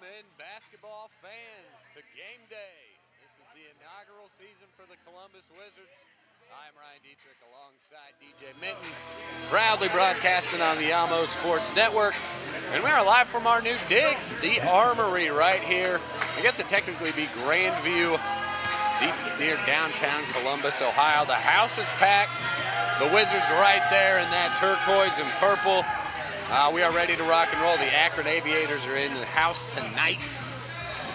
Welcome in, basketball fans, to game day. This is the inaugural season for the Columbus Wizards. I'm Ryan Dietrich alongside DJ Minton, proudly broadcasting on the Yamo Sports Network. And we are live from our new digs, the Armory right here. I guess it'd technically be Grandview, deep near downtown Columbus, Ohio. The house is packed. The Wizards right there in that turquoise and purple. We are ready to rock and roll. The Akron Aviators are in the house tonight.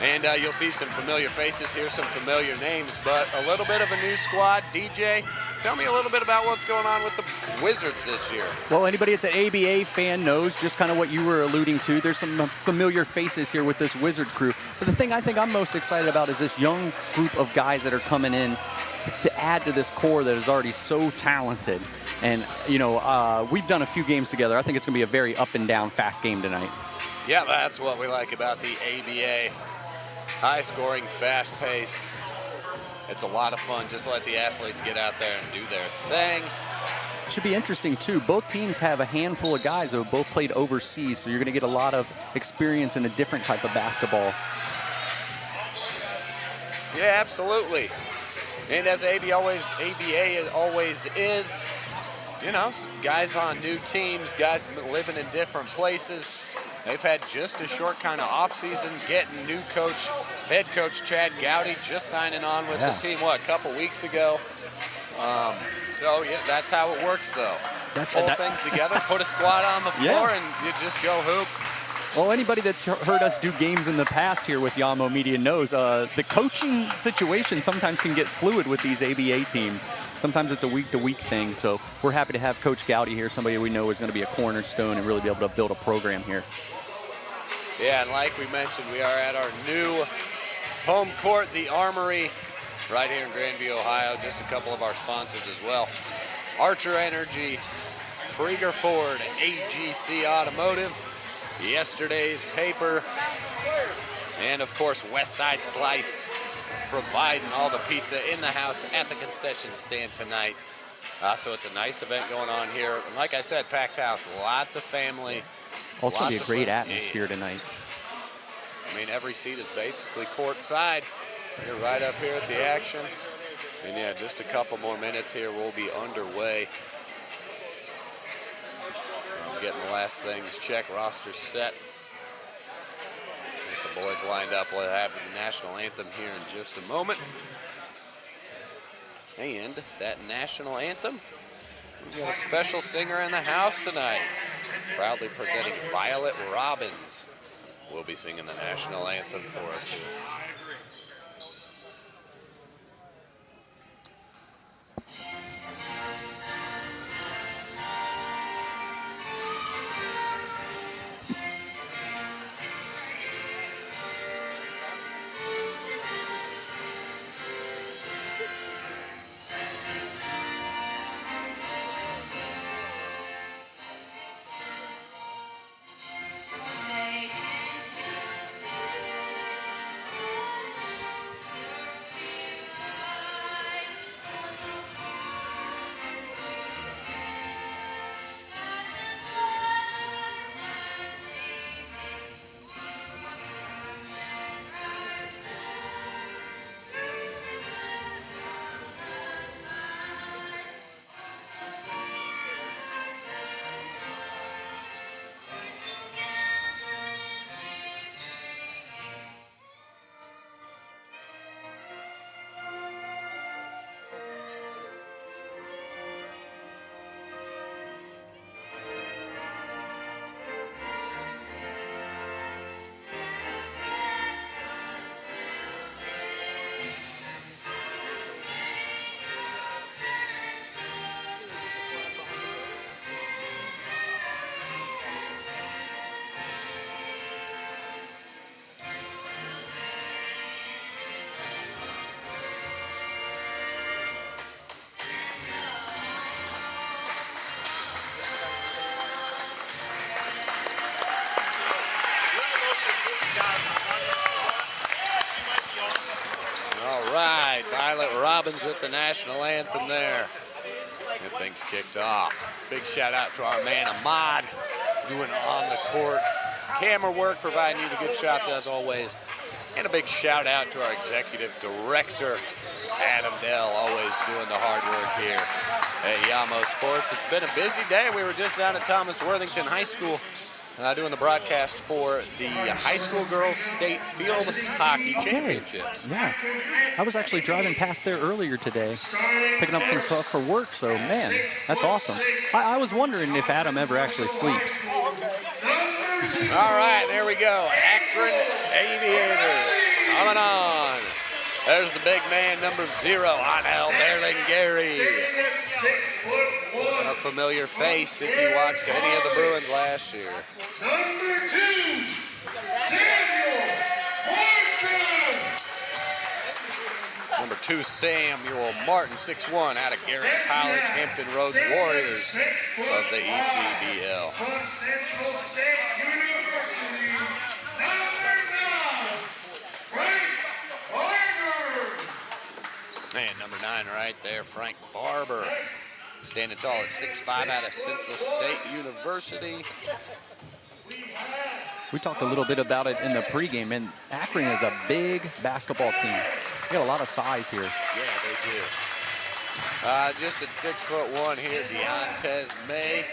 And you'll see some familiar faces here, some familiar names, but a little bit of a new squad. DJ, tell me a little bit about what's going on with the Wizards this year. Well, anybody that's an ABA fan knows just kind of what you were alluding to. There's some familiar faces here with this Wizard crew. But the thing I think I'm most excited about is this young group of guys that are coming in to add to this core that is already so talented. And, you know, we've done a few games together. I think it's going to be a very up and down, fast game tonight. Yeah, that's what we like about the ABA. High-scoring, fast-paced. It's a lot of fun. Just let the athletes get out there and do their thing. Should be interesting, too. Both teams have a handful of guys who have both played overseas, so you're going to get a lot of experience in a different type of basketball. Yeah, absolutely. And as ABA always is, you know, guys on new teams, guys living in different places. They've had just a short kind of offseason, getting new coach, head coach Chad Gowdy just signing on with the team, a couple weeks ago. So, yeah, that's how it works, though. Pull things together, put a squad on the floor, and you just go hoop. Well, anybody that's heard us do games in the past here with Yamo Media knows the coaching situation sometimes can get fluid with these ABA teams. Sometimes it's a week-to-week thing, so we're happy to have Coach Gowdy here, somebody we know is going to be a cornerstone and really be able to build a program here. Yeah, and like we mentioned, we are at our new home court, the Armory, right here in Grandview, Ohio. Just a couple of our sponsors as well. Archer Energy, Krieger Ford, AGC Automotive, Yesterday's Paper, and of course Westside Slice, providing all the pizza in the house at the concession stand tonight. So it's a nice event going on here. And like I said, packed house, lots of family. Oh, it's going to be a great atmosphere tonight. I mean, every seat is basically courtside. You're right up here at the action. And yeah, just a couple more minutes here, we'll be underway. I'm getting the last things checked, roster set. Get the boys lined up. We'll have the national anthem here in just a moment. And that national anthem, we've got a special singer in the house tonight. Proudly presenting Violet Robbins. Will be singing the national anthem for us. Violet Robbins with the national anthem there. Get things kicked off. Big shout out to our man Ahmad doing on the court camera work, providing you the good shots as always. And a big shout out to our executive director, Adam Dell, always doing the hard work here at Yamo Sports. It's been a busy day. We were just down at Thomas Worthington High School doing the broadcast for the high school girls state field hockey championships. Yeah, I was actually driving past there earlier today, picking up some stuff for work, so man, that's awesome. I was wondering if Adam ever actually sleeps. All right, there we go. Akron Aviators coming on. There's the big man, number 0, Anel Berlingeri. A familiar face if you watched any of the Bruins last year. Number 2, Samuel Martin, 6'1", out of Garrett College, Hampton Roads Warriors of the ECBL. And number 9 right there, Frank Barber, standing tall at 6'5", out of Central State University. We talked a little bit about it in the pregame, and Akron is a big basketball team. They got a lot of size here. Yeah, they do. Just at 6'1" here, Deontez May,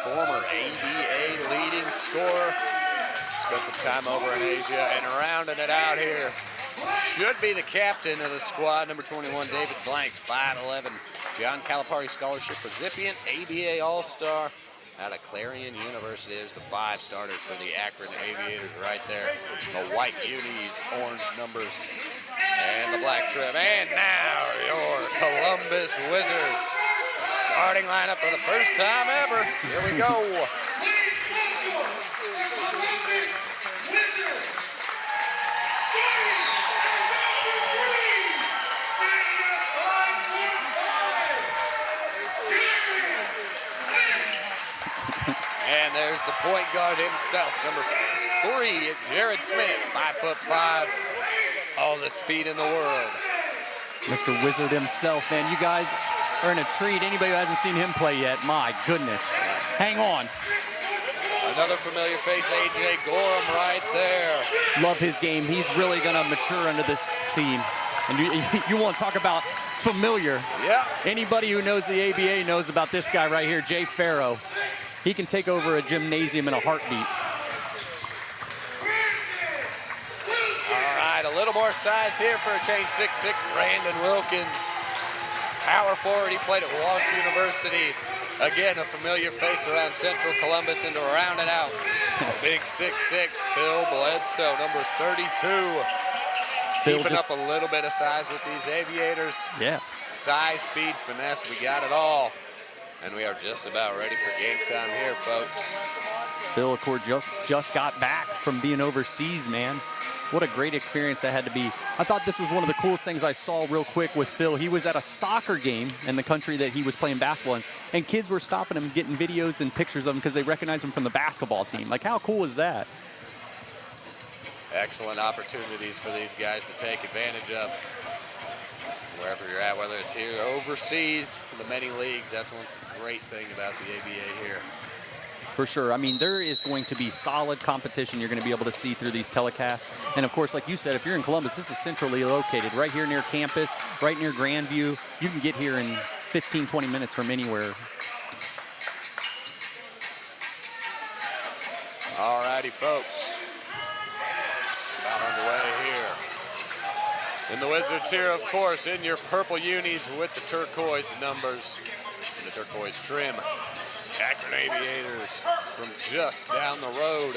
former ABA leading scorer. Spent some time over in Asia, and rounding it out here should be the captain of the squad, number 21, David Blanks, 5'11", John Calipari Scholarship recipient, ABA All-Star, out of Clarion University. There's the 5 starters for the Akron Aviators right there. The white unis, orange numbers, and the black trim. And now your Columbus Wizards starting lineup for the first time ever. Here we go. And there's the point guard himself, number 3, Jared Smith, 5'5", all the speed in the world. Mr. Wizard himself, man. You guys are in a treat. Anybody who hasn't seen him play yet, my goodness. Hang on. Another familiar face, A.J. Gorham right there. Love his game. He's really going to mature under this team. And you want to talk about familiar. Yeah. Anybody who knows the ABA knows about this guy right here, Jay Farrow. He can take over a gymnasium in a heartbeat. All right, a little more size here for a change. 6'6", Brandon Wilkins. Power forward, he played at Walsh University. Again, a familiar face around Central Columbus, and to round it out, a big 6'6", Phil Bledsoe, number 32. Keeping up a little bit of size with these Aviators. Yeah. Size, speed, finesse, we got it all. And we are just about ready for game time here, folks. Phil, of course, just got back from being overseas, man. What a great experience that had to be. I thought this was one of the coolest things I saw real quick with Phil. He was at a soccer game in the country that he was playing basketball in, and kids were stopping him, getting videos and pictures of him because they recognized him from the basketball team. Like, how cool is that? Excellent opportunities for these guys to take advantage of. Wherever you're at, whether it's here or overseas, in the many leagues, that's one great thing about the ABA here. For sure. I mean, there is going to be solid competition you're going to be able to see through these telecasts. And, of course, like you said, if you're in Columbus, this is centrally located, right here near campus, right near Grandview. You can get here in 15, 20 minutes from anywhere. All righty, folks. About underway here. And the Wizards here, of course, in your purple unis with the turquoise numbers and the turquoise trim. Akron Aviators from just down the road.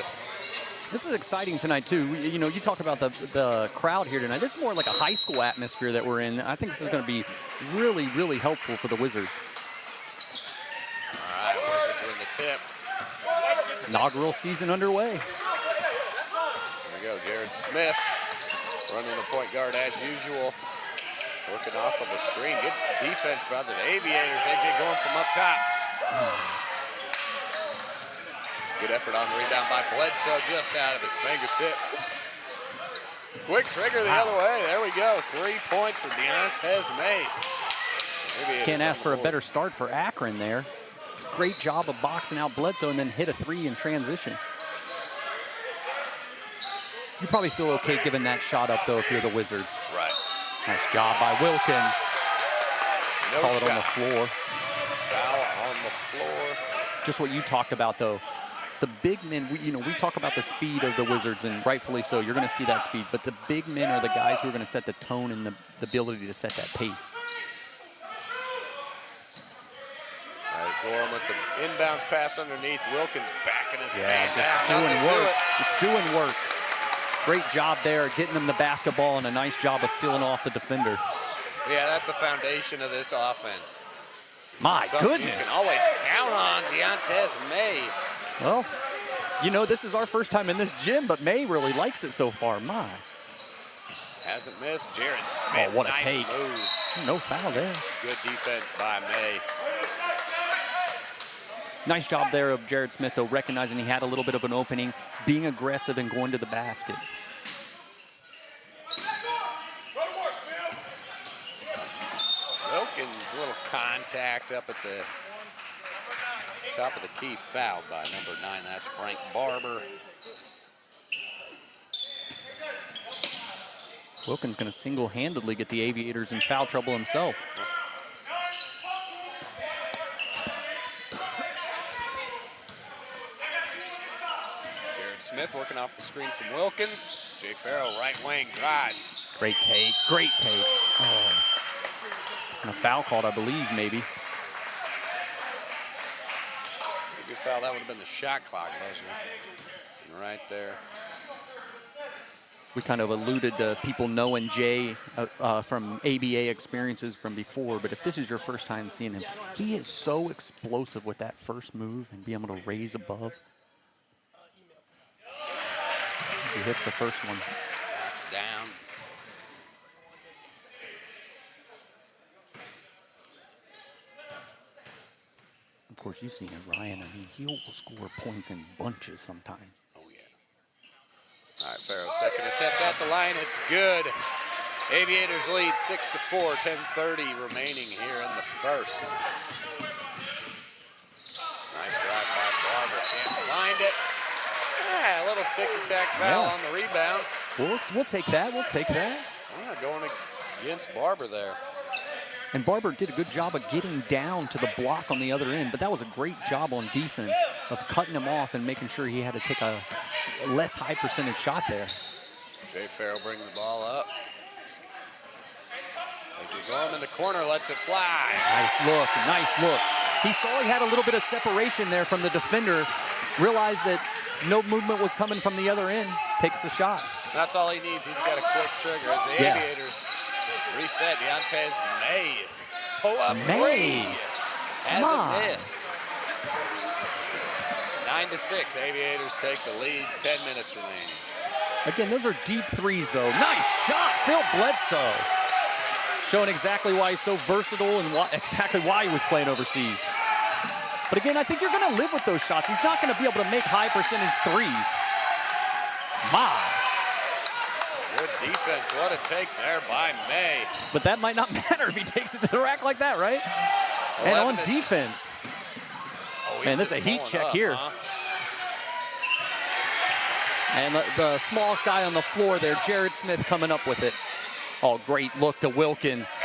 This is exciting tonight, too. You know, you talk about the crowd here tonight. This is more like a high school atmosphere that we're in. I think this is going to be really, really helpful for the Wizards. All right, Wizards win the tip. Inaugural season underway. There we go, Jared Smith running the point guard as usual. Working off of the screen. Good defense by the Aviators. AJ going from up top. Good effort on the rebound by Bledsoe, just out of his fingertips. Quick trigger the other way. There we go. 3 points for Deontez May. Can't ask for a better start for Akron there. Great job of boxing out Bledsoe and then hit a 3 in transition. You probably feel okay giving that shot up, though, if you're the Wizards. Right. Nice job by Wilkins. No Call shot. it on the floor. Foul on the floor. Just what you talked about, though. The big men, we talk about the speed of the Wizards, and rightfully so. You're going to see that speed. But the big men are the guys who are going to set the tone and the ability to set that pace. All right, Gorham with the inbounds pass underneath. Wilkins backing his man just down. doing work. Just doing work. Great job there, getting them the basketball, and a nice job of sealing off the defender. Yeah, that's the foundation of this offense. My Something goodness. you can always count on, Deontez May. Well, this is our first time in this gym, but May really likes it so far. My. Hasn't missed. Jared Smith. Oh, what a nice take. move. No foul there. Good defense by May. Nice job there of Jared Smith, though, recognizing he had a little bit of an opening, being aggressive and going to the basket. Wilkins, a little contact up at the top of the key, fouled by number 9. That's Frank Barber. Wilkins going to single-handedly get the Aviators in foul trouble himself. Jared Smith working off the screen from Wilkins. Jay Farrell, right wing, drives. Great take, great take. Oh. And a foul called, I believe, maybe. Good foul, that would have been the shot clock buzzer. Right there. We kind of alluded to people knowing Jay from ABA experiences from before, but if this is your first time seeing him, he is so explosive with that first move and being able to raise above. He hits the first one. Backs down. Of course, you've seen it, Ryan. I mean, he will score points in bunches sometimes. Oh, yeah. All right, Farrell, second attempt at the line. It's good. Aviators lead 6-4, 10:30 remaining here in the first. Nice drive by Barber. Can't find it. Yeah, a little tick-and-tack foul on the rebound. We'll take that. We'll take that. Yeah, going against Barber there. And Barber did a good job of getting down to the block on the other end, but that was a great job on defense of cutting him off and making sure he had to take a less high percentage shot there. Jay Farrell bringing the ball up. Going in the corner, lets it fly. Nice look, nice look. He saw he had a little bit of separation there from the defender, realized that no movement was coming from the other end, takes a shot. That's all he needs. He's got a quick trigger as the Aviators reset. Deontez May. Pull up three. Hasn't missed. 9-6. Aviators take the lead. 10 minutes remaining. Again, those are deep threes, though. Nice shot, Phil Bledsoe. Showing exactly why he's so versatile and exactly why he was playing overseas. But again, I think you're going to live with those shots. He's not going to be able to make high percentage threes. My. Good defense. What a take there by May. But that might not matter if he takes it to the rack like that, right? And on defense. Man, this is a heat check here. And the smallest guy on the floor there, Jared Smith, coming up with it. Oh, great look to Wilkins.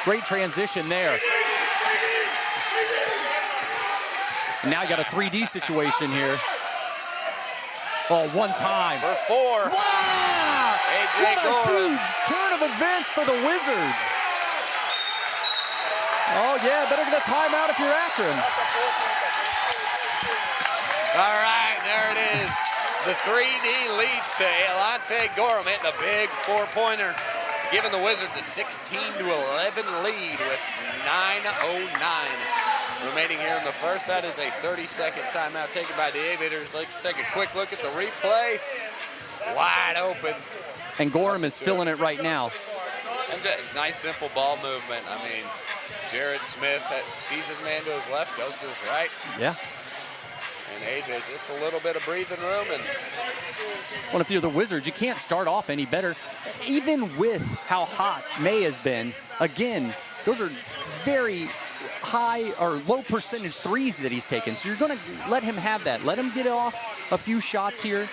Great transition there. And now you got a 3D situation here. Oh, one time. For four. Wow! AJ What a huge turn of events for the Wizards. Oh, yeah, better get a timeout if you're Akron. All right, there it is. The 3D leads to Elante Gorham hitting a big four-pointer, giving the Wizards a 16-11 lead with 9:09 remaining here in the first. That is a 30-second timeout taken by the Aviators. Let's take a quick look at the replay. Wide open. And Gorham is filling it right now. And nice, simple ball movement. I mean, Jared Smith sees his man to his left, goes to his right. Yeah. And AJ, just a little bit of breathing room. And well, if you're the Wizards, you can't start off any better. Even with how hot May has been, again, those are very high or low percentage threes that he's taken. So you're going to let him have that. Let him get off a few shots here.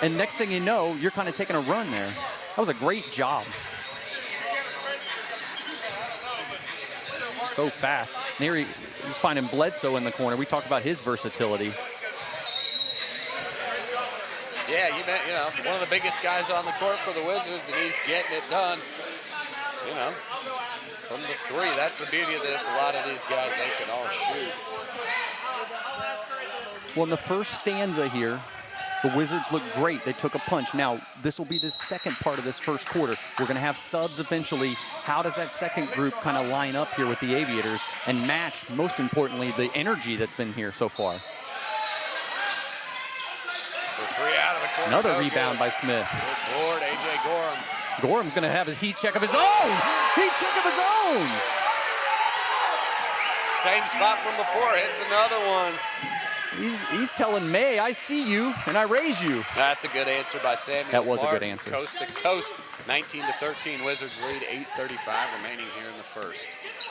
And next thing you know, you're kind of taking a run there. That was a great job. So fast. And here he's finding Bledsoe in the corner. We talked about his versatility. Yeah, you know, one of the biggest guys on the court for the Wizards, and he's getting it done. You know, from the three. That's the beauty of this. A lot of these guys, they can all shoot. Well, in the first stanza here, the Wizards look great. They took a punch. Now, this will be the second part of this first quarter. We're going to have subs eventually. How does that second group kind of line up here with the Aviators and match, most importantly, the energy that's been here so far? For three out of the corner. Another rebound by Smith. Good board, A.J. Gorham. Gorham's going to have his heat check of his own. Heat check of his own. Same spot from before. Hits another one. He's telling May, I see you, and I raise you. That's a good answer by Samuel. That was Martin, a good answer. Coast to coast, 19-13. Wizards lead, 8:35 remaining here in the first.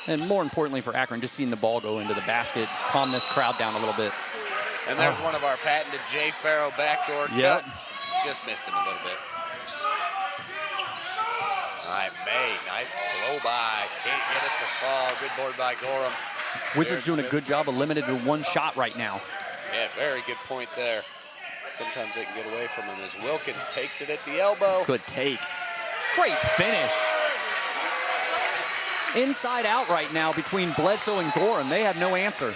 And more importantly for Akron, just seeing the ball go into the basket, calm this crowd down a little bit. And there's one of our patented Jay Farrow backdoor cuts. Just missed him a little bit. All right, May, nice blow by. Can't get it to fall. Good board by Gorham. Wizards doing a good job of limited to one shot right now. Yeah, very good point there. Sometimes they can get away from him as Wilkins takes it at the elbow. Good take. Great finish. Inside out right now between Bledsoe and Gorham. They have no answer.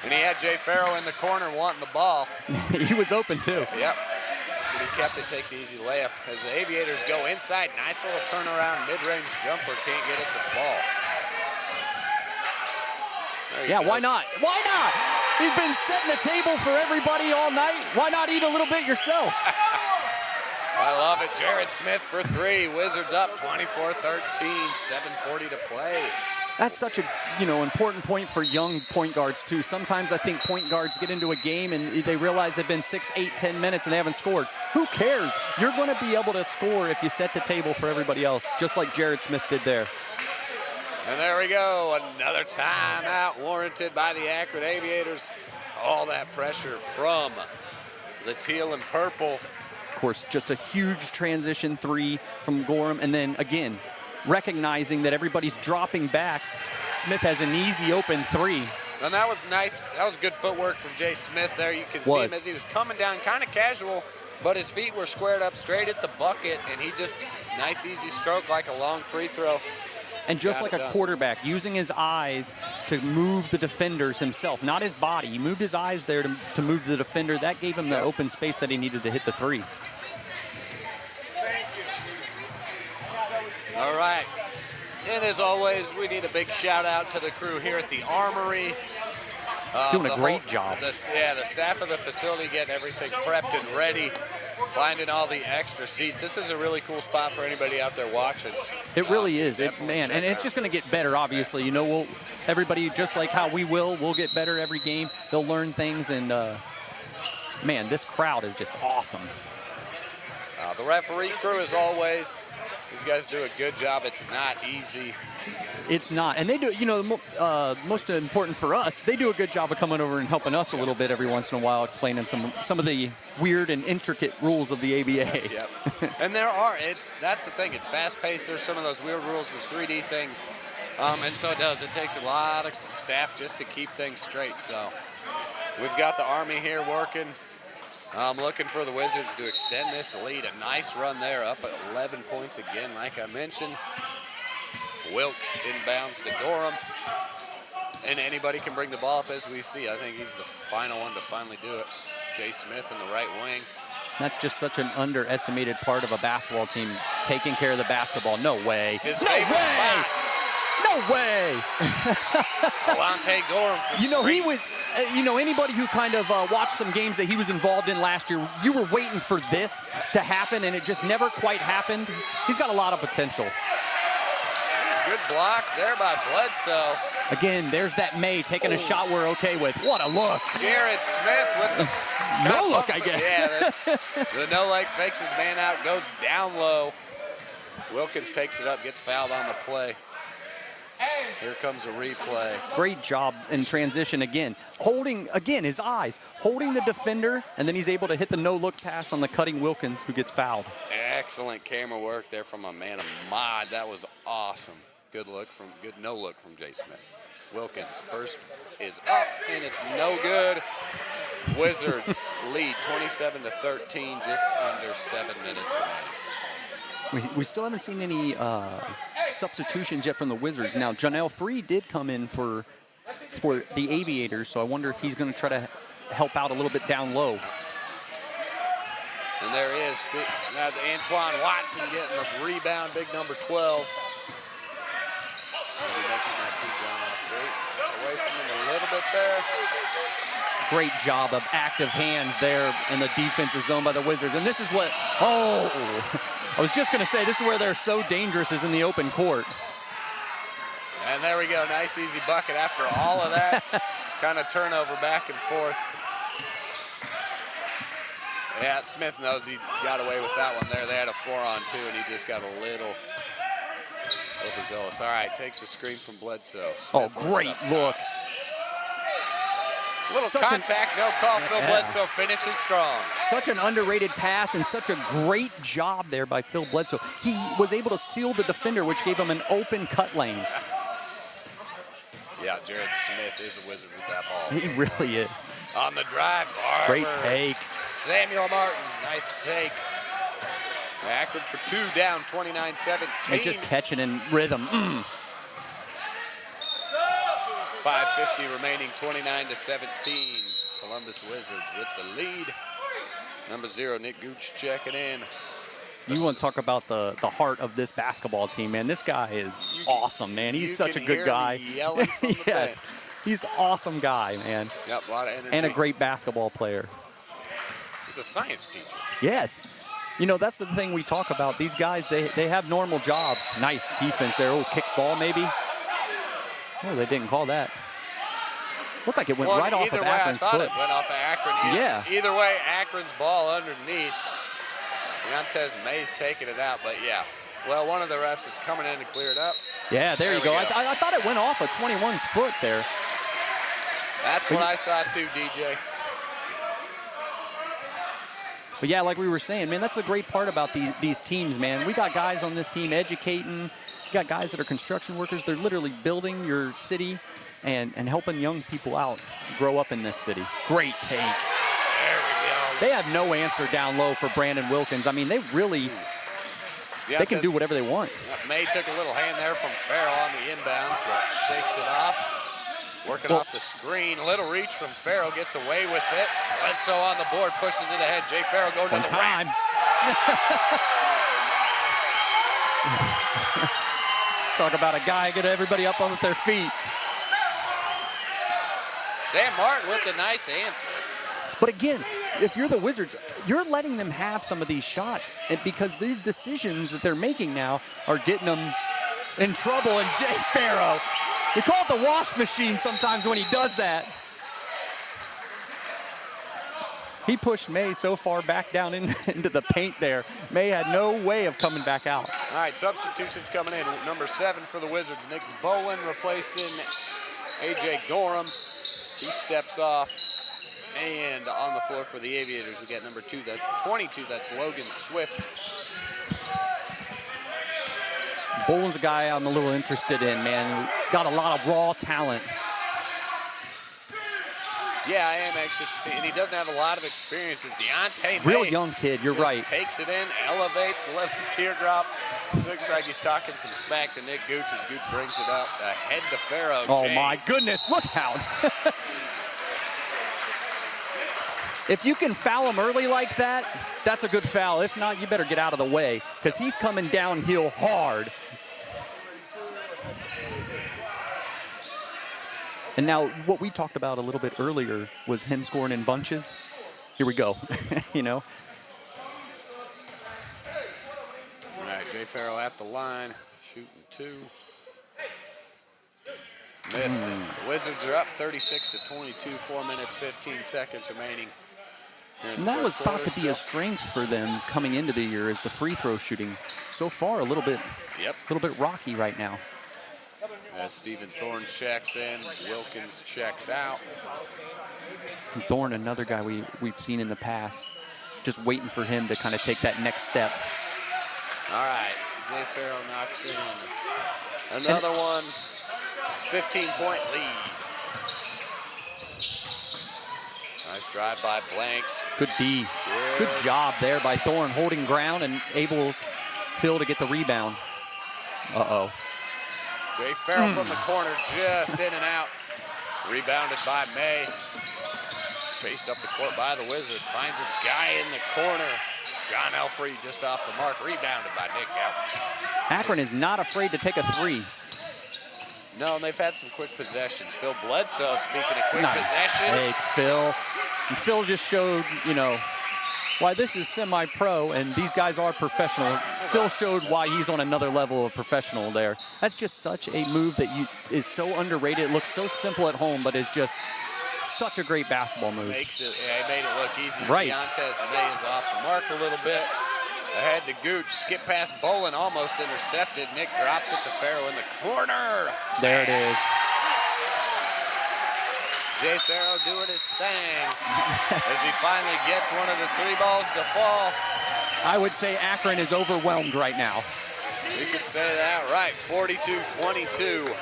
And he had Jay Farrow in the corner wanting the ball. He was open too. Yep. But he kept it, takes the easy layup. As the Aviators go inside, nice little turnaround, mid-range jumper, can't get it to fall. Yeah, why not? Why not? You've been setting the table for everybody all night. Why not eat a little bit yourself? I love it. Jared Smith for three. Wizards up 24-13, 7:40 to play. That's such a, important point for young point guards too. Sometimes I think point guards get into a game and they realize they've been 6, 8, 10 minutes and they haven't scored. Who cares? You're going to be able to score if you set the table for everybody else, just like Jared Smith did there. And there we go, another timeout warranted by the Akron Aviators. All that pressure from the teal and purple. Of course, just a huge transition three from Gorham. And then again, recognizing that everybody's dropping back, Smith has an easy open three. And that was nice. That was good footwork from Jay Smith there. You can see him as he was coming down kind of casual, but his feet were squared up straight at the bucket, and he just, nice easy stroke like a long free throw. And just like a quarterback, using his eyes to move the defenders himself, not his body. He moved his eyes there to move the defender. That gave him the open space that he needed to hit the three. All right. And as always, we need a big shout out to the crew here at the Armory. Doing a great job. The staff of the facility getting everything prepped and ready, finding all the extra seats. This is a really cool spot for anybody out there watching. It really is. Man, and it's just going to get better, obviously. Everybody, just like how we'll get better every game. They'll learn things, and man, this crowd is just awesome. The referee crew, as always, these guys do a good job. It's not easy. It's not. And they do, most important for us, they do a good job of coming over and helping us a little bit every once in a while, explaining some of the weird and intricate rules of the ABA. Yep. And that's the thing. It's fast-paced. There's some of those weird rules, the 3D things. And so it does. It takes a lot of staff just to keep things straight. So we've got the Army here working. I'm looking for the Wizards to extend this lead. A nice run there, up at 11 points again, like I mentioned. Wilkes inbounds to Gorham. And anybody can bring the ball up, as we see. I think he's the final one to finally do it. Jay Smith in the right wing. That's just such an underestimated part of a basketball team, taking care of the basketball. No way. His favorite spot. No way. Alante Gorham. He was, anybody who kind of watched some games that he was involved in last year, you were waiting for this to happen, and it just never quite happened. He's got a lot of potential. Good block there by Bledsoe. Again, there's that May taking a shot we're okay with. What a look. Jared Smith with the no look, I guess. Yeah, the no leg fakes his man out, goes down low. Wilkins takes it up, gets fouled on the play. Here comes a replay. Great job in transition again. Holding, again, his eyes. Holding the defender, and then he's able to hit the no-look pass on the cutting Wilkins, who gets fouled. Excellent camera work there from a man of mod. That was awesome. Good no-look from Jay Smith. Wilkins, first is up, and it's no good. Wizards lead 27-13, just under 7 minutes remaining. We still haven't seen any substitutions yet from the Wizards. Now, Janelle Free did come in for the Aviators, so I wonder if he's going to try to help out a little bit down low. And there he is. That's Antoine Watson getting a rebound, big number 12. And he mentioned that too, Janelle Free. Away from him a little bit there. Great job of active hands there in the defensive zone by the Wizards. And this is what, I was just going to say, this is where they're so dangerous, is in the open court. And there we go, nice easy bucket after all of that kind of turnover back and forth. Yeah, Smith knows he got away with that one there. They had a 4-on-2, and he just got a little overzealous. All right, takes a screen from Bledsoe. Smith great look. Little contact, no call. Phil Bledsoe finishes strong. Such an underrated pass and such a great job there by Phil Bledsoe. He was able to seal the defender, which gave him an open cut lane. Yeah, Jared Smith is a wizard with that ball. He really is. On the drive, Barber. Great take. Samuel Martin, nice take. Akron for 2, down 29-17. And just catching in rhythm. 5:50 remaining, 29-17. Columbus Wizards with the lead. Number 0, Nick Gooch checking in. You want to talk about the heart of this basketball team, man. This guy is awesome, man. He's such a good guy. Yelling from the yes, bench. He's an awesome guy, man. Yep, a lot of energy. And a great basketball player. He's a science teacher. Yes. You know, that's the thing we talk about. These guys, they have normal jobs. Nice defense there. Oh, kick ball maybe. Oh, they didn't call that. Looked like it went right off of Akron's foot. It went off of Akron. Yeah. Either way, Akron's ball underneath. Montez May's taking it out, but yeah. Well, one of the refs is coming in to clear it up. Yeah, there you go. I thought it went off of 21's foot there. That's what I saw too, DJ. But yeah, like we were saying, man, that's a great part about these teams, man. We got guys on this team educating. You got guys that are construction workers. They're literally building your city and helping young people out grow up in this city. Great take. There we go. They have no answer down low for Brandon Wilkins. I mean, they really, they can do whatever they want. May took a little hand there from Farrell on the inbounds, but shakes it off. Working off the screen. Little reach from Farrell, gets away with it. Bledsoe on the board, pushes it ahead. Jay Farrell going to the time. Talk about a guy get everybody up on their feet. Sam Martin with a nice answer. But again, if you're the Wizards, you're letting them have some of these shots because these decisions that they're making now are getting them in trouble. And Jay Farrell, we call it the wash machine sometimes when he does that. He pushed May so far back down into the paint there. May had no way of coming back out. All right, substitutions coming in. Number 7 for the Wizards, Nick Bowen replacing A.J. Gorham. He steps off. And on the floor for the Aviators, we got number 22, that's Logan Swift. Bowen's a guy I'm a little interested in, man. Got a lot of raw talent. Yeah, I am anxious to see, and he doesn't have a lot of experience. It's Deontay Real May. young kid, you're right. Takes it in, elevates, let the teardrop. Looks like he's talking some smack to Nick Gooch as Gooch brings it up ahead to Farrow. Oh my goodness, look out. If you can foul him early like that, that's a good foul. If not, you better get out of the way because he's coming downhill hard. And now what we talked about a little bit earlier was him scoring in bunches. Here we go, you know. All right, Jay Farrell at the line, shooting 2. Missed it. The Wizards are up 36-22, 4 minutes, 15 seconds remaining. And that was thought to be a strength for them coming into the year is the free throw shooting. So far, a little bit rocky right now. As Stephen Thorne checks in, Wilkins checks out. And Thorne, another guy we've seen in the past, just waiting for him to kind of take that next step. All right, Jay Farrell knocks in another one, 15-point lead. Nice drive by Blanks. Good D. Good job there by Thorne, holding ground and able Phil to get the rebound. Uh-oh. Jay Farrell from the corner, just in and out. Rebounded by May. Chased up the court by the Wizards. Finds his guy in the corner. John Elfrey just off the mark. Rebounded by Nick Gouch. Akron is not afraid to take a three. No, and they've had some quick possessions. Phil Bledsoe, speaking of quick possession. Take Phil. And Phil just showed, you know, why this is semi-pro and these guys are professional. Phil showed why he's on another level of professional there. That's just such a move that is so underrated. It looks so simple at home, but is just such a great basketball move. Makes it, yeah, he made it look easy. Right. Deontez May is off the mark a little bit. Ahead to Gooch, skip past Bolin, almost intercepted. Nick drops it to Farrell in the corner. There it is. Jay Farrell doing his thing as he finally gets one of the three balls to fall. I would say Akron is overwhelmed right now. You could say that, right. 42-22.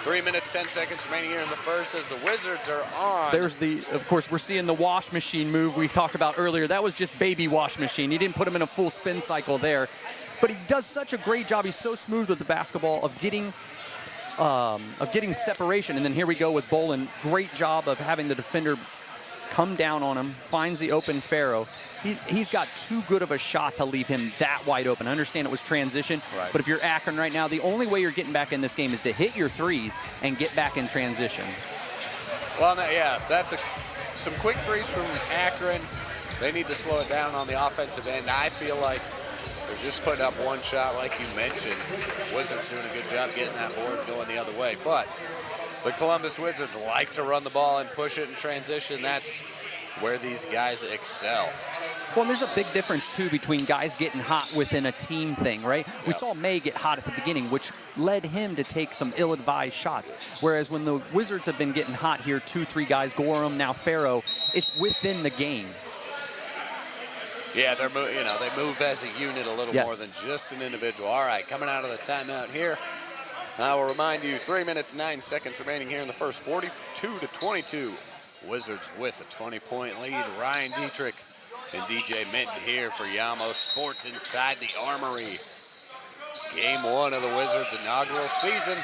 3 minutes, 10 seconds remaining here in the first as the Wizards are on. There's of course, we're seeing the wash machine move we talked about earlier. That was just baby wash machine. He didn't put him in a full spin cycle there. But he does such a great job. He's so smooth with the basketball of getting separation. And then here we go with Bolin. Great job of having the defender come down on him, finds the open Farrow. He's got too good of a shot to leave him that wide open. I understand it was transition, right. But if you're Akron right now, the only way you're getting back in this game is to hit your threes and get back in transition. Well, yeah, that's some quick threes from Akron. They need to slow it down on the offensive end. I feel like they're just putting up one shot, like you mentioned. Wizards doing a good job getting that board going the other way. But the Columbus Wizards like to run the ball and push it in transition. That's where these guys excel. Well, and there's a big difference, too, between guys getting hot within a team thing, right? We saw May get hot at the beginning, which led him to take some ill-advised shots. Whereas when the Wizards have been getting hot here, 2-3 guys, Gorham, now Farrow, it's within the game. Yeah, they move as a unit a little more than just an individual. All right, coming out of the timeout here. I will remind you, 3 minutes, 9 seconds remaining here in the first, 42-22. Wizards with a 20-point lead. Ryan Dietrich and DJ Minton here for Yamo Sports inside the Armory. Game one of the Wizards' inaugural season.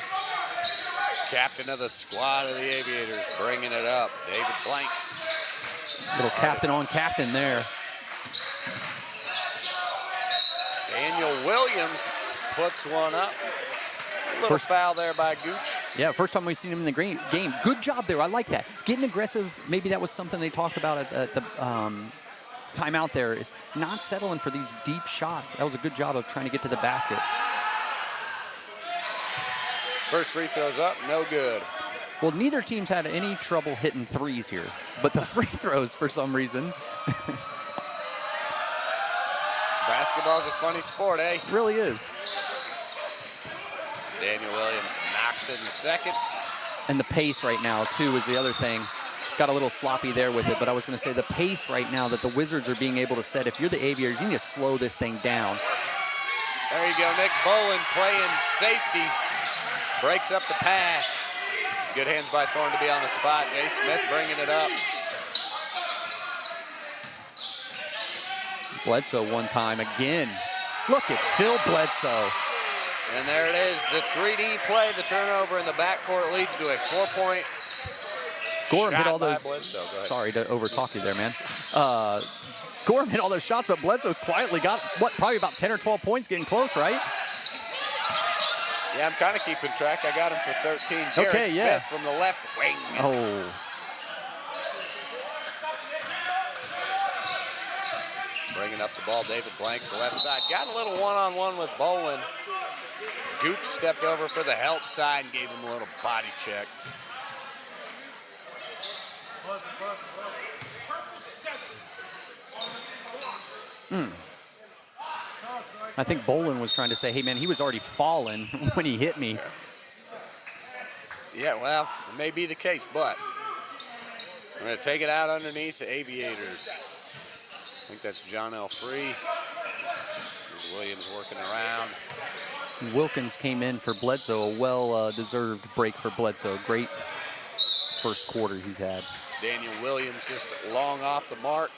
Captain of the squad of the Aviators bringing it up, David Blanks. Little captain on captain there. Daniel Williams puts one up. First foul there by Gooch. Yeah, first time we've seen him in the game. Good job there. I like that. Getting aggressive, maybe that was something they talked about at the timeout there, is not settling for these deep shots. That was a good job of trying to get to the basket. First free throws up, no good. Well, neither team's had any trouble hitting threes here, but the free throws for some reason. Basketball's a funny sport, eh? It really is. Daniel Williams knocks it in second. And the pace right now, too, is the other thing. Got a little sloppy there with it, but I was going to say the pace right now that the Wizards are being able to set, if you're the Aviators, you need to slow this thing down. There you go, Nick Bolin playing safety. Breaks up the pass. Good hands by Thorne to be on the spot. Jay Smith bringing it up. Bledsoe one time again. Look at Phil Bledsoe. And there it is, the 3D play, the turnover in the backcourt leads to a 4-point Gorham shot hit all those. by Bledsoe. Sorry to overtalk you there, man. Gorham hit all those shots, but Bledsoe's quietly got, probably about 10 or 12 points, getting close, right? Yeah, I'm kind of keeping track. I got him for 13. Garrett Smith from the left wing. Oh. Bringing up the ball, David Blanks, the left side. Got a little one-on-one with Bolin. Gooch stepped over for the help side and gave him a little body check. I think Bolin was trying to say, hey, man, he was already falling when he hit me. Yeah, well, it may be the case, but we're going to take it out underneath the Aviators. I think that's John L. Free. There's Williams working around. Wilkins came in for Bledsoe, a well-deserved break for Bledsoe. Great first quarter he's had. Daniel Williams just long off the mark.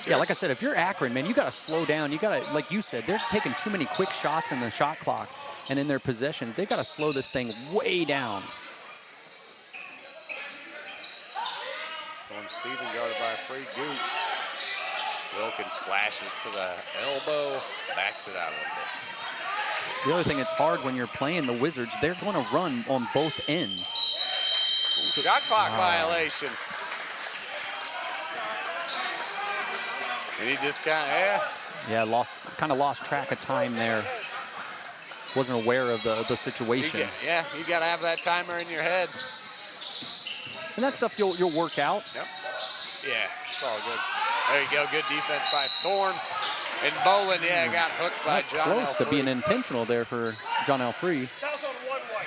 Yeah, like I said, if you're Akron, man, you got to slow down. You got to, like you said, they're taking too many quick shots in the shot clock and in their possessions. They got to slow this thing way down. From Stephen guarded by Free Gooch. Wilkins flashes to the elbow, backs it out a little bit. The other thing, it's hard when you're playing the Wizards. They're going to run on both ends. Shot clock violation. And he just Yeah, kind of lost track of time there. Wasn't aware of the situation. You got to have that timer in your head. And that stuff you'll work out. Yep. Yeah, it's all good. There you go, good defense by Thorne. And Bolin, got hooked by That's John L. close Free. to being intentional there for John L. Free. That was on one white.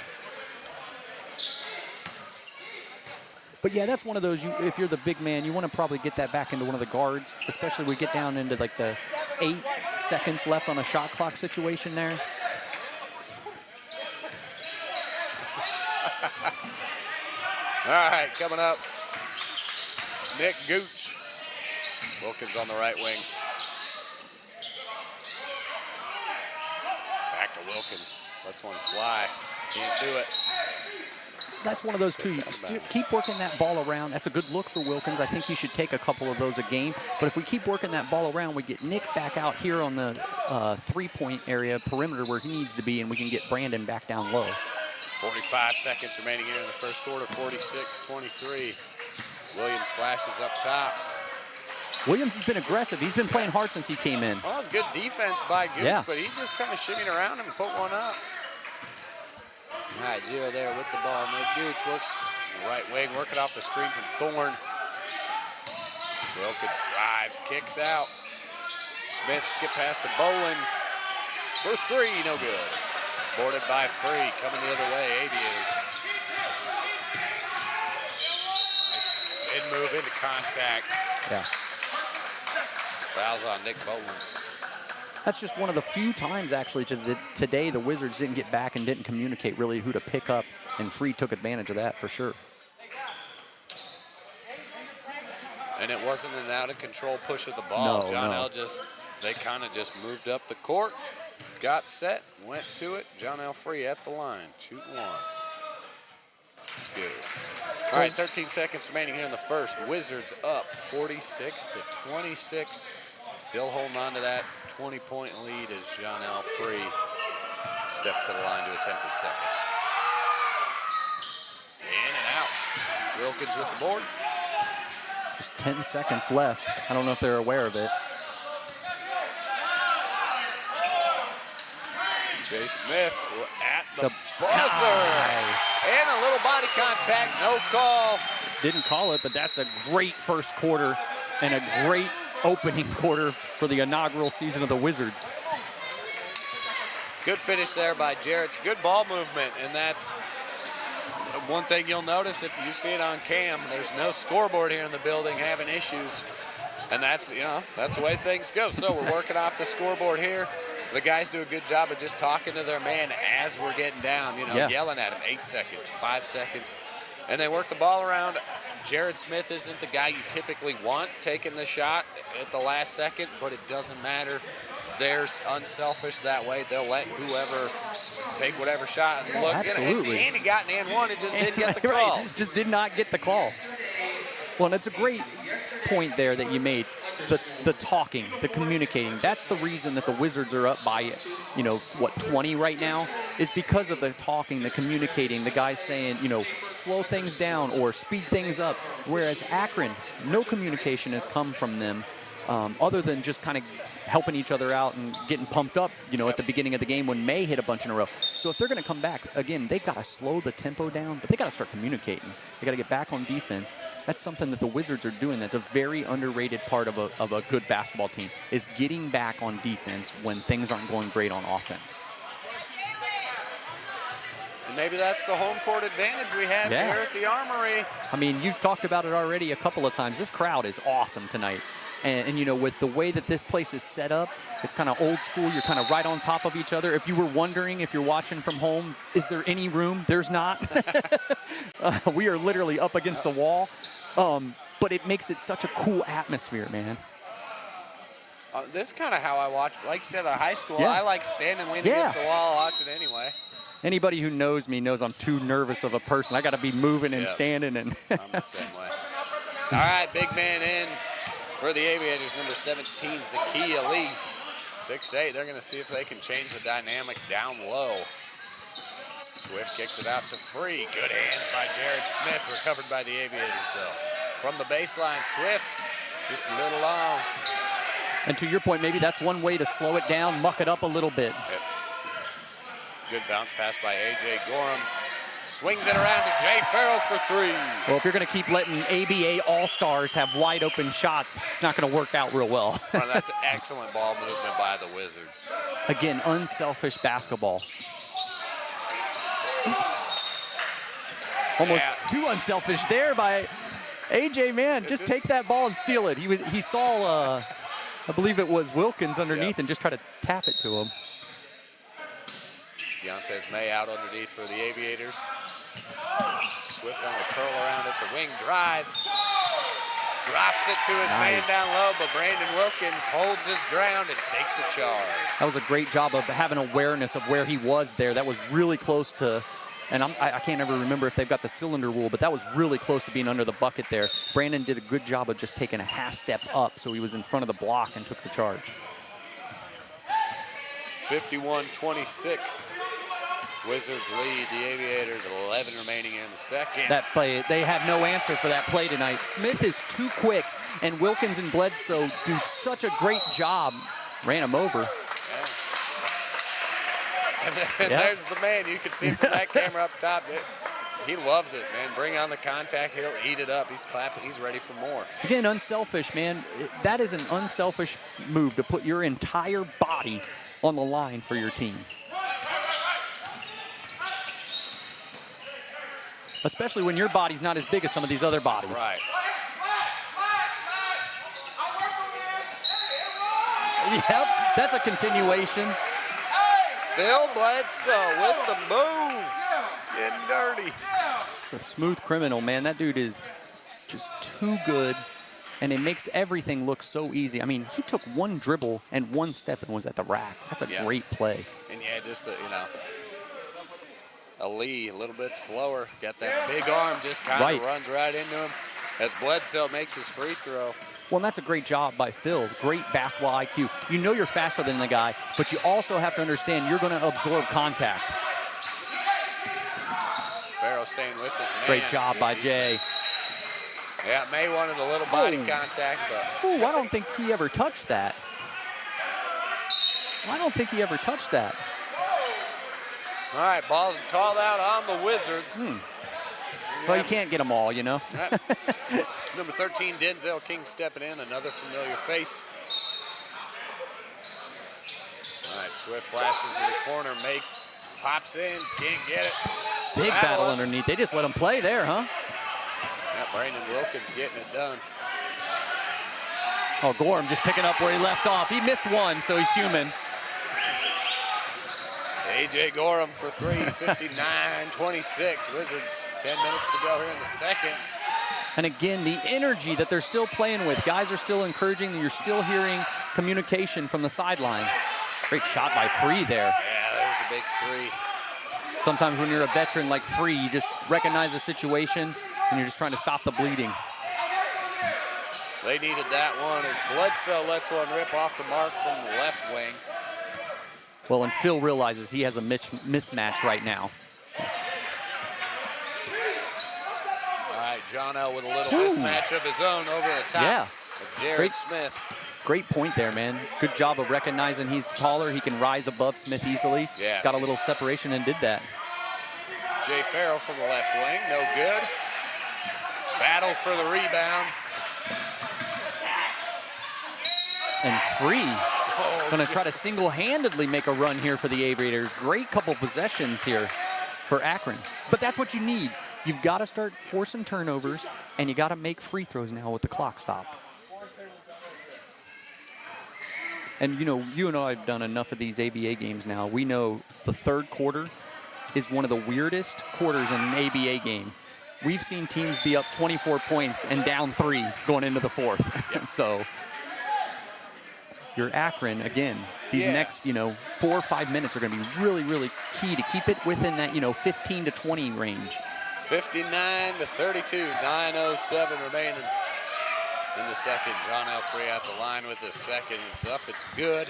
But yeah, that's one of those, if you're the big man, you want to probably get that back into one of the guards, especially we get down into like the 8 seconds left on a shot clock situation there. All right, coming up, Nick Gooch. Wilkins on the right wing. Back to Wilkins. Lets one fly. Can't do it. That's one of those two. Keep working that ball around. That's a good look for Wilkins. I think he should take a couple of those a game. But if we keep working that ball around, we get Nick back out here on the 3-point area, perimeter where he needs to be, and we can get Brandon back down low. 45 seconds remaining here in the first quarter, 46-23. Williams flashes up top. Williams has been aggressive. He's been playing hard since he came in. Well, it was good defense by Gooch, but he just kind of shimmied around him and put one up. All right, Gio there with the ball. Nick Gooch looks right wing, working off the screen from Thorne. Wilkins drives, kicks out. Smith skip past to Bolin for 3, no good. Boarded by Free, coming the other way, Aviators. Nice mid move into contact. Yeah. Fouls on Nick Bolin. That's just one of the few times, actually, today the Wizards didn't get back and didn't communicate really who to pick up, and Free took advantage of that for sure. And it wasn't an out-of-control push of the ball. John L. they kind of just moved up the court, got set, went to it. John L. Free at the line, shooting one. It's good. All right, 13 seconds remaining here in the first. Wizards up 46-26. Still holding on to that 20-point lead as John L. Free steps to the line to attempt his second. In and out. Wilkins with the board. Just 10 seconds left. I don't know if they're aware of it. Jay Smith at the buzzer. Nice. And a little body contact, no call. Didn't call it, but that's a great first quarter and a great opening quarter for the inaugural season of the Wizards. Good finish there by Jarrett's. Good ball movement, and that's one thing you'll notice if you see it on cam. There's no scoreboard here in the building having issues, and that's the way things go. So we're working off the scoreboard here. The guys do a good job of just talking to their man as we're getting down, yelling at him. 8 seconds, 5 seconds, and they work the ball around. Jared Smith isn't the guy you typically want taking the shot at the last second, but it doesn't matter. They're unselfish that way. They'll let whoever take whatever shot and look. Absolutely. And he got an and one and just didn't get the call. Right. Just did not get the call. Well, and it's a great point there that you made. The talking, the communicating. That's the reason that the Wizards are up by, 20 right now, is because of the talking, the communicating, the guys saying, slow things down or speed things up. Whereas Akron, no communication has come from them other than just kind of helping each other out and getting pumped up, at the beginning of the game when May hit a bunch in a row. So if they're going to come back, again, they've got to slow the tempo down, but they got to start communicating. They got to get back on defense. That's something that the Wizards are doing. That's a very underrated part of a good basketball team, is getting back on defense when things aren't going great on offense. And maybe that's the home court advantage we have here at the Armory. I mean, you've talked about it already a couple of times. This crowd is awesome tonight. And you know, with the way that this place is set up, it's kind of old school. You're kind of right on top of each other. If you were wondering, if you're watching from home, is there any room? There's not. We are literally up against the wall. But it makes it such a cool atmosphere, man. This is kind of how I watch. Like you said, at high school, I like standing leaning against the wall, watching anyway. Anybody who knows me knows I'm too nervous of a person. I got to be moving and standing. And I'm the same way. All right, big man in for the Aviators, number 17, Zakiya Lee. 6'8". They're going to see if they can change the dynamic down low. Swift kicks it out to Free. Good hands by Jared Smith, recovered by the Aviators. So from the baseline, Swift just a little long. And to your point, maybe that's one way to slow it down, muck it up a little bit. Yep. Good bounce pass by A.J. Gorham. Swings it around to Jay Farrell for 3. Well, if you're going to keep letting ABA All-Stars have wide open shots, it's not going to work out real well. Well, that's excellent ball movement by the Wizards. Again, unselfish basketball. Almost too unselfish there by AJ, man. Just take that ball and steal it. He saw, I believe it was Wilkins underneath and just try to tap it to him. Deontez May out underneath for the Aviators. Swift on the curl around at the wing, drives. Drops it to his man down low, but Brandon Wilkins holds his ground and takes a charge. That was a great job of having awareness of where he was there. That was really close to, and I can't ever remember if they've got the cylinder rule, but that was really close to being under the bucket there. Brandon did a good job of just taking a half step up, so he was in front of the block and took the charge. 51-26. Wizards lead the Aviators, 11 remaining in the second. That play, they have no answer for that play tonight. Smith is too quick, and Wilkins and Bledsoe do such a great job. Ran him over. And there's the man. You can see him from that camera up top. He loves it, man. Bring on the contact. He'll eat it up. He's clapping. He's ready for more. Again, unselfish, man. That is an unselfish move to put your entire body on the line for your team. Especially when your body's not as big as some of these other bodies. That's right. Yep, that's a continuation. Phil Bledsoe with the move. Getting dirty. It's a smooth criminal, man. That dude is just too good, and it makes everything look so easy. I mean, he took one dribble and one step and was at the rack. That's a great play. And just the, Ali a little bit slower. Got that big arm, just kind of runs right into him as Bledsoe makes his free throw. Well, and that's a great job by Phil. Great basketball IQ. You know you're faster than the guy, but you also have to understand you're going to absorb contact. Farrell staying with his man. Great job by Jay. Yeah, May wanted a little body contact, but... Ooh, I don't think he ever touched that. I don't think he ever touched that. All right, ball's called out on the Wizards. Well, you can't get them all, you know. Number 13, Denzel King stepping in, another familiar face. All right, Swift flashes to the corner. May pops in, can't get it. Big battle underneath. They just let him play there, huh? Yeah, Brandon Wilkins getting it done. Oh, Gorham just picking up where he left off. He missed one, so he's human. A.J. Gorham for 3, 59-26. Wizards, 10 minutes to go here in the second. And again, the energy that they're still playing with. Guys are still encouraging. You're still hearing communication from the sideline. Great shot by Free there. Yeah, there's a big three. Sometimes when you're a veteran like Free, you just recognize the situation and you're just trying to stop the bleeding. They needed that one as Bledsoe lets one rip off the mark from the left wing. Well, and Phil realizes he has a mismatch right now. All right, John L. with a little mismatch of his own over the top of Jared Smith. Great point there, man. Good job of recognizing he's taller. He can rise above Smith easily. Yes. Got a little separation and did that. Jay Farrell from the left wing, no good. Battle for the rebound. And Free going to try to single-handedly make a run here for the Aviators. Great couple possessions here for Akron. But that's what you need. You've got to start forcing turnovers, and you got to make free throws now with the clock stopped. And, you know, you and I have done enough of these ABA games now. We know the third quarter is one of the weirdest quarters in an ABA game. We've seen teams be up 24 points and down 3 going into the fourth. Yep. So if you're Akron, again, these next, 4 or 5 minutes are going to be really, really key to keep it within that, 15 to 20 range. 59 to 32, 9:07 remaining in the second. John Elfrey at the line with the second. It's up, it's good.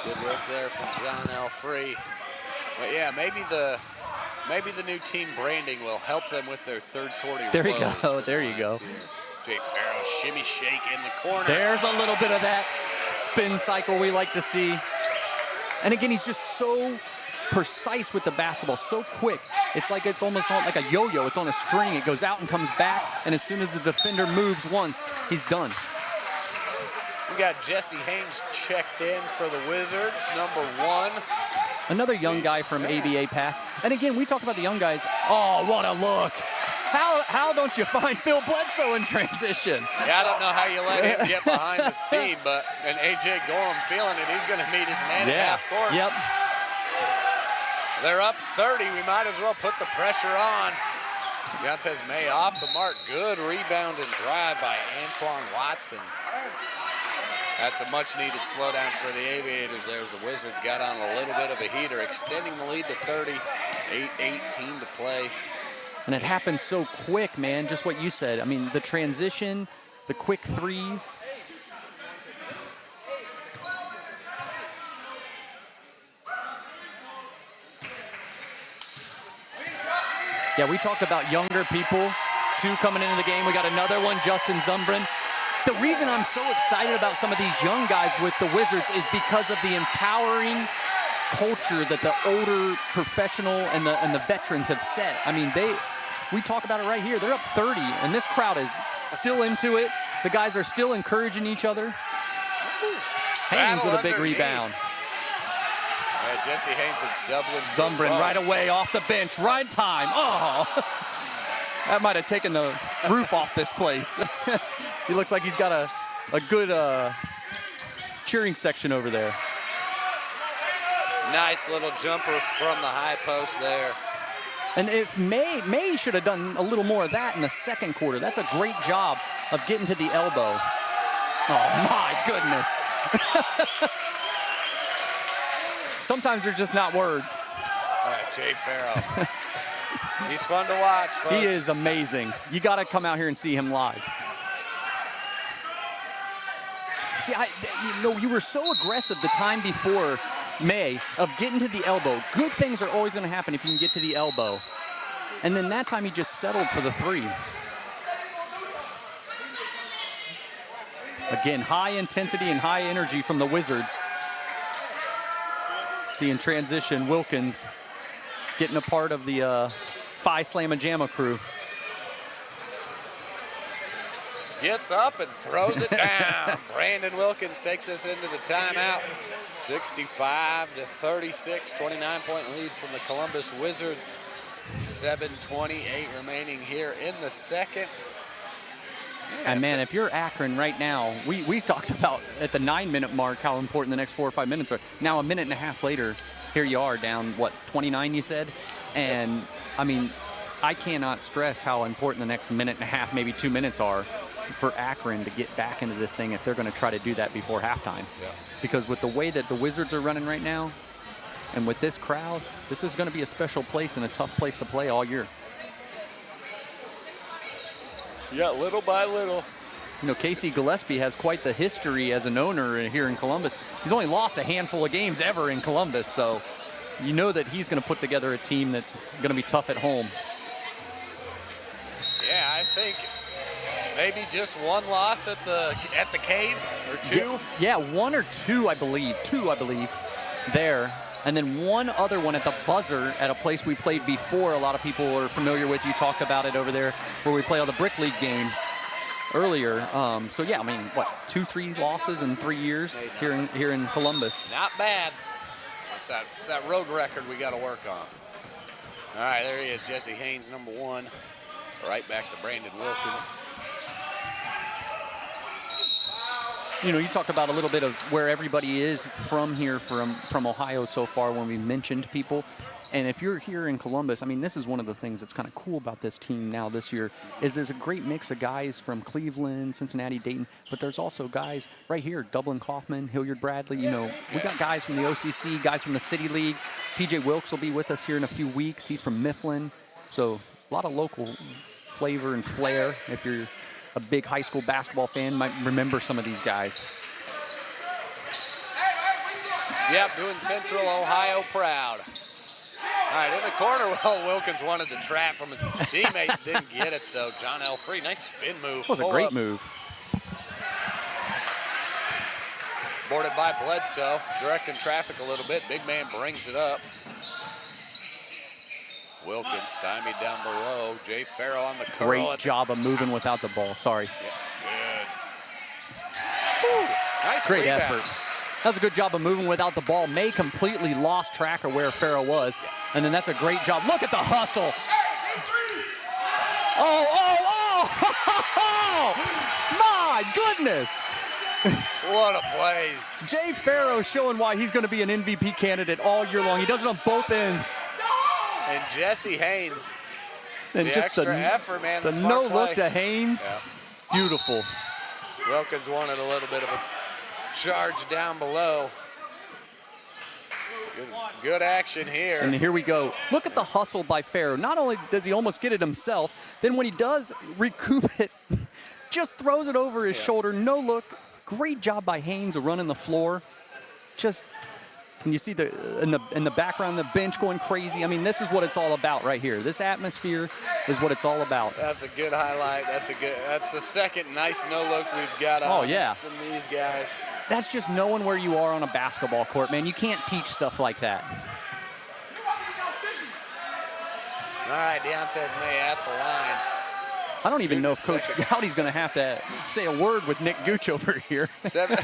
Good work there from John Elfrey. But yeah, maybe the new team branding will help them with their third quarter. There you go. There you go. Jay Farrow shimmy shake in the corner. There's a little bit of that spin cycle we like to see. And again, he's just so precise with the basketball, so quick. It's almost like a yo-yo. It's on a string. It goes out and comes back, and as soon as the defender moves once, he's done. We got Jesse Haynes checked in for the Wizards, number 1. Another young guy from ABA pass. And again, we talk about the young guys. Oh, what a look. How don't you find Phil Bledsoe in transition? Yeah, I don't know how you let him get behind his team, but and A.J. Gorham feeling it. He's going to meet his man at half court. Yep. They're up 30. We might as well put the pressure on. Deontez May off the mark. Good rebound and drive by Antoine Watson. That's a much-needed slowdown for the Aviators there as the Wizards got on a little bit of a heater, extending the lead to 30, 8:18 to play. And it happens so quick, man, just what you said. I mean, the transition, the quick threes. Yeah, we talked about younger people, 2 coming into the game. We got another one, Justin Zumbrin. The reason I'm so excited about some of these young guys with the Wizards is because of the empowering culture that the older professional and the veterans have set. I mean, we talk about it right here. They're up 30, and this crowd is still into it. The guys are still encouraging each other. Haynes with a big rebound. Yeah, Jesse Haynes a Dublin. Zumbrin right away off the bench, right time. Oh, that might have taken the roof off this place. He looks like he's got a good cheering section over there. Nice little jumper from the high post there. And if May should have done a little more of that in the second quarter. That's a great job of getting to the elbow. Oh, my goodness. Sometimes they're just not words. All right, Jay Farrow. He's fun to watch, folks. He is amazing. You got to come out here and see him live. See, you were so aggressive the time before May of getting to the elbow. Good things are always going to happen if you can get to the elbow. And then that time he just settled for the 3. Again, high intensity and high energy from the Wizards. See in transition, Wilkins getting a part of the Phi Slamma Jamma crew. Gets up and throws it down. Brandon Wilkins takes us into the timeout. 65 to 36, 29-point lead from the Columbus Wizards. 7:28 remaining here in the second. And man, if you're Akron right now, we talked about at the 9-minute mark how important the next 4 or 5 minutes are. Now a minute and a half later, here you are down, what, 29 you said? And I mean, I cannot stress how important the next minute and a half, maybe 2 minutes are for Akron to get back into this thing if they're going to try to do that before halftime. Yeah. Because with the way that the Wizards are running right now, and with this crowd, this is going to be a special place and a tough place to play all year. Yeah, little by little. You know, Casey Gillespie has quite the history as an owner here in Columbus. He's only lost a handful of games ever in Columbus, so you know that he's going to put together a team that's going to be tough at home. Yeah, I think maybe just one loss at the Cave or 2. Yeah, 1 or 2, I believe. 2, I believe, there. And then one other one at the buzzer at a place we played before. A lot of people are familiar with. You talked about it over there where we play all the Brick League games earlier. So, yeah, I mean, what, 2-3 losses in 3 years here in Columbus. Not bad. It's that road record we got to work on. All right, there he is, Jesse Haynes, number 1. Right back to Brandon Wilkins. You know, you talked about a little bit of where everybody is from here, from Ohio so far when we mentioned people. And if you're here in Columbus, I mean, this is one of the things that's kind of cool about this team now this year is there's a great mix of guys from Cleveland, Cincinnati, Dayton, but there's also guys right here, Dublin Kaufman, Hilliard Bradley. You know, we got guys from the OCC, guys from the City League. PJ Wilkes will be with us here in a few weeks. He's from Mifflin. So a lot of local flavor and flair. If you're a big high school basketball fan, might remember some of these guys. Yep, doing Central Ohio proud. All right, in the corner, well, Wilkins wanted the trap from his teammates, didn't get it, though. John Elfrey, nice spin move. That was a great move. Boarded by Bledsoe, directing traffic a little bit. Big man brings it up. Wilkins stymied down below. Jay Farrell on the curl. Great job of moving without the ball. Sorry. Yeah, good. Nice Great rebound. effort. That was a good job of moving without the ball. May completely lost track of where Farrell was. And then that's a great job. Look at the hustle. Oh, my goodness. What a play. Jay Farrell showing why he's going to be an MVP candidate all year long. He does it on both ends. And Jesse Haynes, And the just extra effort, man. The smart no look play. to Haynes. Yeah. Beautiful. Wilkins wanted a little bit of a charge down below. Good action here. And here we go. Look at the hustle by Farrell. Not only does he almost get it himself, then when he does recoup it, just throws it over his shoulder. No look. Great job by Haynes of running the floor. Just, and you see in the background, the bench going crazy. I mean, this is what it's all about right here. This atmosphere is what it's all about. That's a good highlight. That's the second nice no look we've got from these guys. That's just knowing where you are on a basketball court, man. You can't teach stuff like that. All right, Deontez May at the line. I don't even know if Coach Gowdy's going to have to say a word with Nick Gooch over here. Yeah,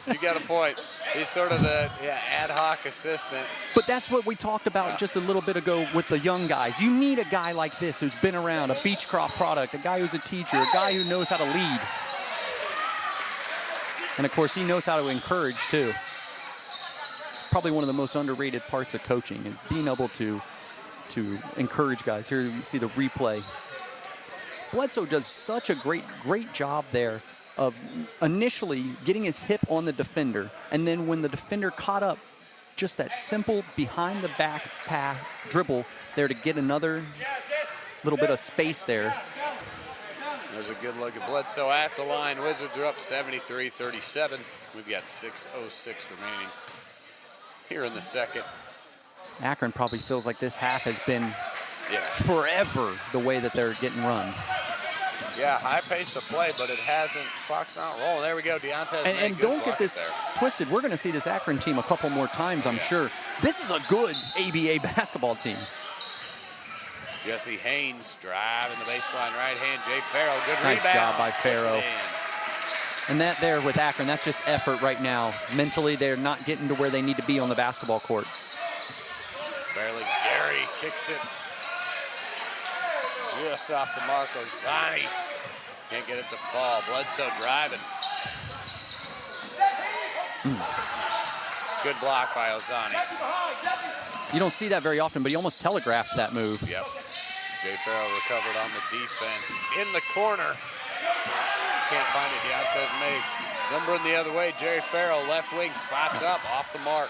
you got a point. He's sort of the ad hoc assistant. But that's what we talked about just a little bit ago with the young guys. You need a guy like this who's been around, a Beechcroft product, a guy who's a teacher, a guy who knows how to lead. And, of course, he knows how to encourage, too. It's probably one of the most underrated parts of coaching, and being able to encourage guys. Here you see the replay. Bledsoe does such a great job there of initially getting his hip on the defender, and then when the defender caught up, just that simple behind the back pass dribble there to get another little bit of space there. There's a good look at Bledsoe at the line. Wizards are up 73-37. We've got 6:06 remaining here in the second. Akron probably feels like this half has been forever the way that they're getting run. Yeah, high pace of play, but it hasn't. Clock's not rolling. There we go. Deontez. And don't get this twisted. We're going to see this Akron team a couple more times, I'm sure. This is a good ABA basketball team. Jesse Haynes driving the baseline right hand. Jay Farrell, good rebound. Nice job by Farrell. And that there with Akron, that's just effort right now. Mentally, they're not getting to where they need to be on the basketball court. Barely. Gary kicks it. Just off the mark. Ozani can't get it to fall. Bledsoe driving. Good block by Ozani. You don't see that very often, but he almost telegraphed that move. Yep. Jay Farrell recovered on the defense. In the corner. Can't find it. Deontez May zumbering the other way. Jerry Farrell, left wing, spots up, off the mark.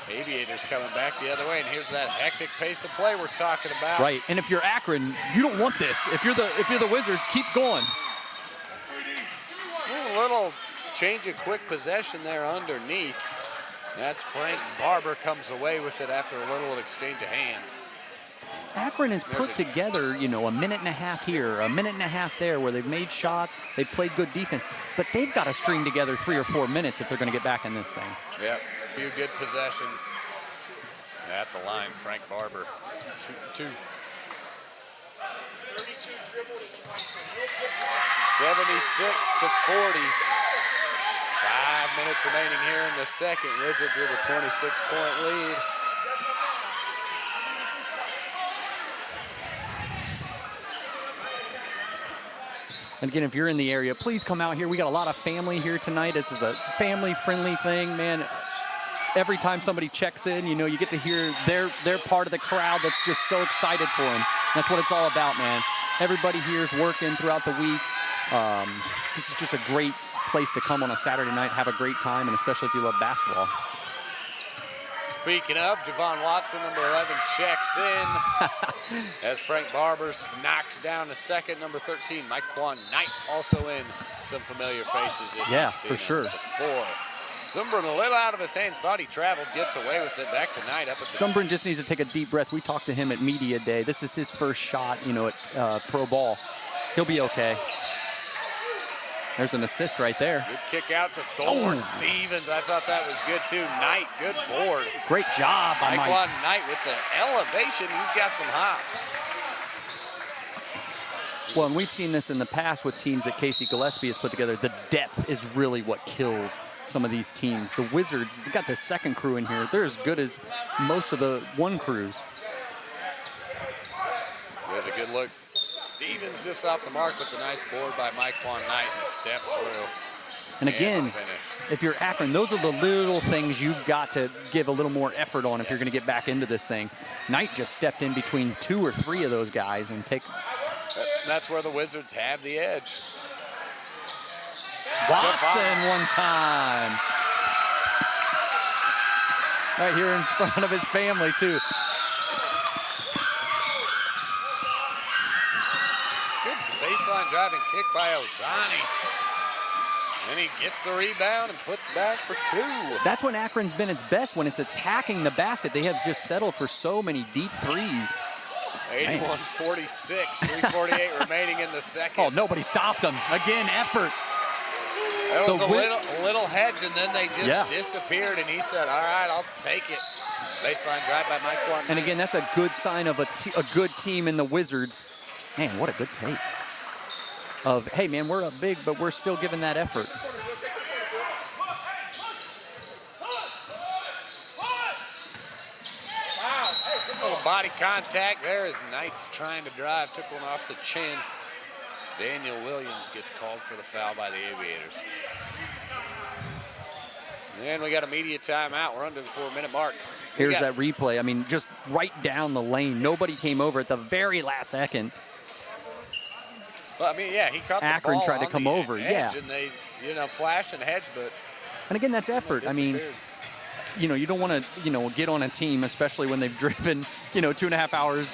Aviators coming back the other way, and here's that hectic pace of play we're talking about. Right, and if you're Akron, you don't want this. If you're the Wizards, keep going. A little change of quick possession there underneath. That's Frank Barber comes away with it after a little exchange of hands. Akron has put together, a minute and a half here, a minute and a half there where they've made shots, they've played good defense, but they've got to string together 3 or 4 minutes if they're going to get back in this thing. Yep, a few good possessions. At the line, Frank Barber shooting 2. 76-40. 5 minutes remaining here in the second. Wizards with a 26-point lead. And again, if you're in the area, please come out here. We got a lot of family here tonight. This is a family-friendly thing, man. Every time somebody checks in, you get to hear their part of the crowd that's just so excited for them. That's what it's all about, man. Everybody here is working throughout the week. This is just a great place to come on a Saturday night, have a great time, and especially if you love basketball. Speaking of, Javon Watson, number 11, checks in as Frank Barber knocks down the second. Number 13, Mike Quan Knight, also in. Some familiar faces. Yeah, for sure. Zumbrin a little out of his hands, thought he traveled, gets away with it. Back to Knight up at the... Zumbrin just needs to take a deep breath. We talked to him at Media Day. This is his first shot, at pro ball. He'll be okay. There's an assist right there. Good kick out to Thorne Stevens. I thought that was good, too. Knight, good board. Great job by Mike. Mike Knight with the elevation. He's got some hops. Well, and we've seen this in the past with teams that Casey Gillespie has put together. The depth is really what kills some of these teams. The Wizards, they got the second crew in here. They're as good as most of the one crews. There's a good look. Stevens just off the mark with a nice board by Mike Quan Knight and step through. And again, if you're Akron, those are the little things you've got to give a little more effort on if you're going to get back into this thing. Knight just stepped in between 2 or 3 of those guys and take... That's where the Wizards have the edge. Watson one time. Right here in front of his family, too. Good baseline driving kick by Ozani. And he gets the rebound and puts back for 2. That's when Akron's been its best, when it's attacking the basket. They have just settled for so many deep threes. 81-46, 3:48 remaining in the second. Oh, nobody stopped them. Again, effort. There was a little hedge, and then they just disappeared, and he said, all right, I'll take it. Baseline drive by Mike Quan. And again, that's a good sign of a good team in the Wizards. Man, what a good take. Of, hey, man, we're up big, but we're still giving that effort. Little body contact there as Knight's trying to drive, took one off the chin. Daniel Williams gets called for the foul by the Aviators. And we got a media timeout. We're under the 4-minute mark. Here's that replay. I mean, just right down the lane. Nobody came over at the very last second. Well, I mean, yeah, he caught the Akron ball tried to on come the over, edge, and they, flash and hedge, but... And again, that's effort. I mean, you don't want to, get on a team, especially when they've driven, 2.5 hours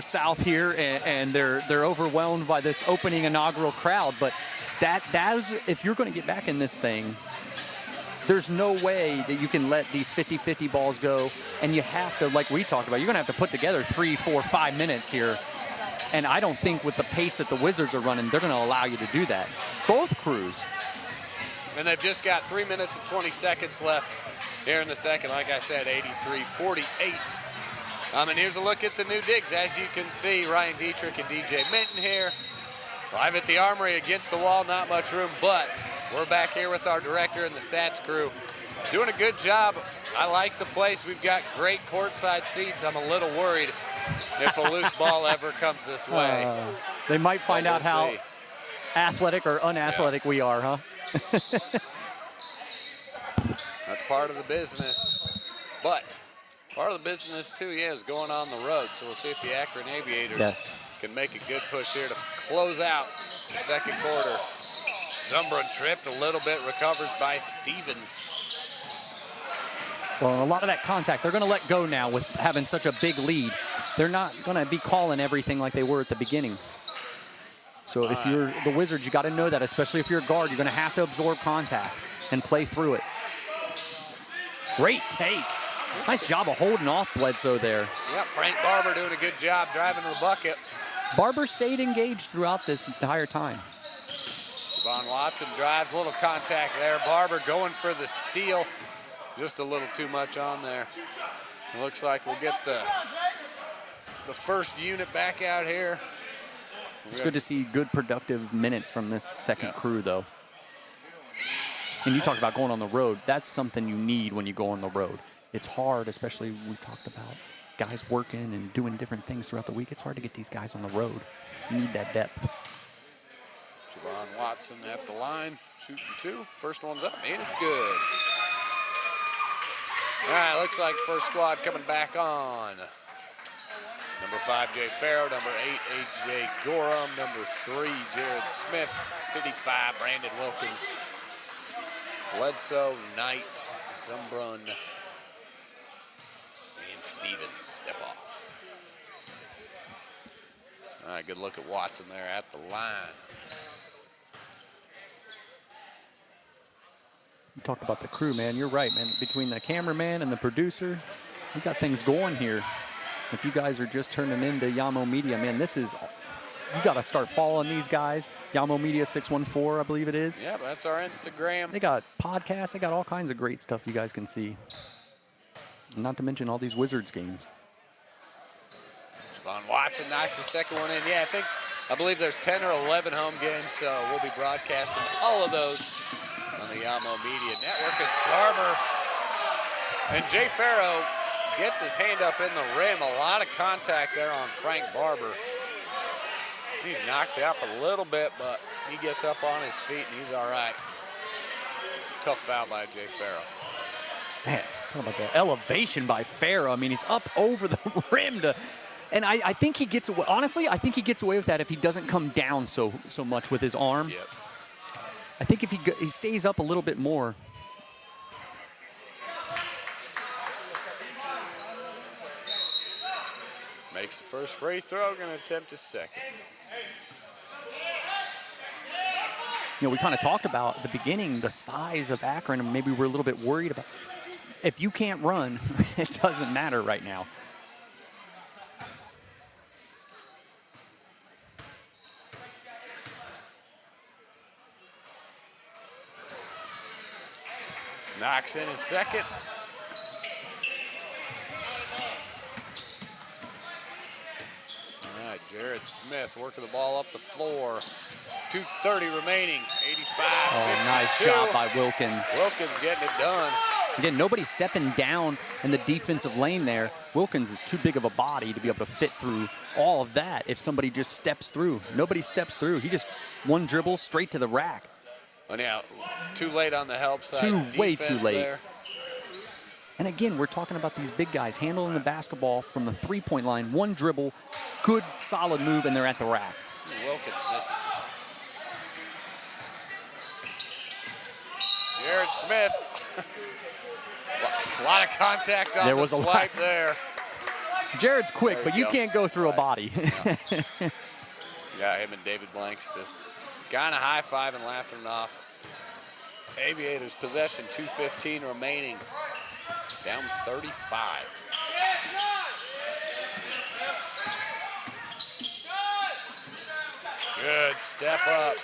south here, and they're overwhelmed by this opening inaugural crowd. But that is, if you're going to get back in this thing, there's no way that you can let these 50-50 balls go. And you have to, like we talked about, you're going to have to put together 3, 4, 5 minutes here. And I don't think with the pace that the Wizards are running, they're going to allow you to do that. Both crews. And they've just got 3 minutes and 20 seconds left here in the second. Like I said, 83-48. And here's a look at the new digs. As you can see, Ryan Dietrich and DJ Minton here. Live at the Armory against the wall, not much room, but we're back here with our director and the stats crew. Doing a good job. I like the place. We've got great courtside seats. I'm a little worried if a loose ball ever comes this way. They might find out how athletic or unathletic we are, huh? That's part of the business. But part of the business, too, is going on the road. So we'll see if the Akron Aviators can make a good push here to close out the second quarter. Zumbrin tripped a little bit, recovers by Stevens. Well, a lot of that contact, they're going to let go now with having such a big lead. They're not going to be calling everything like they were at the beginning. So if you're the Wizards, you got to know that, especially if you're a guard, you're going to have to absorb contact and play through it. Great take. Nice job of holding off Bledsoe there. Yep, Frank Barber doing a good job driving to the bucket. Barber stayed engaged throughout this entire time. Javon Watson drives, a little contact there. Barber going for the steal. Just a little too much on there. It looks like we'll get the first unit back out here. It's good to see good productive minutes from this second crew, though. And you talked about going on the road. That's something you need when you go on the road. It's hard, especially we talked about guys working and doing different things throughout the week. It's hard to get these guys on the road. You need that depth. Watson at the line, shooting 2. First one's up, and it's good. All right, looks like first squad coming back on. Number 5, Jay Farrow. Number 8, A.J. Gorham. Number 3, Jared Smith. 55, Brandon Wilkins. Bledsoe, Knight, Zumbrun, and Stevens step off. All right, good look at Watson there at the line. You talk about the crew, man. You're right, man. Between the cameraman and the producer, we got things going here. If you guys are just turning into Yamo Media, man, this is, you got to start following these guys. Yamo Media 614, I believe it is. Yeah, that's our Instagram. They got podcasts. They got all kinds of great stuff you guys can see. Not to mention all these Wizards games. Javon Watson knocks the second one in. Yeah, I believe there's 10 or 11 home games, so we'll be broadcasting all of those on the Yamo Media Network as Barber and Jay Farrow gets his hand up in the rim. A lot of contact there on Frank Barber. He knocked out a little bit, but he gets up on his feet and he's all right. Tough foul by Jay Farrow. Man, how about the elevation by Farrow? I mean, he's up over the rim and I think he gets away. Honestly, I think he gets away with that if he doesn't come down so much with his arm. Yep. I think if he stays up a little bit more. Makes the first free throw, gonna attempt his second. You know, we kind of talked about at the beginning the size of Akron, and maybe we're a little bit worried about. If you can't run, it doesn't matter right now. Knocks in his second. All right, Jared Smith working the ball up the floor. 2:30 remaining, 85. Oh, nice 52. job by Wilkins. Wilkins getting it done. Again, nobody's stepping down in the defensive lane there. Wilkins is too big of a body to be able to fit through all of that if somebody just steps through. Nobody steps through. He just one dribble straight to the rack. Oh, now, too late on the help side. Way too late. There. And again, we're talking about these big guys handling the basketball from the three-point line. One dribble, good, solid move, and they're at the rack. Wilkins misses his. Jared Smith. A lot of contact on the swipe there. Jared's quick, but you can't go through a body. Yeah, him and David Blanks just kind of high-fiving, laughing it off. Aviators possession, 2:15 remaining. Down 35. Good step up.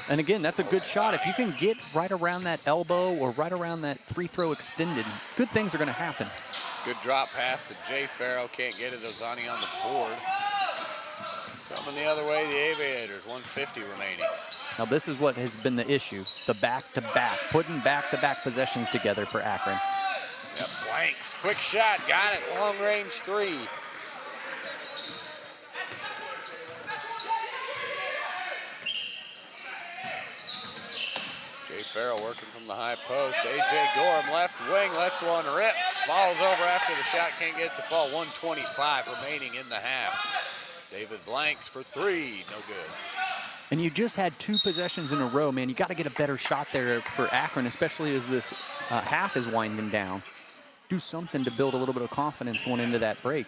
And again, that's a good shot. If you can get right around that elbow or right around that free throw extended, good things are going to happen. Good drop pass to Jay Farrow. Can't get it. Ozani on the board. Coming the other way, the Aviators, 1:50 remaining. Now this is what has been the issue, the back-to-back, putting back-to-back possessions together for Akron. Yep, Blanks, quick shot, got it, long range three. Jay Farrow working from the high post. A.J. Gorham, left wing, lets one rip. Falls over after the shot, can't get it to fall. 1:25 remaining in the half. David Blanks for three, no good. And you just had two possessions in a row, man. You got to get a better shot there for Akron, especially as this half is winding down. Do something to build a little bit of confidence going into that break.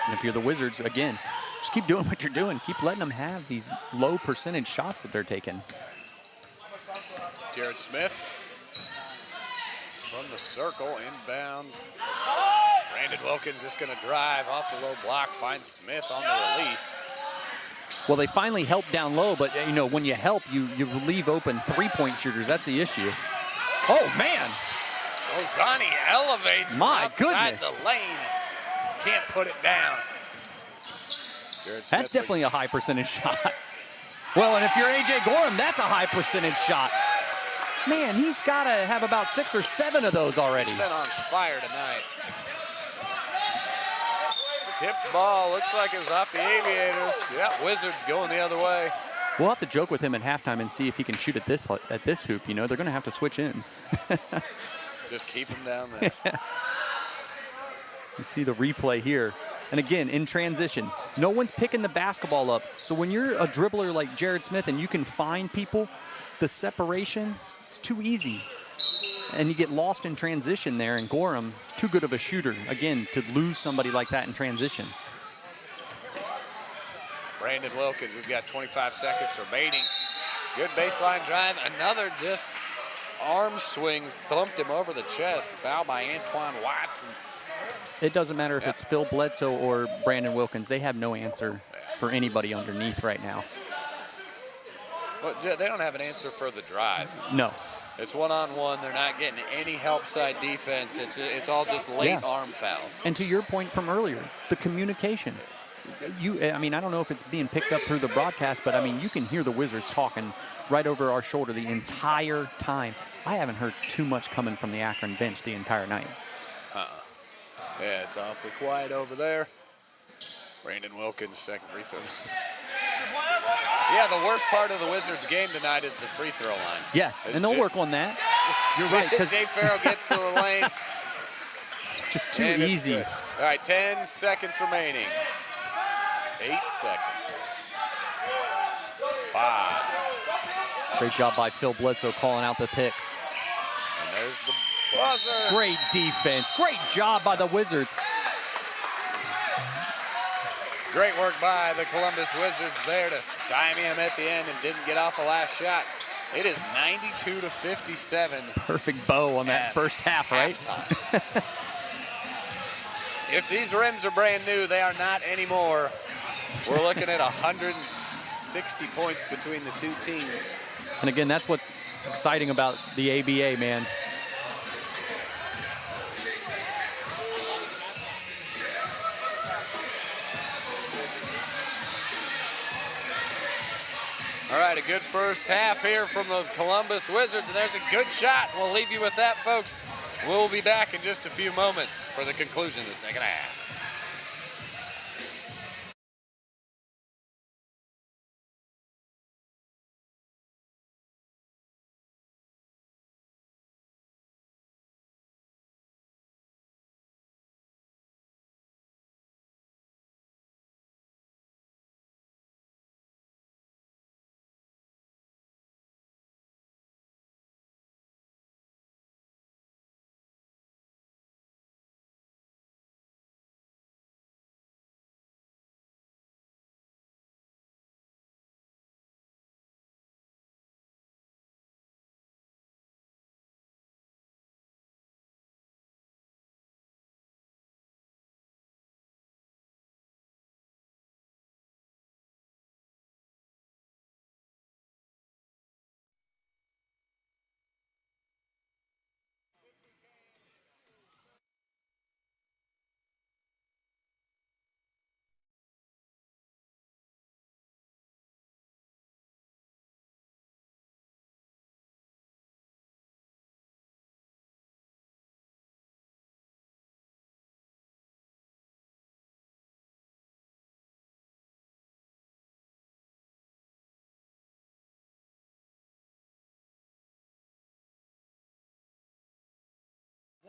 And if you're the Wizards, again, just keep doing what you're doing. Keep letting them have these low percentage shots that they're taking. Jared Smith from the circle, inbounds. Brandon Wilkins just going to drive off the low block, finds Smith on the release. Well, they finally help down low, but, you know, when you help, you leave open three-point shooters. That's the issue. Oh, man. Ozani elevates My outside goodness. the lane. Can't put it down. That's definitely a high percentage shot. Well, and if you're A.J. Gorham, that's a high percentage shot. Man, he's got to have about 6 or 7 of those already. He's been on fire tonight. Tipped ball, looks like it was off the Aviators. Yep, Wizards going the other way. We'll have to joke with him at halftime and see if he can shoot at this hoop. You know, they're going to have to switch ends. Just keep him down there. You see the replay here. And again, in transition, no one's picking the basketball up. So when you're a dribbler like Jared Smith and you can find people, the separation, it's too easy. And you get lost in transition there, and Gorham is too good of a shooter, again, to lose somebody like that in transition. Brandon Wilkins, we've got 25 seconds remaining. Good baseline drive. Another just arm swing, thumped him over the chest. Foul by Antoine Watson. It doesn't matter if it's Phil Bledsoe or Brandon Wilkins. They have no answer for anybody underneath right now. Well, they don't have an answer for the drive. No. It's one-on-one. They're not getting any help side defense. It's all just late arm fouls. And to your point from earlier, the communication. I mean, I don't know if it's being picked up through the broadcast, but I mean, you can hear the Wizards talking right over our shoulder the entire time. I haven't heard too much coming from the Akron bench the entire night. Yeah, it's awfully quiet over there. Brandon Wilkins, second free throw. Yeah, the worst part of the Wizards game tonight is the free throw line. Yes, and they'll work on that. You're right. Jay Farrell gets to the lane. Just too easy. All right, 10 seconds remaining. 8 seconds. 5. Great job by Phil Bledsoe calling out the picks. And there's the buzzer. Great defense. Great job by the Wizards. Great work by the Columbus Wizards there to stymie him at the end and didn't get off the last shot. It is 92-57. Perfect bow on that first half, right? If these rims are brand new, they are not anymore. We're looking at 160 points between the two teams. And again, that's what's exciting about the ABA, man. All right, a good first half here from the Columbus Wizards, and there's a good shot. We'll leave you with that, folks. We'll be back in just a few moments for the conclusion of the second half.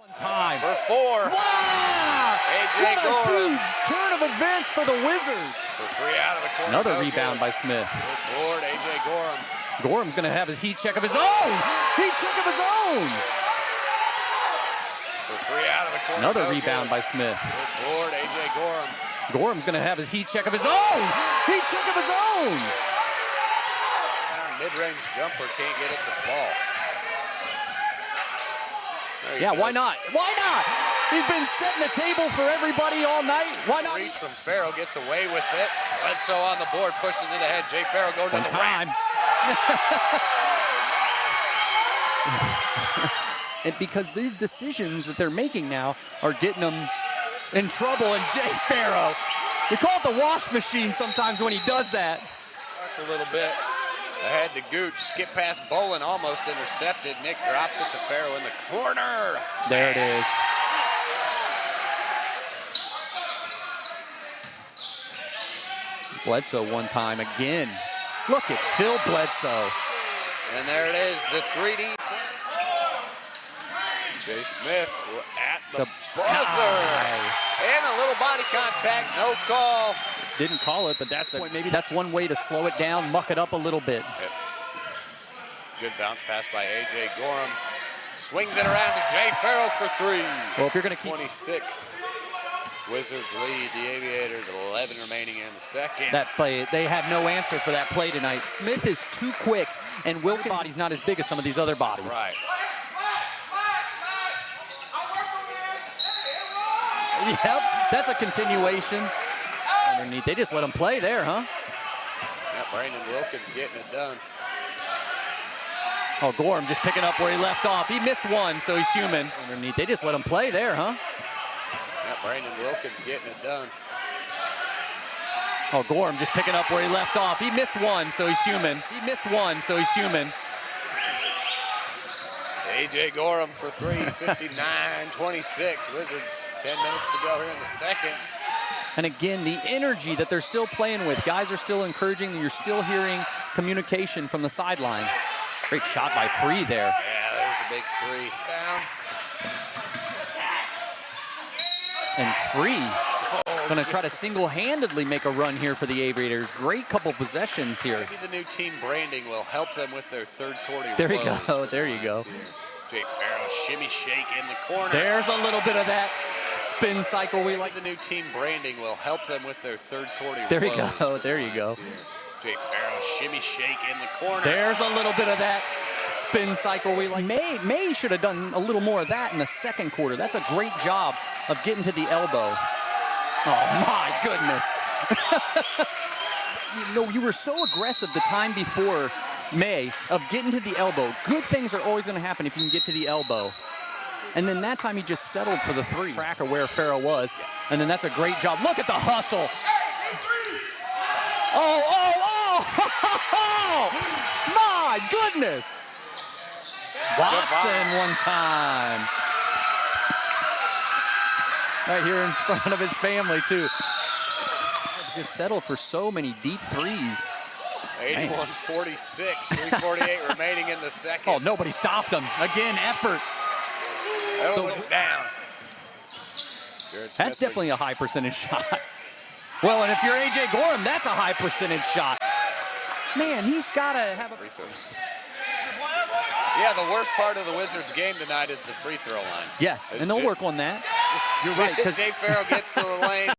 One time. For 4. Wow! A.J. What a Gorham. huge turn of events for the Wizards. For 3 out of the corner. Another rebound by Smith. Good board, A.J. Gorham. Gorham's going to have his heat check of his own. Heat check of his own. For 3 out of the corner. Another rebound by Smith. Good board, A.J. Gorham. Gorham's going to have his heat check of his own. Heat check of his own. Mid-range jumper can't get it to fall. Yeah, why not? Why not? He's been setting the table for everybody all night. Why not? Reach from Farrell, gets away with it. Bledsoe on the board, pushes it ahead. Jay Farrell going to the time. And because these decisions that they're making now are getting them in trouble, and Jay Farrell, we call it the wash machine sometimes when he does that. A little bit. Ahead to Gooch, skip past Bolin, almost intercepted. Nick drops it to Farrell in the corner. There it is. Bledsoe one time again. Look at Phil Bledsoe. And there it is, the 3D. Jay Smith at the buzzer. Nice. And a little body contact, no call. Didn't call it, but maybe that's one way to slow it down, muck it up a little bit. Yep. Good bounce pass by A.J. Gorham. Swings it around to Jay Farrell for 3. Well, if you're going to keep 26. Wizards lead the Aviators, 11 remaining in the second. that play, they have no answer for that play tonight. Smith is too quick, and Wilkins' body's not as big as some of these other bodies. That's right. Yep, that's a continuation. Underneath, they just let him play there, huh? Yep, Brandon Wilkins getting it done. Oh, Gorham just picking up where he left off. He missed one, so he's human. Underneath, they just let him play there, huh? Yep, Brandon Wilkins getting it done. Oh, Gorham just picking up where he left off. He missed one, so he's human. He missed one, so he's human. A.J. Gorham for 3, 59-26. Wizards, 10 minutes to go here in the second. And again, the energy that they're still playing with. Guys are still encouraging. You're still hearing communication from the sideline. Great shot by Free there. Yeah, there's a big 3. Down. And Free going to try to single-handedly make a run here for the Aviators. Great couple possessions here. Maybe the new team branding will help them with their third quarter. There you go. There you go. Jay Farrell, shimmy shake in the corner. There's a little bit of that spin cycle we like. The new team branding will help them with their third quarter. There you go. There you go. Jay Farrell, shimmy shake in the corner. There's a little bit of that spin cycle we like. May should have done a little more of that in the second quarter. That's a great job of getting to the elbow. Oh my goodness. You know, you were so aggressive the time before May of getting to the elbow. Good things are always going to happen if you can get to the elbow. And then that time he just settled for the 3. Track of where Farrell was. And then that's a great job. Look at the hustle. Oh, my goodness. Watson one time. Right here in front of his family, too. Just settled for so many deep threes. 81-46, 3:48 remaining in the second. Oh, nobody stopped him. Again, effort. That was down. That's definitely a high percentage shot. Well, and if you're A.J. Gorham, that's a high percentage shot. Man, he's got to have a free throw. Yeah, the worst part of the Wizards game tonight is the free throw line. Yes, and they'll work on that. You're right. Jay Farrell gets to the lane.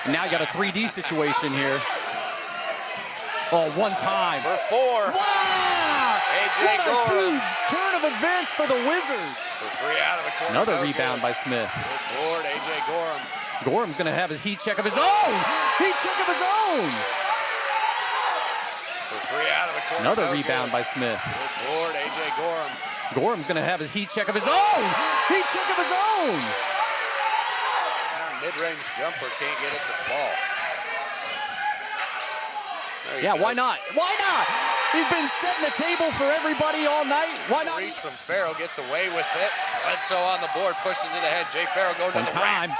Now you got a 3D situation here. Oh, one time. For 4. Wow! A.J. What a Gorham. huge turn of events for the Wizards. For 3 out of the corner. Another No rebound good. by Smith. Good board, A.J. Gorham. Gorham's going to have his heat check of his own. Heat check of his own. For 3 out of the corner. Another No rebound good. by Smith. Good board, A.J. Gorham. Gorham's going to have his heat check of his own. Heat check of his own. Mid-range jumper, can't get it to fall. Yeah, why not? Why not? He's been setting the table for everybody all night. Why not? Reach from Farrell, gets away with it. Bledsoe on the board, pushes it ahead. Jay Farrell going to One the time. rack.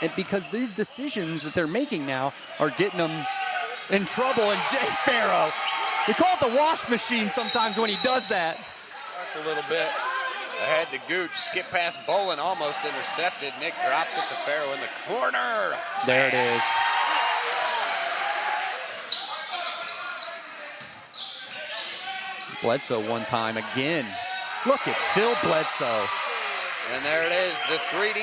And because these decisions that they're making now are getting them in trouble. And Jay Farrell, we call it the wash machine sometimes when he does that. A little bit. Ahead to Gooch, skip past Bolin, almost intercepted. Nick drops it to Farrell in the corner. There it is. Bledsoe one time again. Look at Phil Bledsoe. And there it is, the 3D.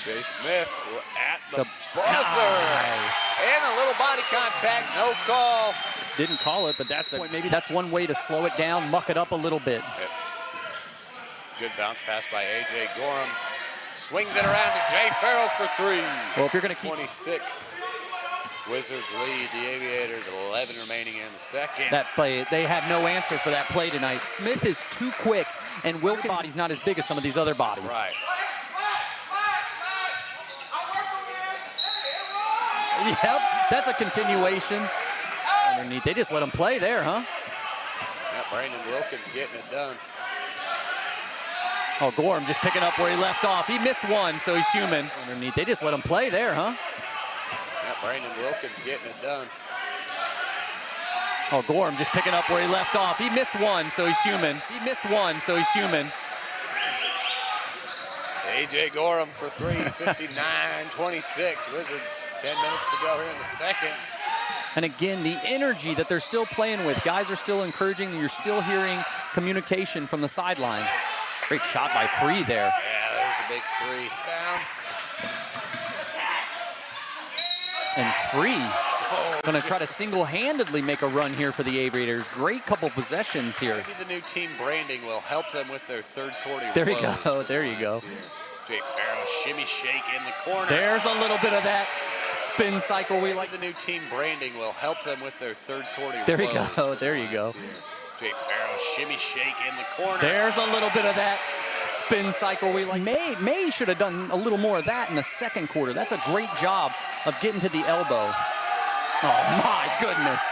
Jay Smith at the buzzer. Nice. And a little body contact, no call. Didn't call it, but maybe that's one way to slow it down, muck it up a little bit. Yep. Good bounce pass by A.J. Gorham. Swings it around to Jay Farrell for 3. Well, if you're going to keep 26. Wizards lead the Aviators, 11 remaining in the second. that play, they have no answer for that play tonight. Smith is too quick, and Wilkins' body's not as big as some of these other bodies. That's right. Yep, that's a continuation. Underneath, they just let him play there, huh? Yeah, Brandon Wilkins getting it done. Oh, Gorham just picking up where he left off. He missed one, so he's human. Underneath, they just let him play there, huh? Yeah, Brandon Wilkins getting it done. Oh, Gorham just picking up where he left off. He missed one, so he's human. He missed one, so he's human. A.J. Gorham for 3, 59-26. Wizards, 10 minutes to go here in the second. And again, the energy that they're still playing with. Guys are still encouraging. You're still hearing communication from the sideline. Great shot by Free there. Yeah, there's a big 3. Down. And Free going to try to single-handedly make a run here for the Aviators. Great couple possessions here. Maybe the new team branding will help them with their third quarter. There you go. There you go. Jay Farrell, shimmy shake in the corner. There's a little bit of that spin cycle we like. The new team branding will help them with their third quarter. There you go. There you go. Jay Farrell, shimmy shake in the corner. There's a little bit of that spin cycle we like. May should have done a little more of that in the second quarter. That's a great job of getting to the elbow. Oh, my goodness.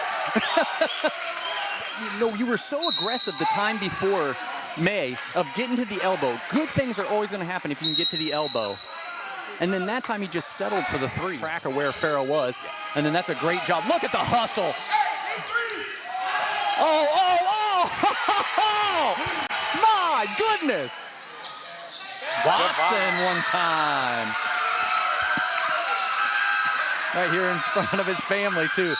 You were so aggressive the time before May of getting to the elbow. Good things are always going to happen if you can get to the elbow. And then that time he just settled for the 3. Track of where Farrell was. And then that's a great job. Look at the hustle. Oh, my goodness. Watson one time. Right here in front of his family, too.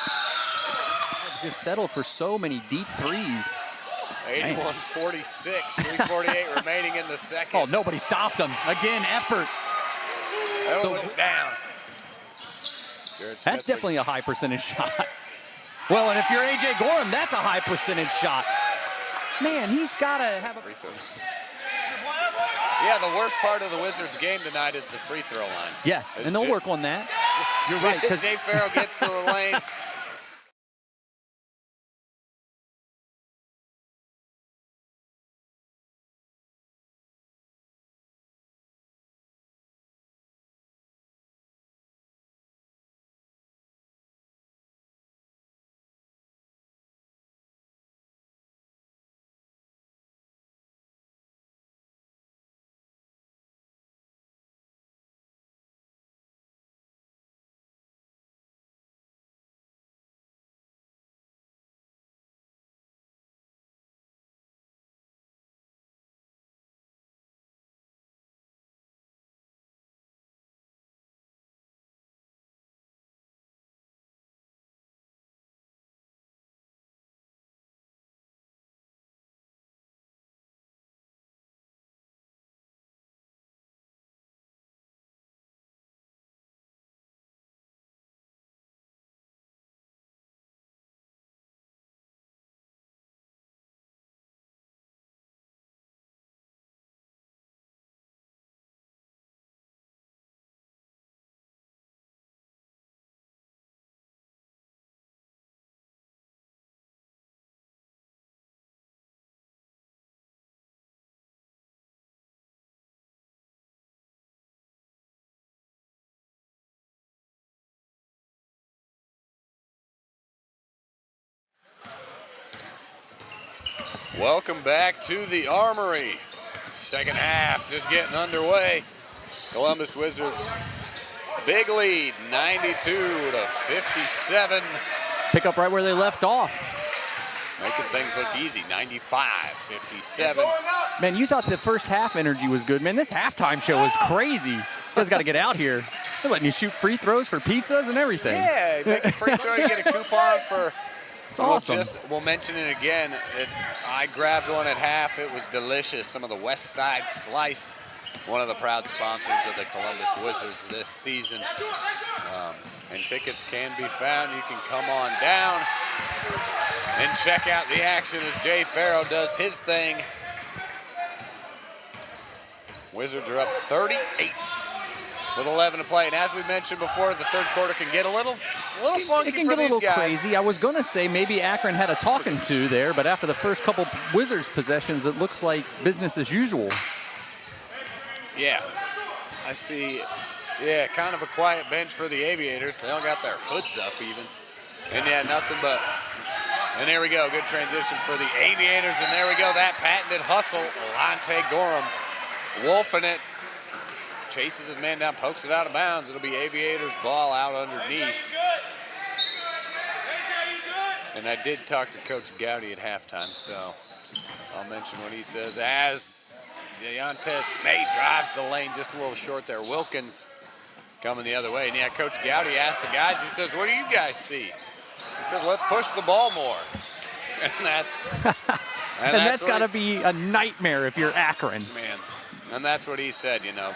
Just settled for so many deep threes. 81-46, 3:48 remaining in the second. Oh, nobody stopped him. Again, effort. Throws it down. That's definitely a high percentage shot. Well, and if you're A.J. Gorham, that's a high percentage shot. Man, he's got to have a... Yeah, the worst part of the Wizards game tonight is the free throw line. Yes, and they'll work on that. You're right. Jay Farrell gets to the lane. Welcome back to the Armory. Second half just getting underway. Columbus Wizards, big lead, 92-57. Pick up right where they left off. Making things look easy, 95-57. Man, you thought the first half energy was good. Man, this halftime show was crazy. You guys got to get out here. They're letting you shoot free throws for pizzas and everything. Yeah, you make a free throw, you get a coupon for... It's awesome. We'll mention it again. I grabbed one at half. It was delicious. Some of the West Side Slice, one of the proud sponsors of the Columbus Wizards this season. And tickets can be found. You can come on down and check out the action as Jay Farrow does his thing. Wizards are up 38 with 11 to play. And as we mentioned before, the third quarter can get a little funky. It can for get a these little guys. crazy. I was going to say maybe Akron had a talking to there, but after the first couple Wizards possessions, it looks like business as usual. Yeah, I see. Yeah, kind of a quiet bench for the Aviators. They all got their hoods up even. And yeah, nothing but. And there we go, good transition for the Aviators. And there we go, that patented hustle. Alante Gorham wolfing it. Chases his man down, pokes it out of bounds. It'll be Aviators ball out underneath. And I did talk to Coach Gowdy at halftime, so I'll mention what he says as Deontez May drives the lane just a little short there. Wilkins coming the other way. And yeah, Coach Gowdy asked the guys, he says, what do you guys see? He says, let's push the ball more. And that's got to be a nightmare if you're Akron. Man, and that's what he said, you know,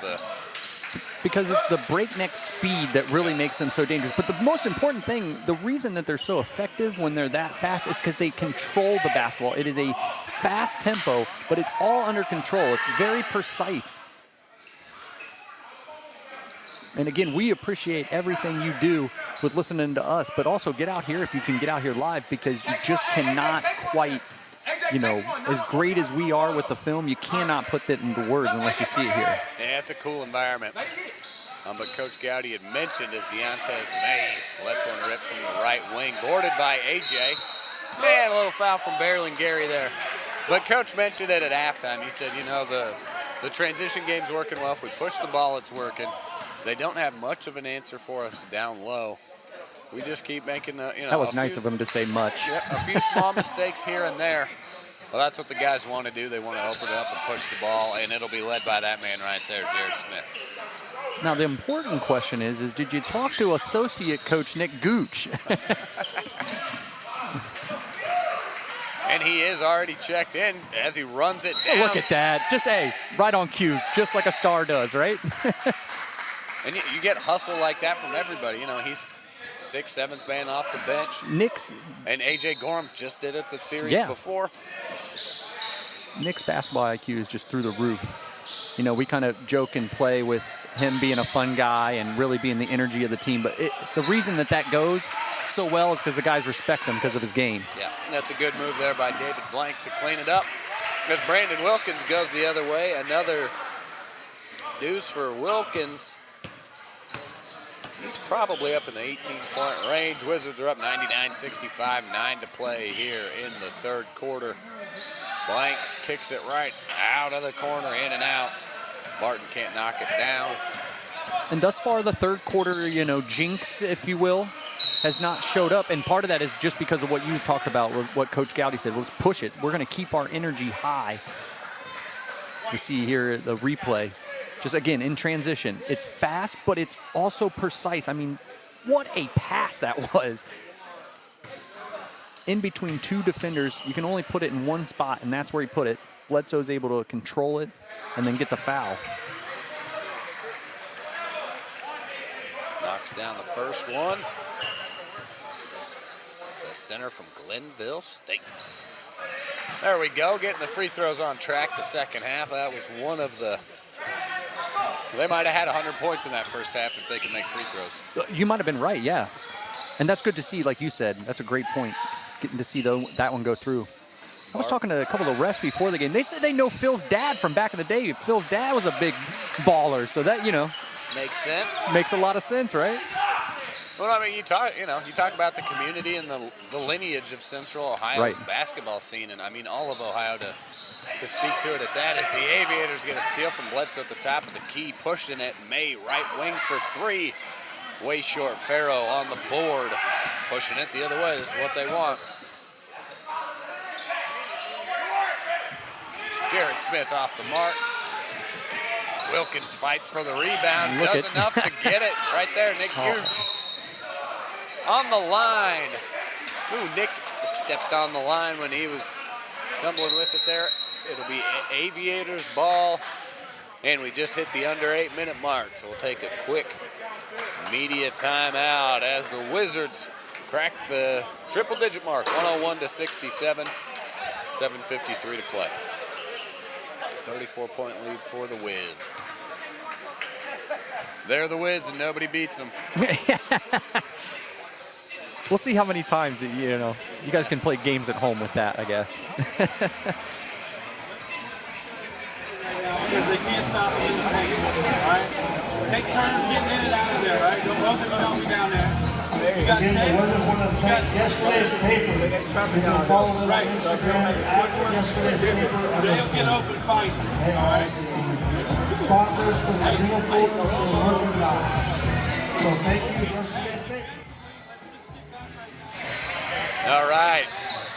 because it's the breakneck speed that really makes them so dangerous. But the most important thing, the reason that they're so effective when they're that fast is because they control the basketball. It is a fast tempo, but it's all under control. It's very precise. And again, we appreciate everything you do with listening to us, but also get out here if you can get out here live, because you just cannot quite, you know, as great as we are with the film, you cannot put that into words unless you see it here. Yeah, it's a cool environment. But Coach Gowdy had mentioned as Deontez May lets one rip from the right wing, boarded by AJ. Man, a little foul from Barrelin Gary there. But Coach mentioned it at halftime. He said, you know, the transition game's working well. If we push the ball, it's working. They don't have much of an answer for us down low. We just keep making the, you know. That was nice of him to say much. Yeah, a few small mistakes here and there. Well, that's what the guys want to do. They want to open it up and push the ball, and it'll be led by that man right there, Jared Smith. Now, the important question is did you talk to associate coach Nick Gooch? And he is already checked in as he runs it down. Oh, look at that. Just, hey, right on cue, just like a star does, right? And you get hustle like that from everybody. You know, he's 6th, 7th man off the bench. And A.J. Gorham just did it the series before. Nick's basketball IQ is just through the roof. You know, we kind of joke and play with him being a fun guy and really being the energy of the team. But the reason that goes so well is because the guys respect him because of his game. Yeah, that's a good move there by David Blanks to clean it up. As Brandon Wilkins goes the other way, another deuce for Wilkins. He's probably up in the 18-point range. Wizards are up 99-65, 9 to play here in the third quarter. Blanks kicks it right out of the corner, in and out. Martin can't knock it down. And thus far, the third quarter, you know, jinx, if you will, has not showed up. And part of that is just because of what you talked about, what Coach Gowdy said. Let's push it. We're going to keep our energy high. You see here the replay. Just, again, in transition. It's fast, but it's also precise. I mean, what a pass that was. In between two defenders, you can only put it in one spot, and that's where he put it. Bledsoe's able to control it and then get the foul. Knocks down the first one. The center from Glenville State. There we go, getting the free throws on track the second half. That was one of the... They might have had 100 points in that first half if they could make free throws. You might have been right, yeah. And that's good to see, like you said. That's a great point, getting to see that one go through. I was talking to a couple of the refs before the game. They said they know Phil's dad from back in the day. Phil's dad was a big baller, so that, you know. Makes sense. Makes a lot of sense, right? Well, I mean, you talk about the community and the lineage of Central Ohio's basketball scene, and I mean all of Ohio to speak to it at that. As the Aviators get a steal from Bledsoe at the top of the key, pushing it. May right wing for three, way short. Farrow on the board, pushing it the other way. This is what they want. Jared Smith off the mark. Wilkins fights for the rebound, does enough to get it right there. Nick Gooch on the line. Ooh, Nick stepped on the line when he was tumbling with it there. It'll be Aviators ball, and we just hit the under 8-minute mark, so we'll take a quick media timeout as the Wizards crack the triple-digit mark, 101-67, 7:53 to play. 34-point lead for the Wiz. They're the Wiz, and nobody beats them. We'll see how many times you guys can play games at home with that, I guess. They can't stop them in the paint, all right? Take turns getting in and out of there, right? Don't both of you don't be down there. You got tape. Yesterday's paper. They got chopping out. Right. Yesterday's paper. They'll get open fighting, all right? Sponsors for the uniforms and merchandise. So thank you, yesterday's paper. All right,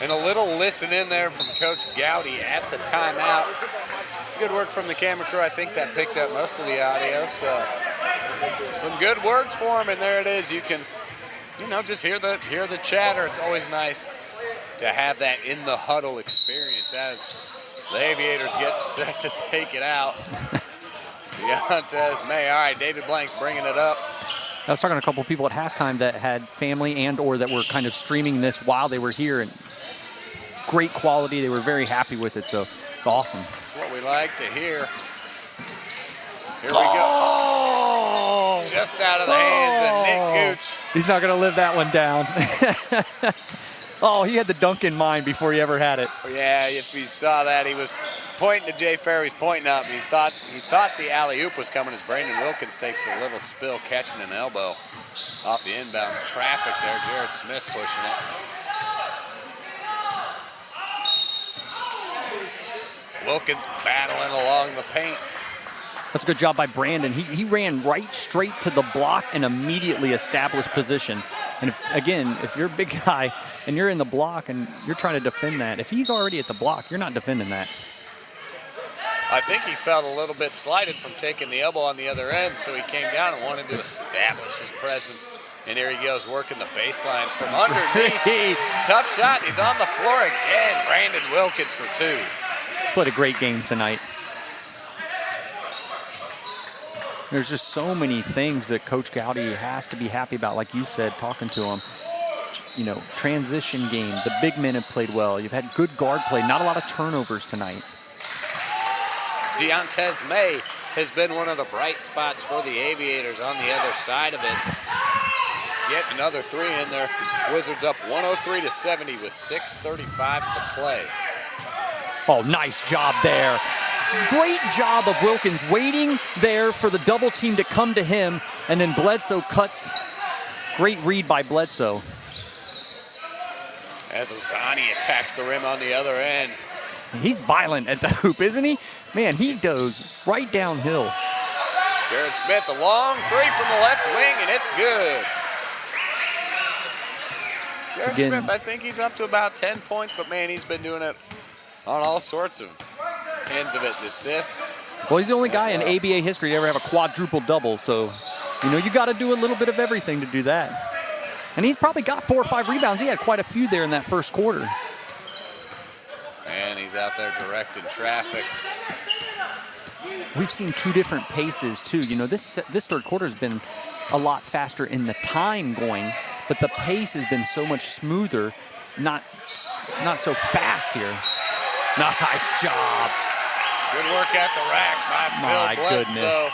and a little listen in there from Coach Gowdy at the timeout. Good work from the camera crew. I think that picked up most of the audio, so some good words for him, and there it is. You can, just hear the chatter. It's always nice to have that in the huddle experience as the Aviators get set to take it out. Deontez May. All right, David Blank's bringing it up. I was talking to a couple people at halftime that had family or that were kind of streaming this while they were here, and great quality. They were very happy with it, so it's awesome. That's what we like to hear. Here we go. Just out of the hands of Nick Gooch. He's not going to live that one down. He had the dunk in mind before he ever had it. Yeah, if you saw that, he was pointing to Jay Fair. He's pointing up. He thought the alley-oop was coming as Brandon Wilkins takes a little spill, catching an elbow off the inbounds traffic there. Jared Smith pushing it. Wilkins battling along the paint. That's a good job by Brandon. He ran right straight to the block and immediately established position. And if you're a big guy and you're in the block and you're trying to defend that, if he's already at the block, you're not defending that. I think he felt a little bit slighted from taking the elbow on the other end, so he came down and wanted to establish his presence. And here he goes, working the baseline from underneath. Tough shot. He's on the floor again. Brandon Wilkins for two. Played a great game tonight. There's just so many things that Coach Gowdy has to be happy about, like you said, talking to him. Transition game. The big men have played well. You've had good guard play. Not a lot of turnovers tonight. Deontez May has been one of the bright spots for the Aviators on the other side of it. Yet another three in there. Wizards up 103-70 with 6:35 to play. Oh, nice job there. Great job of Wilkins waiting there for the double team to come to him, and then Bledsoe cuts. Great read by Bledsoe. As Ozani attacks the rim on the other end. He's violent at the hoop, isn't he? Man, he goes right downhill. Jared Smith, a long three from the left wing, and it's good. Jared Smith, I think he's up to about 10 points, but man, he's been doing it on all sorts of ends of it, assists. Well, he's the only guy in ABA history to ever have a quadruple double, so you got to do a little bit of everything to do that. And he's probably got 4 or 5 rebounds. He had quite a few there in that first quarter. And he's out there directing traffic. We've seen 2 different paces too. This third quarter has been a lot faster in the time going, but the pace has been so much smoother, not so fast here. Nice job. Good work at the rack by Phil Bledsoe. Goodness.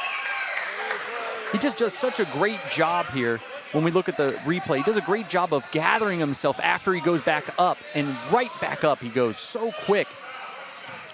He just does such a great job here. When we look at the replay, he does a great job of gathering himself after he goes back up, and right back up he goes so quick.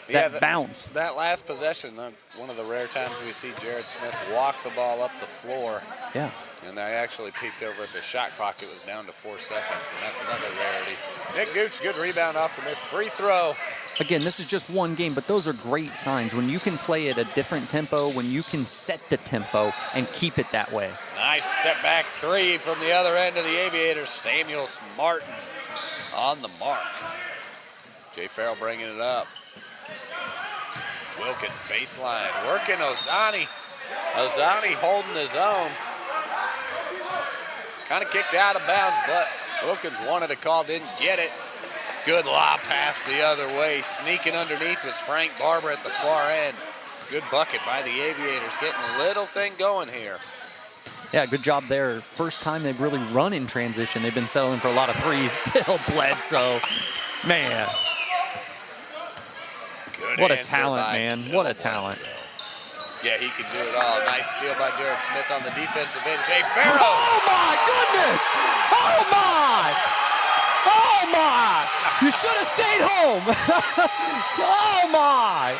that bounce. That last possession, one of the rare times we see Jared Smith walk the ball up the floor. Yeah. And I actually peeked over at the shot clock. It was down to 4 seconds, and that's another rarity. Nick Gooch, good rebound off the missed free throw. Again, this is just one game, but those are great signs. When you can play at a different tempo, when you can set the tempo and keep it that way. Nice step back three from the other end of the Aviators. Samuels Martin on the mark. Jay Farrell bringing it up. Wilkins baseline, working Ozani. Ozani holding his own. Kind of kicked out of bounds, but Wilkins wanted a call, didn't get it. Good lob pass the other way. Sneaking underneath was Frank Barber at the far end. Good bucket by the Aviators, getting a little thing going here. Yeah, good job there. First time they've really run in transition. They've been settling for a lot of threes. Phil Bledsoe, man. Good what a answer talent, by man. Phil What a talent. Bledsoe. Yeah, he can do it all. Nice steal by Jared Smith on the defensive end. Jay Farrell. Oh, my goodness. Oh, my. Oh, my. You should have stayed home. Oh, my.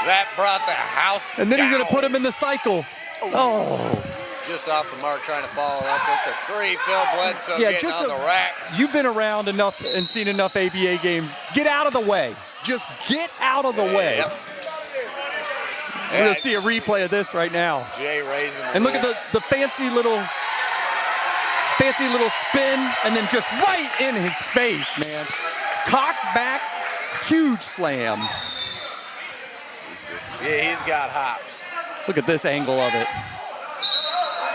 That brought the house And then down. you're going to put him in the cycle. Oh. Just off the mark, trying to follow up with the three. Phil Bledsoe getting on the rack. You've been around enough and seen enough ABA games. Get out of the way. Just get out of the way. Yep. We're going to see a replay of this right now. Jay raising the And look at the fancy little spin, and then just right in his face, man. Cock back, huge slam. He's got hops. Look at this angle of it.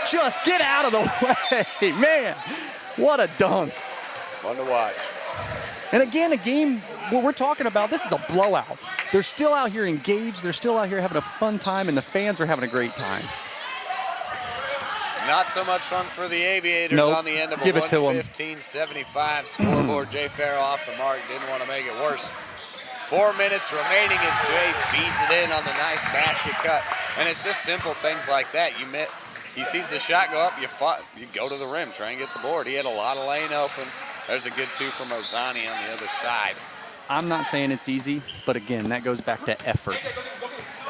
Just get out of the way, man. What a dunk. Fun to watch. And again, a game what we're talking about, this is a blowout. They're still out here engaged. They're still out here having a fun time, and the fans are having a great time. Not so much fun for the Aviators on the end of a 115-75 scoreboard. Jay Farrell off the mark, didn't want to make it worse. 4 minutes remaining as Jay feeds it in on the nice basket cut. And it's just simple things like that. He sees the shot go up, you go to the rim, try and get the board. He had a lot of lane open. There's a good two from Ozani on the other side. I'm not saying it's easy, but again, that goes back to effort.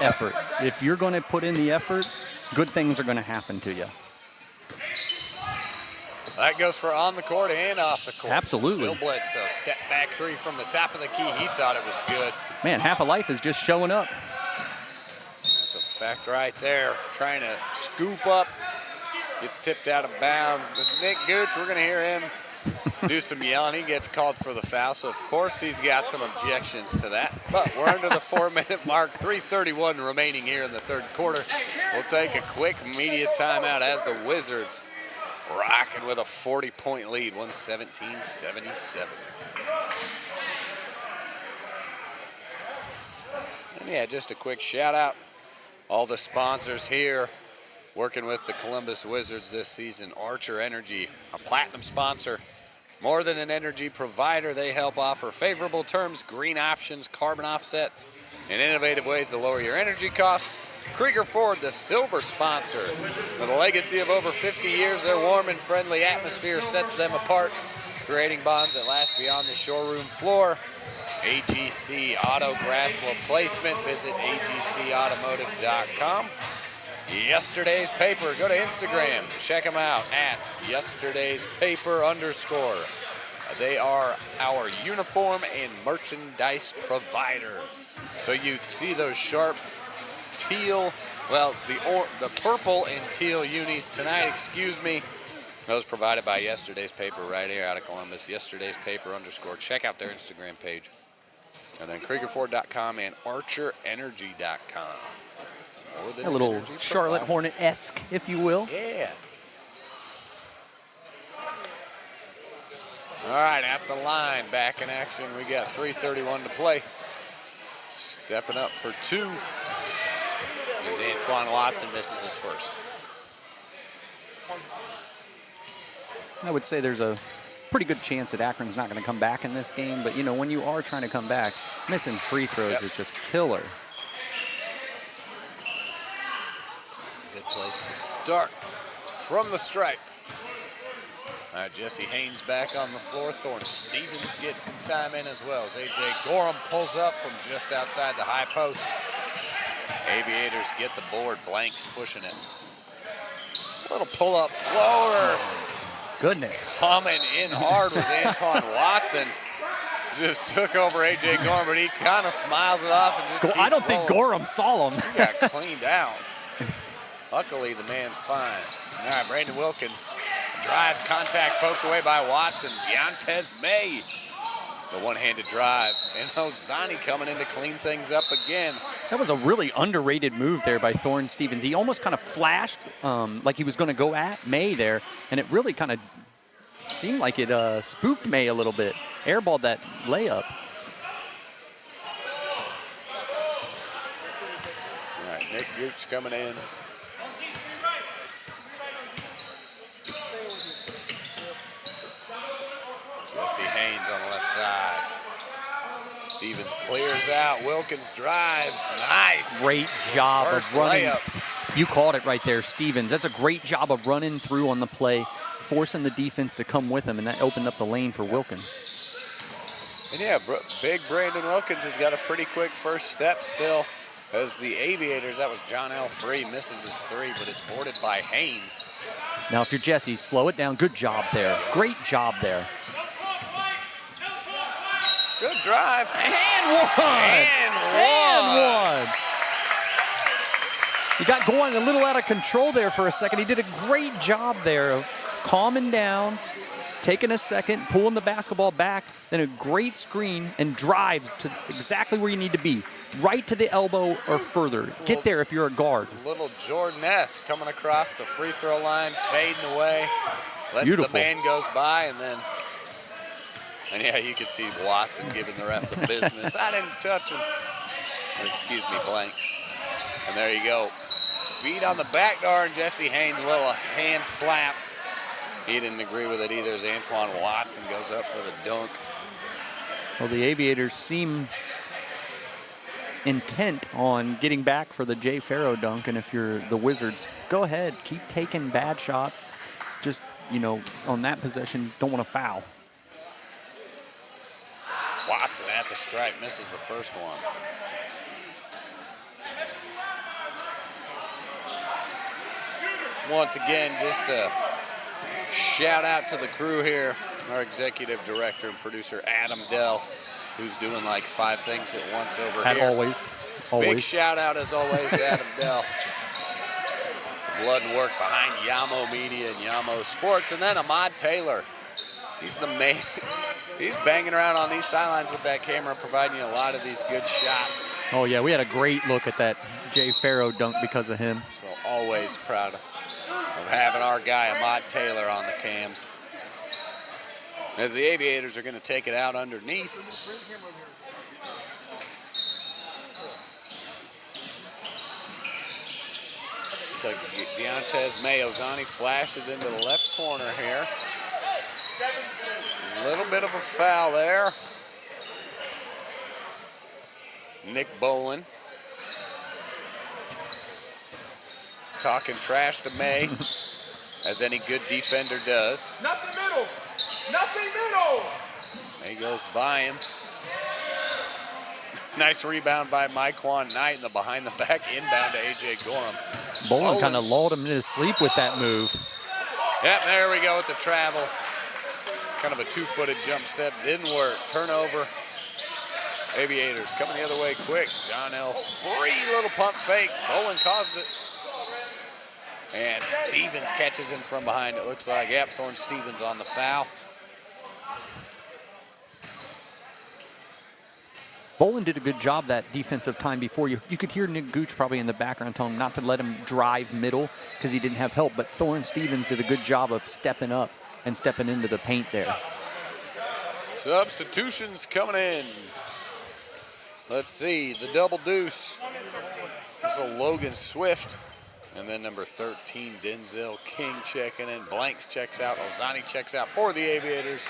Effort. If you're going to put in the effort, good things are going to happen to you. That goes for on the court and off the court. Absolutely. Phil Bledsoe, step back three from the top of the key. He thought it was good. Man, half a life is just showing up. That's a fact right there. Trying to scoop up. Gets tipped out of bounds. But Nick Gooch, we're going to hear him do some yelling. He gets called for the foul, so of course he's got some objections to that. But we're under the 4-minute mark, 3:31 remaining here in the third quarter. We'll take a quick media timeout as the Wizards rocking with a 40-point lead, 117-77. And yeah, just a quick shout out. All the sponsors here working with the Columbus Wizards this season. Archer Energy, a platinum sponsor. More than an energy provider, they help offer favorable terms, green options, carbon offsets, and innovative ways to lower your energy costs. Krieger Ford, the silver sponsor. With a legacy of over 50 years, their warm and friendly atmosphere sets them apart, creating bonds that last beyond the showroom floor. AGC Auto Grass Replacement. Visit agcautomotive.com. Yesterday's Paper. Go to Instagram. Check them out at yesterdayspaper_. They are our uniform and merchandise provider. So you see those sharp teal, well, the purple and teal unis tonight, excuse me. Those provided by Yesterday's Paper right here out of Columbus. Yesterdayspaper_. Check out their Instagram page. And then KriegerFord.com and ArcherEnergy.com. A little Charlotte Hornet-esque, if you will. Yeah. All right, at the line, back in action. We got 3:31 to play. Stepping up for two is Antoine Watson, misses his first. I would say there's a pretty good chance that Akron's not going to come back in this game, but you know, when you are trying to come back, missing free throws is just killer. Good place to start from the stripe. All right, Jesse Haynes back on the floor. Thorne Stevens getting some time in as well as A.J. Gorham pulls up from just outside the high post. Aviators get the board. Blanks pushing it. Little pull-up floater. Goodness. Coming in hard was Antoine Watson. Just took over A.J. Gorham, but he kind of smiles it off and just keeps I don't think rolling. Gorham saw him. He got cleaned out. Luckily, the man's fine. All right, Brandon Wilkins drives, contact poked away by Watson. Deontez May, the one-handed drive. And Ozani coming in to clean things up again. That was a really underrated move there by Thorne Stevens. He almost kind of flashed like he was going to go at May there, and it really kind of seemed like it spooked May a little bit. Airballed that layup. All right, Nick Gooch coming in. Jesse Haynes on the left side. Stevens clears out. Wilkins drives. Nice. Great job First of running. layup. You called it right there, Stevens. That's a great job of running through on the play, forcing the defense to come with him, and that opened up the lane for Wilkins. And yeah, big Brandon Wilkins has got a pretty quick first step still. As the Aviators, that was John L. Free, misses his three, but it's boarded by Haynes. Now, if you're Jesse, slow it down. Good job there. Great job there. Good drive. And one. And one. He got going a little out of control there for a second. He did a great job there of calming down, taking a second, pulling the basketball back, then a great screen and drives to exactly where you need to be. Right to the elbow or further. Get there if you're a guard. Little Jordan-esque coming across the free throw line, fading away. Lets Beautiful. the man goes by, and yeah, you could see Watson giving the ref the business. I didn't touch him. Or excuse me, Blanks. And there you go. Beat on the back door, and Jesse Haynes, a little hand slap. He didn't agree with it either as Antoine Watson goes up for the dunk. Well, the Aviators seem intent on getting back for the Jay Farrow dunk, and if you're the Wizards, go ahead, keep taking bad shots. Just, you know, on that possession, don't want to foul. Watson at the stripe, misses the first one. Once again, just a shout out to the crew here, our executive director and producer, Adam Dell, who's doing like 5 things at once over here. Always. Big shout out, as always, to Adam Dell. Blood and work behind Yamo Media and Yamo Sports. And then Ahmad Taylor. He's the main. He's banging around on these sidelines with that camera, providing you a lot of these good shots. Oh, yeah, we had a great look at that Jay Farrow dunk because of him. So always proud of having our guy, Ahmad Taylor, on the cams. As the Aviators are going to take it out underneath. So Deontez May, Ozani flashes into the left corner here. A little bit of a foul there. Nick Bolin talking trash to May, as any good defender does. Nothing middle. Nothing middle. May goes by him. Nice rebound by Myquan Knight in the behind-the-back inbound to A.J. Gorham. Bolin kind of lulled him into sleep with that move. Yep, there we go with the travel. Kind of a 2-footed jump step. Didn't work. Turnover. Aviators coming the other way quick. John L. Free little pump fake. Bolin causes it. And Stevens catches him from behind, it looks like. Yep, Thorne Stevens on the foul. Bolin did a good job that defensive time before. You could hear Nick Gooch probably in the background telling him not to let him drive middle because he didn't have help. But Thorne Stevens did a good job of stepping up and stepping into the paint there. Substitutions coming in. Let's see, the double deuce. This is Logan Swift. And then number 13, Denzel King checking in. Blanks checks out. Ozani checks out for the Aviators.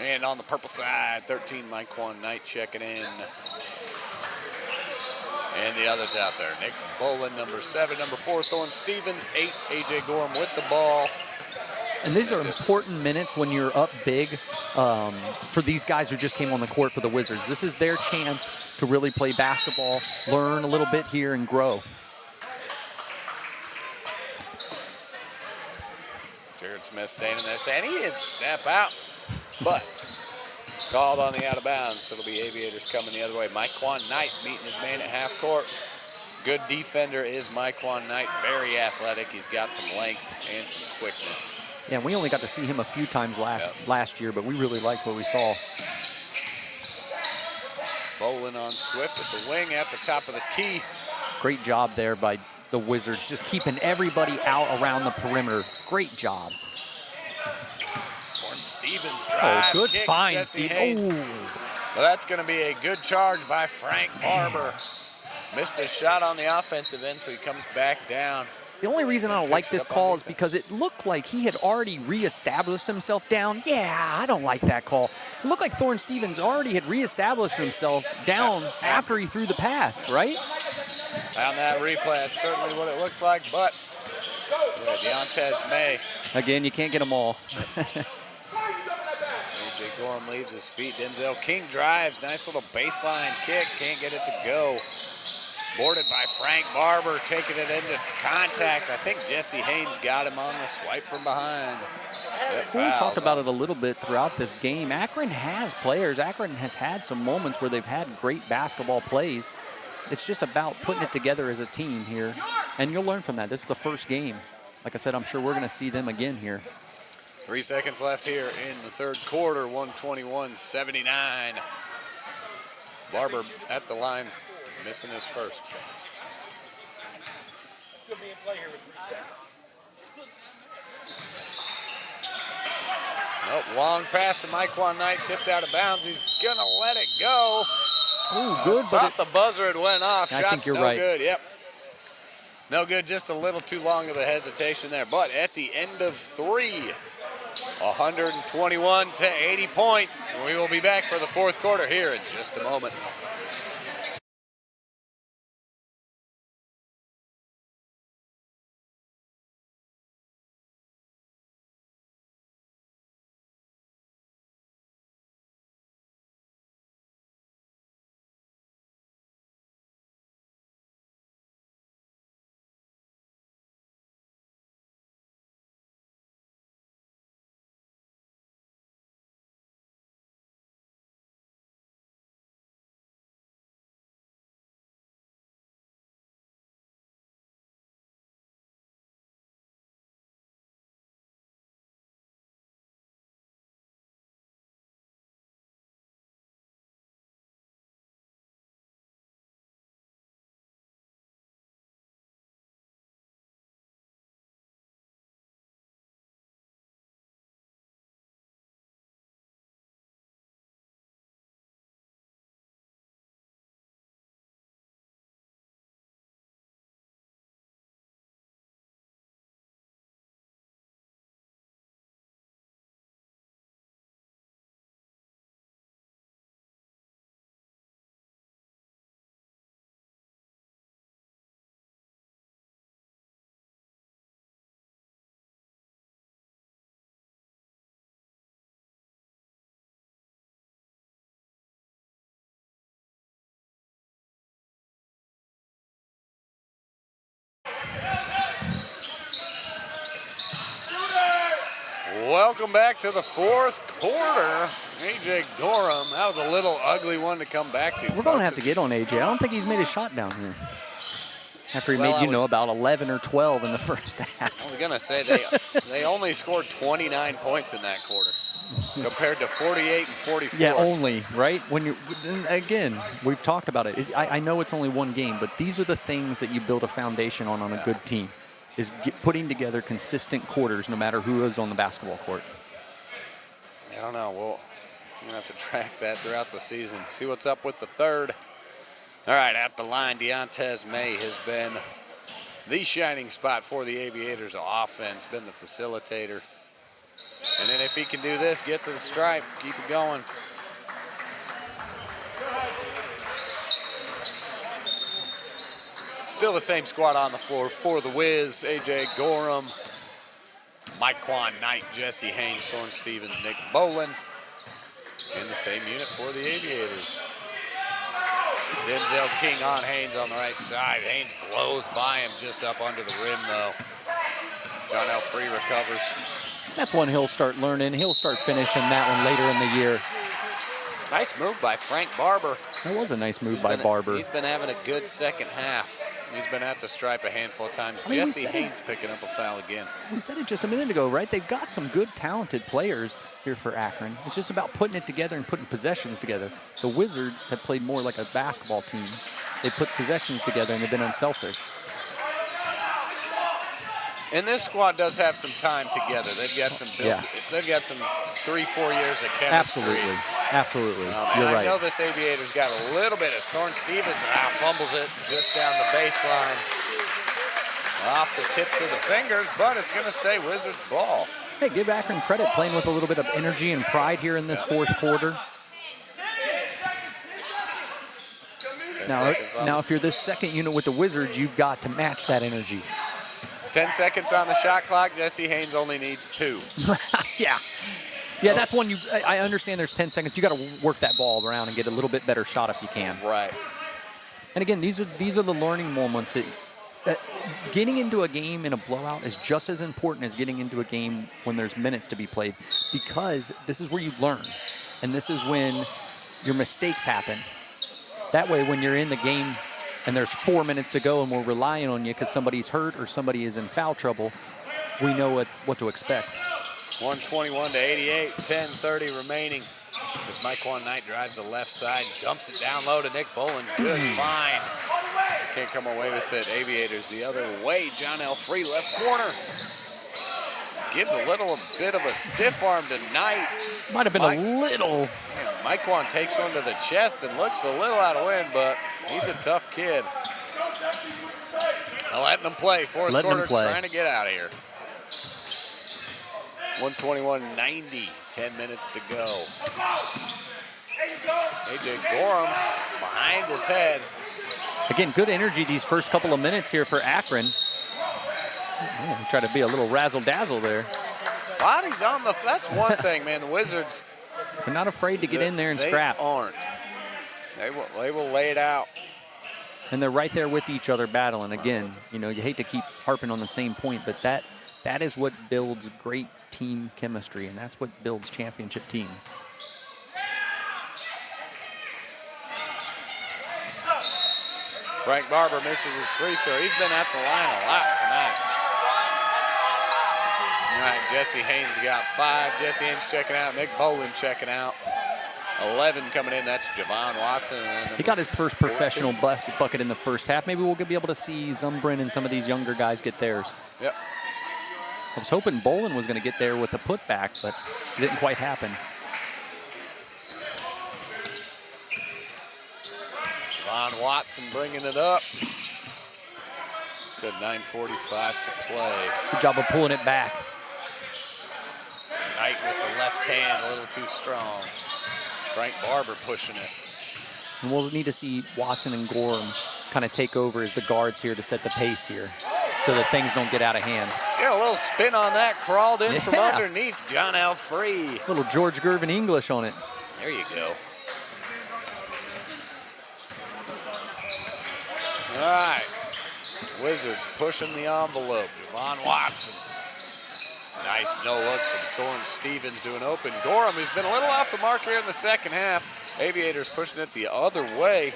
And on the purple side, 13, Myquan Knight checking in. And the others out there. Nick Bolin, number 7. Number 4, Thorne Stevens. 8, A.J. Gorham with the ball. And these are important minutes when you're up big for these guys who just came on the court for the Wizards. This is their chance to really play basketball, learn a little bit here, and grow. Jared Smith staying in there saying he didn't step out, but called on the out of bounds. So it'll be Aviators coming the other way. Myquan Knight meeting his man at half court. Good defender is Myquan Knight, very athletic. He's got some length and some quickness. Yeah, we only got to see him a few times last year, but we really liked what we saw. Bowling on Swift at the wing at the top of the key. Great job there by the Wizards, just keeping everybody out around the perimeter. Great job. Stevens drive. Oh, good kicks find, Jesse Steve. Haynes. Ooh. Well, that's going to be a good charge by Frank Barber. Missed a shot on the offensive end, so he comes back down. The only reason I don't like this call is because it looked like he had already reestablished himself down. Yeah, I don't like that call. It looked like Thorne Stevens already had reestablished himself down after he threw the pass, right? On that replay, that's certainly what it looked like, but Deontez May. Again, you can't get them all. AJ Gorham leaves his feet. Denzel King drives. Nice little baseline kick. Can't get it to go. Boarded by Frank Barber, taking it into contact. I think Jesse Haynes got him on the swipe from behind. We talked about it a little bit throughout this game. Akron has players. Akron has had some moments where they've had great basketball plays. It's just about putting it together as a team here. And you'll learn from that. This is the first game. Like I said, I'm sure we're going to see them again here. 3 seconds left here in the third quarter, 121-79. Barber at the line, missing his first. Could be in play here with 3 seconds. Nope, long pass to Myquan Knight, tipped out of bounds. He's gonna let it go. Ooh, good, but thought the buzzer had went off. I Shots think you're no right. good. Yep. No good, just a little too long of a hesitation there. But at the end of 3, 121 to 80 points. We will be back for the fourth quarter here in just a moment. Welcome back to the fourth quarter. AJ Gorham, that was a little ugly one to come back to. we're going to have to get on AJ. I don't think he's made a shot down here. After he made, about 11 or 12 in the first half. I was going to say they only scored 29 points in that quarter compared to 48 and 44. Yeah, only, right? When you again, we've talked about it. I know it's only one game, but these are the things that you build a foundation on a good team, is putting together consistent quarters no matter who is on the basketball court. I don't know. We're going to have to track that throughout the season. See what's up with the third. All right, at the line, Deontez May has been the shining spot for the Aviators offense, been the facilitator. And then if he can do this, get to the stripe, keep it going. Still the same squad on the floor for the Wiz. AJ Gorham, Mike Knight, Jesse Haynes, Thorne Stevens, Nick Bolin in the same unit for the Aviators. Denzel King on Haynes on the right side. Haynes blows by him just up under the rim, though. John L. Free recovers. That's one he'll start learning. He'll start finishing that one later in the year. Nice move by Frank Barber. That was a nice move by Barber. He's been having a good second half. He's been at the stripe a handful of times. Jesse Haynes picking up a foul again. We said it just a minute ago, right? They've got some good, talented players here for Akron. It's just about putting it together and putting possessions together. The Wizards have played more like a basketball team. They put possessions together and they've been unselfish. And this squad does have some time together. They've got some They've got some 3-4 years of chemistry. Absolutely. You're right. I know this Aviator's got a little bit of Thorne Stevens. Fumbles it just down the baseline. Off the tips of the fingers, but it's going to stay Wizards ball. Hey, give Akron credit playing with a little bit of energy and pride here in this fourth quarter. Now, if you're this second unit with the Wizards, you've got to match that energy. 10 seconds on the shot clock. Jesse Haynes only needs 2. Yeah, that's one I understand there's 10 seconds. You got to work that ball around and get a little bit better shot if you can. Right. And again, these are the learning moments. That getting into a game in a blowout is just as important as getting into a game when there's minutes to be played, because this is where you learn, and this is when your mistakes happen. That way, when you're in the game and there's 4 minutes to go and we're relying on you because somebody's hurt or somebody is in foul trouble, we know what to expect. 121 to 88, 10:30 remaining. As Mike Knight drives the left side, dumps it down low to Nick Bolin. Good find. Can't come away with it. Aviators the other way. John L. Free left corner. Gives a bit of a stiff arm to Knight. Might have been a little. Mike takes one to the chest and looks a little out of wind, but he's a tough kid. Letting him play. Fourth quarter, trying to get out of here. 121-90, 10 minutes to go. A.J. Gorham behind his head. Again, good energy these first couple of minutes here for Akron. Try to be a little razzle-dazzle there. Bodies on the, that's one thing, man. The Wizards. They're not afraid to get in there and scrap. They aren't. They will lay it out. And they're right there with each other battling. Again, you hate to keep harping on the same point, but that is what builds great team chemistry, and that's what builds championship teams. Frank Barber misses his free throw. He's been at the line a lot tonight. All right, Jesse Haynes got 5. Jesse Haynes checking out. Nick Bolin checking out. 11 coming in. That's Javon Watson. He got his first professional bucket in the first half. Maybe we'll be able to see Zumbrin and some of these younger guys get theirs. Yep. I was hoping Bolin was going to get there with the putback, but it didn't quite happen. Javon Watson bringing it up. Said 9:45 to play. Good job of pulling it back. Knight with the left hand, a little too strong. Frank Barber pushing it. And we'll need to see Watson and Gorham kind of take over as the guards here to set the pace here so that things don't get out of hand. Yeah, a little spin on that, crawled in from underneath. John L. Free. Little George Gervin English on it. There you go. All right. Wizards pushing the envelope. Javon Watson. Nice no-look from Thorne Stevens to an open Gorham, who's been a little off the mark here in the second half. Aviators pushing it the other way.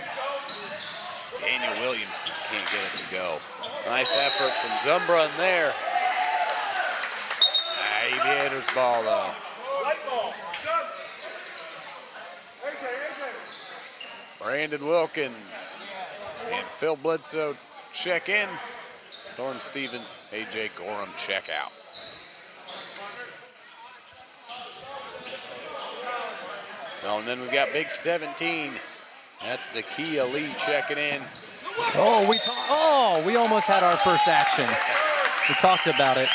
Daniel Williamson can't get it to go. Nice effort from Zumbrin there. Aviators ball, though. Brandon Wilkins and Phil Bledsoe check in. Thorne Stevens, A.J. Gorham check out. Oh, and then we've got big 17. That's Zakiya Lee checking in. We almost had our first action. We talked about it.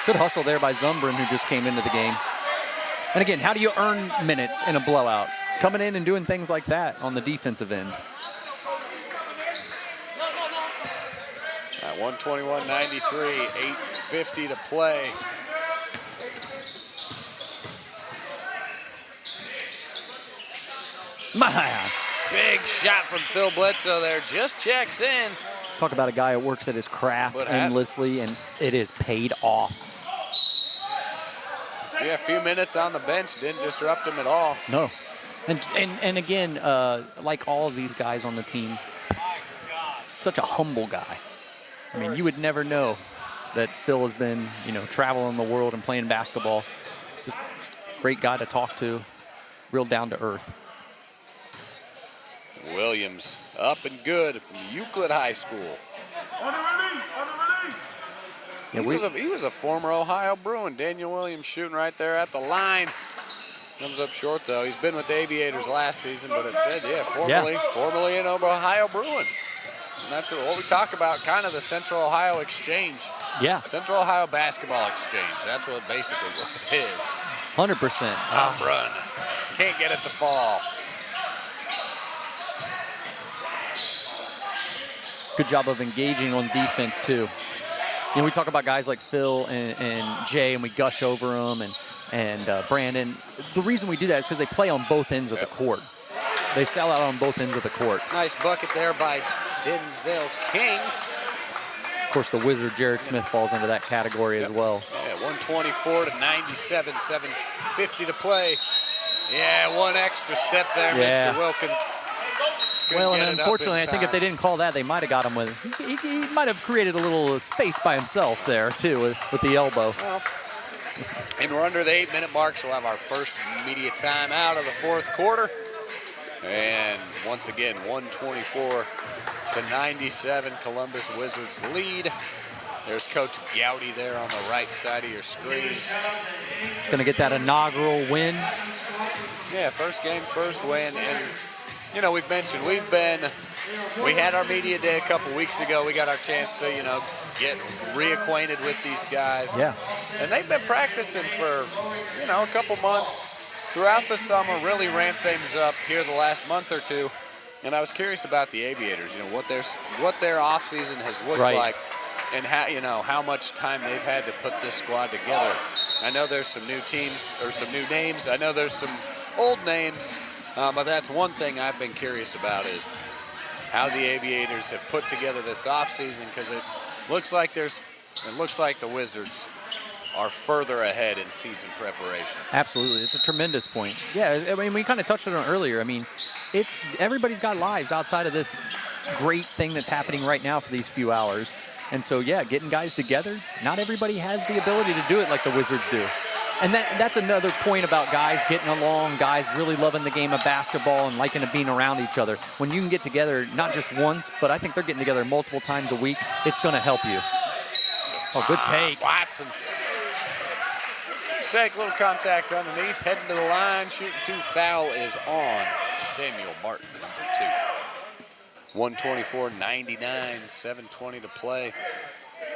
Good hustle there by Zumbrin, who just came into the game. And again, how do you earn minutes in a blowout? Coming in and doing things like that on the defensive end. At 121-93, 8:50 to play. Man. Big shot from Phil Bledsoe there. Just checks in. Talk about a guy who works at his craft endlessly, and it is paid off. Yeah, a few minutes on the bench didn't disrupt him at all. No. And again, like all of these guys on the team, such a humble guy. I mean, you would never know that Phil has been, traveling the world and playing basketball. Just great guy to talk to, real down to earth. Williams up and good from Euclid High School. Yeah, he was a former Ohio Bruin. Daniel Williams shooting right there at the line. Comes up short, though. He's been with the Aviators last season, but it said, formerly an Ohio Bruin. And that's what we talk about, kind of the Central Ohio Exchange. Yeah. Central Ohio Basketball Exchange. That's what basically what it is. 100%. Home run. Can't get it to fall. Good job of engaging on defense, too. We talk about guys like Phil and Jay, and we gush over them, and Brandon. The reason we do that is because they play on both ends of the court. They sell out on both ends of the court. Nice bucket there by Denzel King. Of course, the Wizard, Jared Smith, falls into that category as well. Yeah, 124 to 97, 7:50 to play. Yeah, one extra step there, Mr. Wilkins. Well, and unfortunately, I think if they didn't call that, they might have got him with. He might have created a little space by himself there, too, with the elbow. Well, and we're under the 8-minute mark, so we'll have our first media time out of the fourth quarter. And once again, 124 to 97, Columbus Wizards lead. There's Coach Gowdy there on the right side of your screen. Going to get that inaugural win. Yeah, first game, first win. And, we've mentioned we had our media day a couple weeks ago. We got our chance to, get reacquainted with these guys. Yeah. And they've been practicing for, a couple months throughout the summer, really ramped things up here the last month or two. And I was curious about the Aviators, what their offseason has looked like and how much time they've had to put this squad together. I know there's some new teams or some new names. I know there's some old names. But that's one thing I've been curious about is how the Aviators have put together this offseason, because it looks like the Wizards are further ahead in season preparation. Absolutely. It's a tremendous point. Yeah, I mean, we kind of touched on it earlier. I mean, everybody's got lives outside of this great thing that's happening right now for these few hours. And so, yeah, getting guys together, not everybody has the ability to do it like the Wizards do. And that's another point about guys getting along, guys really loving the game of basketball and liking to being around each other. When you can get together, not just once, but I think they're getting together multiple times a week, it's going to help you. Oh, good take. Watson. Take, a little contact underneath, heading to the line, shooting two. Foul is on Samuel Martin, number 2. 124-99, 7:20 to play.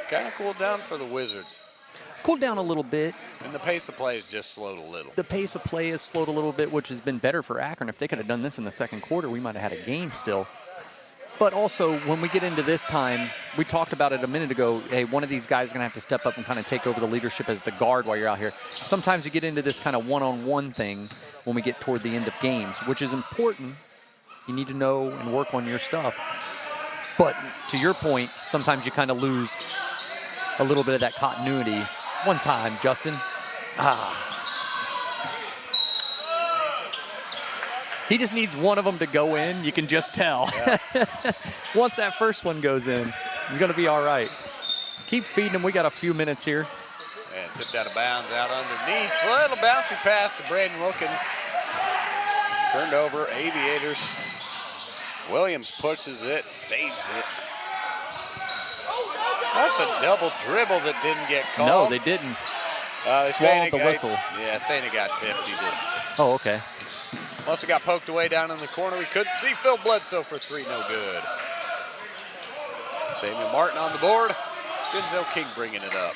Kind of cooled down for the Wizards. Cooled down a little bit. And the pace of play is just slowed a little. The pace of play has slowed a little bit, which has been better for Akron. If they could have done this in the second quarter, we might have had a game still. But also, when we get into this time, we talked about it a minute ago, hey, one of these guys is going to have to step up and kind of take over the leadership as the guard while you're out here. Sometimes you get into this kind of one-on-one thing when we get toward the end of games, which is important. You need to know and work on your stuff. But to your point, sometimes you kind of lose a little bit of that continuity. One time, Justin. He just needs one of them to go in. You can just tell. Yeah. Once that first one goes in, he's going to be all right. Keep feeding him. We got a few minutes here. And tipped out of bounds out underneath. A little bouncy pass to Braden Wilkins. Turned over, Aviators. Williams pushes it, saves it. That's a double dribble that didn't get called. No, they didn't. Swallowed the whistle. Yeah, saying it got tipped. He did. Oh, okay. Must have got poked away down in the corner. We couldn't see Phil Bledsoe for 3, no good. Samuel Martin on the board. Denzel King bringing it up.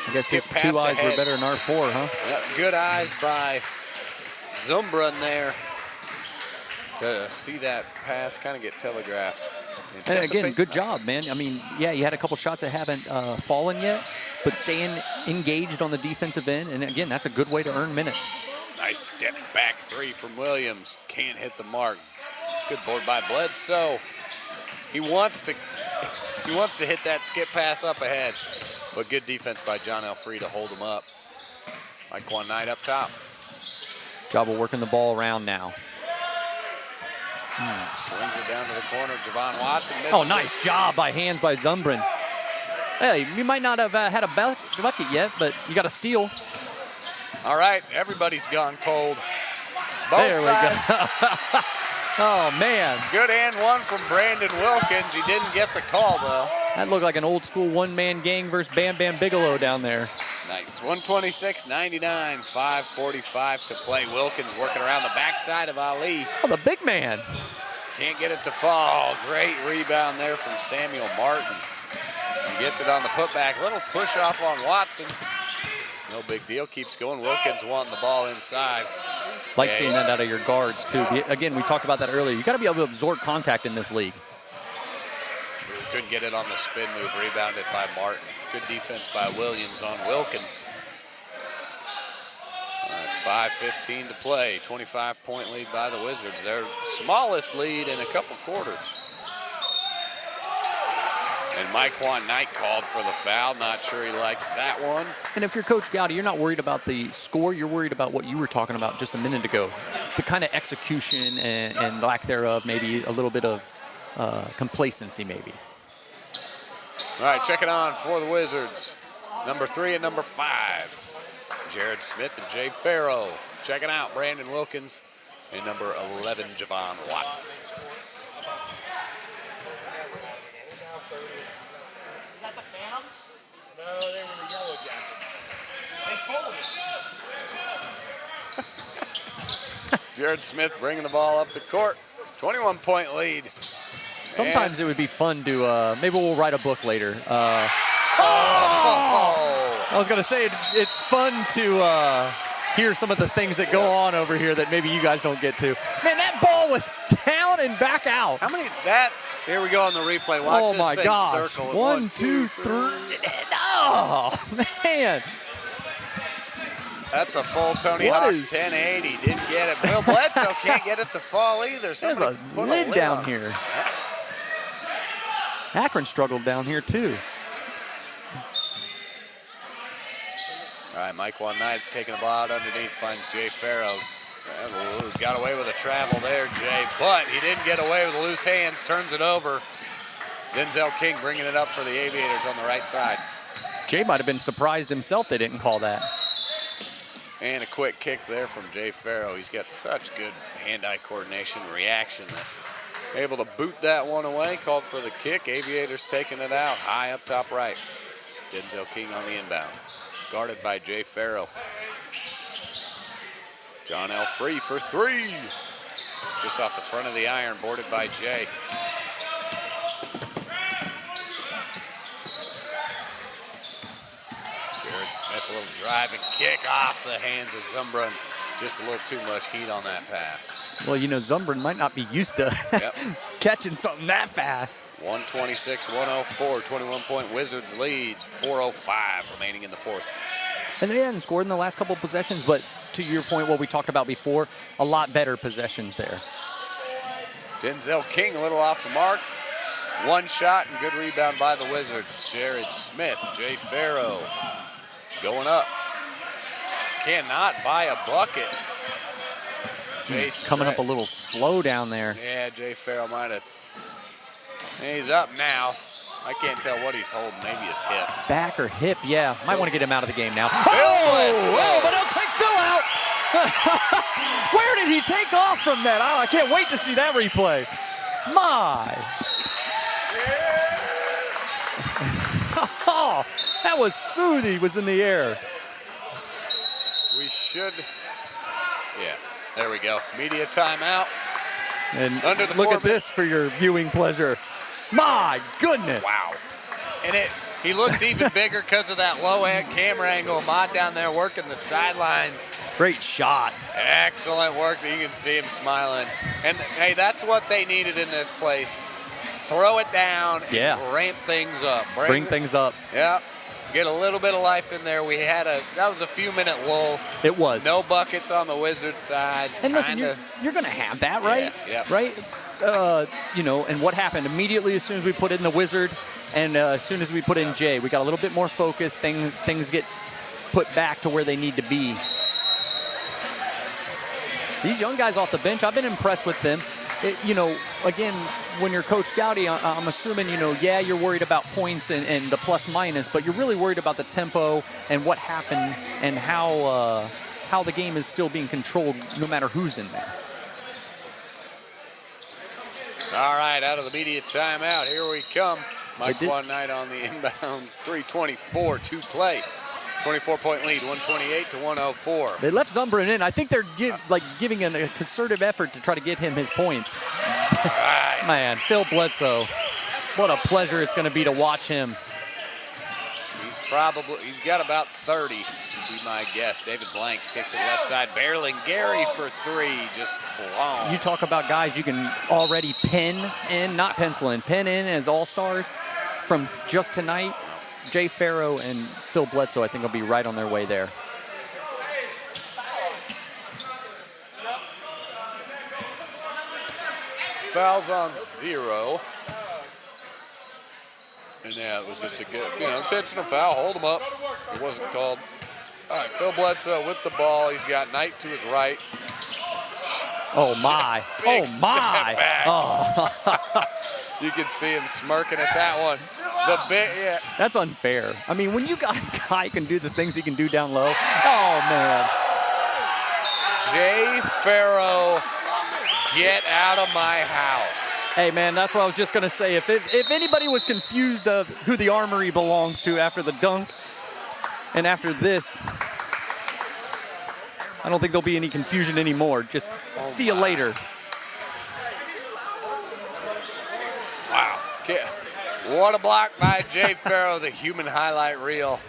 I guess his 2 eyes were better than our 4, huh? Yep, good eyes by Zumbra in there to see that pass kind of get telegraphed. And again, good job, man. I mean, yeah, you had a couple shots that haven't fallen yet, but staying engaged on the defensive end. And again, that's a good way to earn minutes. Nice step back three from Williams. Can't hit the mark. Good board by Bledsoe. He wants to hit that skip pass up ahead, but good defense by John Elfree to hold him up. Mike Knight up top. Job of working the ball around now. Swings it down to the corner. Javon Watson misses Oh, nice job by Zumbrin. Hey, you might not have had a bucket yet, but you got a steal. All right, everybody's gone cold. Both There sides. we go. Oh, man. Good and one from Brandon Wilkins. He didn't get the call, though. That looked like an old school one-man gang versus Bam Bam Bigelow down there. Nice. 126-99, 5:45 to play. Wilkins working around the backside of Ali. Oh, the big man. Can't get it to fall. Great rebound there from Samuel Martin. He gets it on the putback. Little push off on Watson. No big deal. Keeps going. Wilkins wanting the ball inside. Like seeing that out of your guards, too. Again, we talked about that earlier. You got to be able to absorb contact in this league. Couldn't get it on the spin move. Rebounded by Martin. Good defense by Williams on Wilkins. All right, 5:15 to play. 25-point lead by the Wizards. Their smallest lead in a couple quarters. And Mike Knight called for the foul. Not sure he likes that one. And if you're Coach Gowdy, you're not worried about the score. You're worried about what you were talking about just a minute ago. The kind of execution and lack thereof, maybe a little bit of complacency, maybe. All right, check it on for the Wizards. Number 3 and number 5. Jared Smith and Jay Farrow. Checking out Brandon Wilkins and number 11, Javon Watson. No, they were the Yellow Jackets. They folded. Jared Smith bringing the ball up the court. 21-point lead. Sometimes it would be fun to, maybe we'll write a book later. I was going to say, it's fun to hear some of the things that go on over here that maybe you guys don't get to. Man, that ball was down and back out. How many, here we go on the replay. Watch Oh, this my thing gosh. circle. 1, 2, 3. Oh, man. That's a full Tony What Hawk is- 1080. Didn't get it. Will Bledsoe can't get it to fall either. There's Somebody a put lid down on. here. Akron struggled down here, too. All right, Mike Knight taking the ball out underneath, finds Jay Farrow. Got away with a travel there, Jay, but he didn't get away with loose hands, turns it over. Denzel King bringing it up for the Aviators on the right side. Jay might have been surprised himself they didn't call that. And a quick kick there from Jay Farrow. He's got such good hand-eye coordination and reaction that able to boot that one away. Called for the kick. Aviators taking it out high up top right. Denzel King on the inbound. Guarded by Jay Farrow. John Elfree for 3. Just off the front of the iron, boarded by Jay. Jared Smith, a little drive and kick off the hands of Zumbrin. Just a little too much heat on that pass. Well, you know, Zumbrin might not be used to catching something that fast. 126-104, 21-point Wizards leads. 4:05 remaining in the fourth. And they hadn't scored in the last couple of possessions, but to your point, what we talked about before, a lot better possessions there. Denzel King a little off the mark. One shot and good rebound by the Wizards. Jared Smith, Jay Farrow going up. Cannot buy a bucket. Jay Coming up a little slow down there. Yeah, Jay Farrow might have. He's up now. I can't tell what he's holding. Maybe his hip. Back or hip, yeah. Might want to get him out of the game now. Bledsoe. But he'll take Phil out. Where did he take off from that? Oh, I can't wait to see that replay. My. Oh, that was smooth. He was in the air. We should. Yeah, there we go. Media timeout. And Under the look 4 at this for your viewing pleasure. My goodness. Wow. And he looks even bigger because of that low camera angle. Ahmad down there working the sidelines. Great shot. Excellent work. You can see him smiling. And, hey, that's what they needed in this place. Throw it down and ramp things up. Bring things up. Yeah. get a little bit of life in there. That was a few-minute lull. It was. No buckets on the Wizards side. And listen, you're going to have that, right? Yeah. Right? And what happened immediately as soon as we put in the Wizard and as soon as we put in Jay, we got a little bit more focus. Things get put back to where they need to be. These young guys off the bench, I've been impressed with them. Again, when you're Coach Gowdy, I'm assuming, you're worried about points and the plus minus, but you're really worried about the tempo and what happened and how the game is still being controlled no matter who's in there. All right, out of the media timeout, here we come. Mike Knight on the inbounds, 3:24 to play. 24-point lead, 128 to 104. They left Zumbrin in. I think they're giving a concerted effort to try to get him his points. Right. Man, Phil Bledsoe, what a pleasure it's going to be to watch him. He's got about 30, would be my guess. David Blanks kicks it left side. Gary for three, just long. You talk about guys you can already pen in as all-stars from just tonight. Jay Farrow and Phil Bledsoe, I think, will be right on their way there. Fouls on 0. And yeah, it was just a good, intentional foul. Hold him up. It wasn't called. All right, Phil Bledsoe with the ball. He's got Knight to his right. Oh, my. Big Oh, my. Back. Oh. You can see him smirking at that one. That's unfair. I mean, when you got a guy who can do the things he can do down low, oh, man. Jay Farrow, get out of my house. Hey, man, that's what I was just going to say. If anybody was confused of who the Armory belongs to after the dunk and after this, I don't think there'll be any confusion anymore. Just see you later. Wow. What a block by Jay Farrow, the human highlight reel.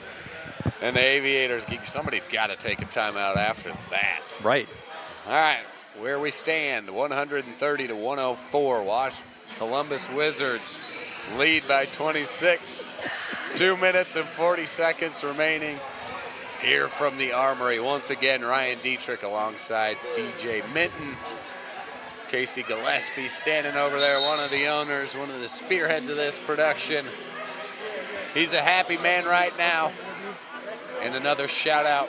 And the Aviators, somebody's got to take a timeout after that. Right. All right, where we stand, 130 to 104. Columbus Wizards lead by 26. 2 minutes and 40 seconds remaining. Here from the Armory, once again, Ryan Dietrich alongside DJ Minton. Casey Gillespie standing over there, one of the owners, one of the spearheads of this production. He's a happy man right now. And another shout out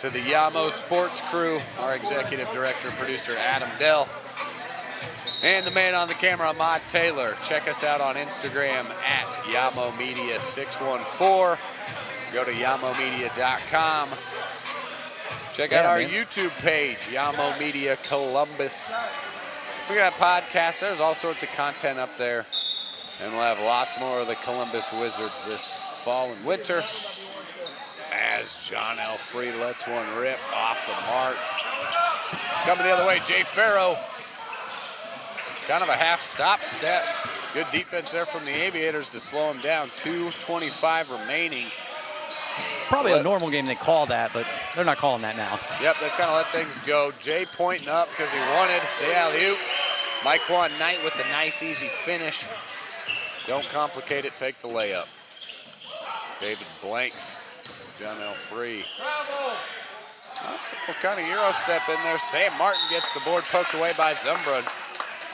to the Yamo Sports crew, our executive director and producer, Adam Dell. And the man on the camera, Ahmad Taylor. Check us out on Instagram at Yamo Media 614. Go to yamomedia.com. Check out our YouTube page, Yamo Media Columbus. We got podcasts. There's all sorts of content up there. And we'll have lots more of the Columbus Wizards this fall and winter. As John Elfrey lets one rip off the mark. Coming the other way, Jay Farrow. Kind of a half stop step. Good defense there from the Aviators to slow him down. 2:25 remaining. Probably a normal game they call that, but they're not calling that now. Yep, they've kind of let things go. Jay pointing up because he wanted the alley-oop. Mike Knight with the nice, easy finish. Don't complicate it, take the layup. David Blanks, John Elfrey. That's some kind of Euro step in there. Sam Martin gets the board poked away by Zumbrin.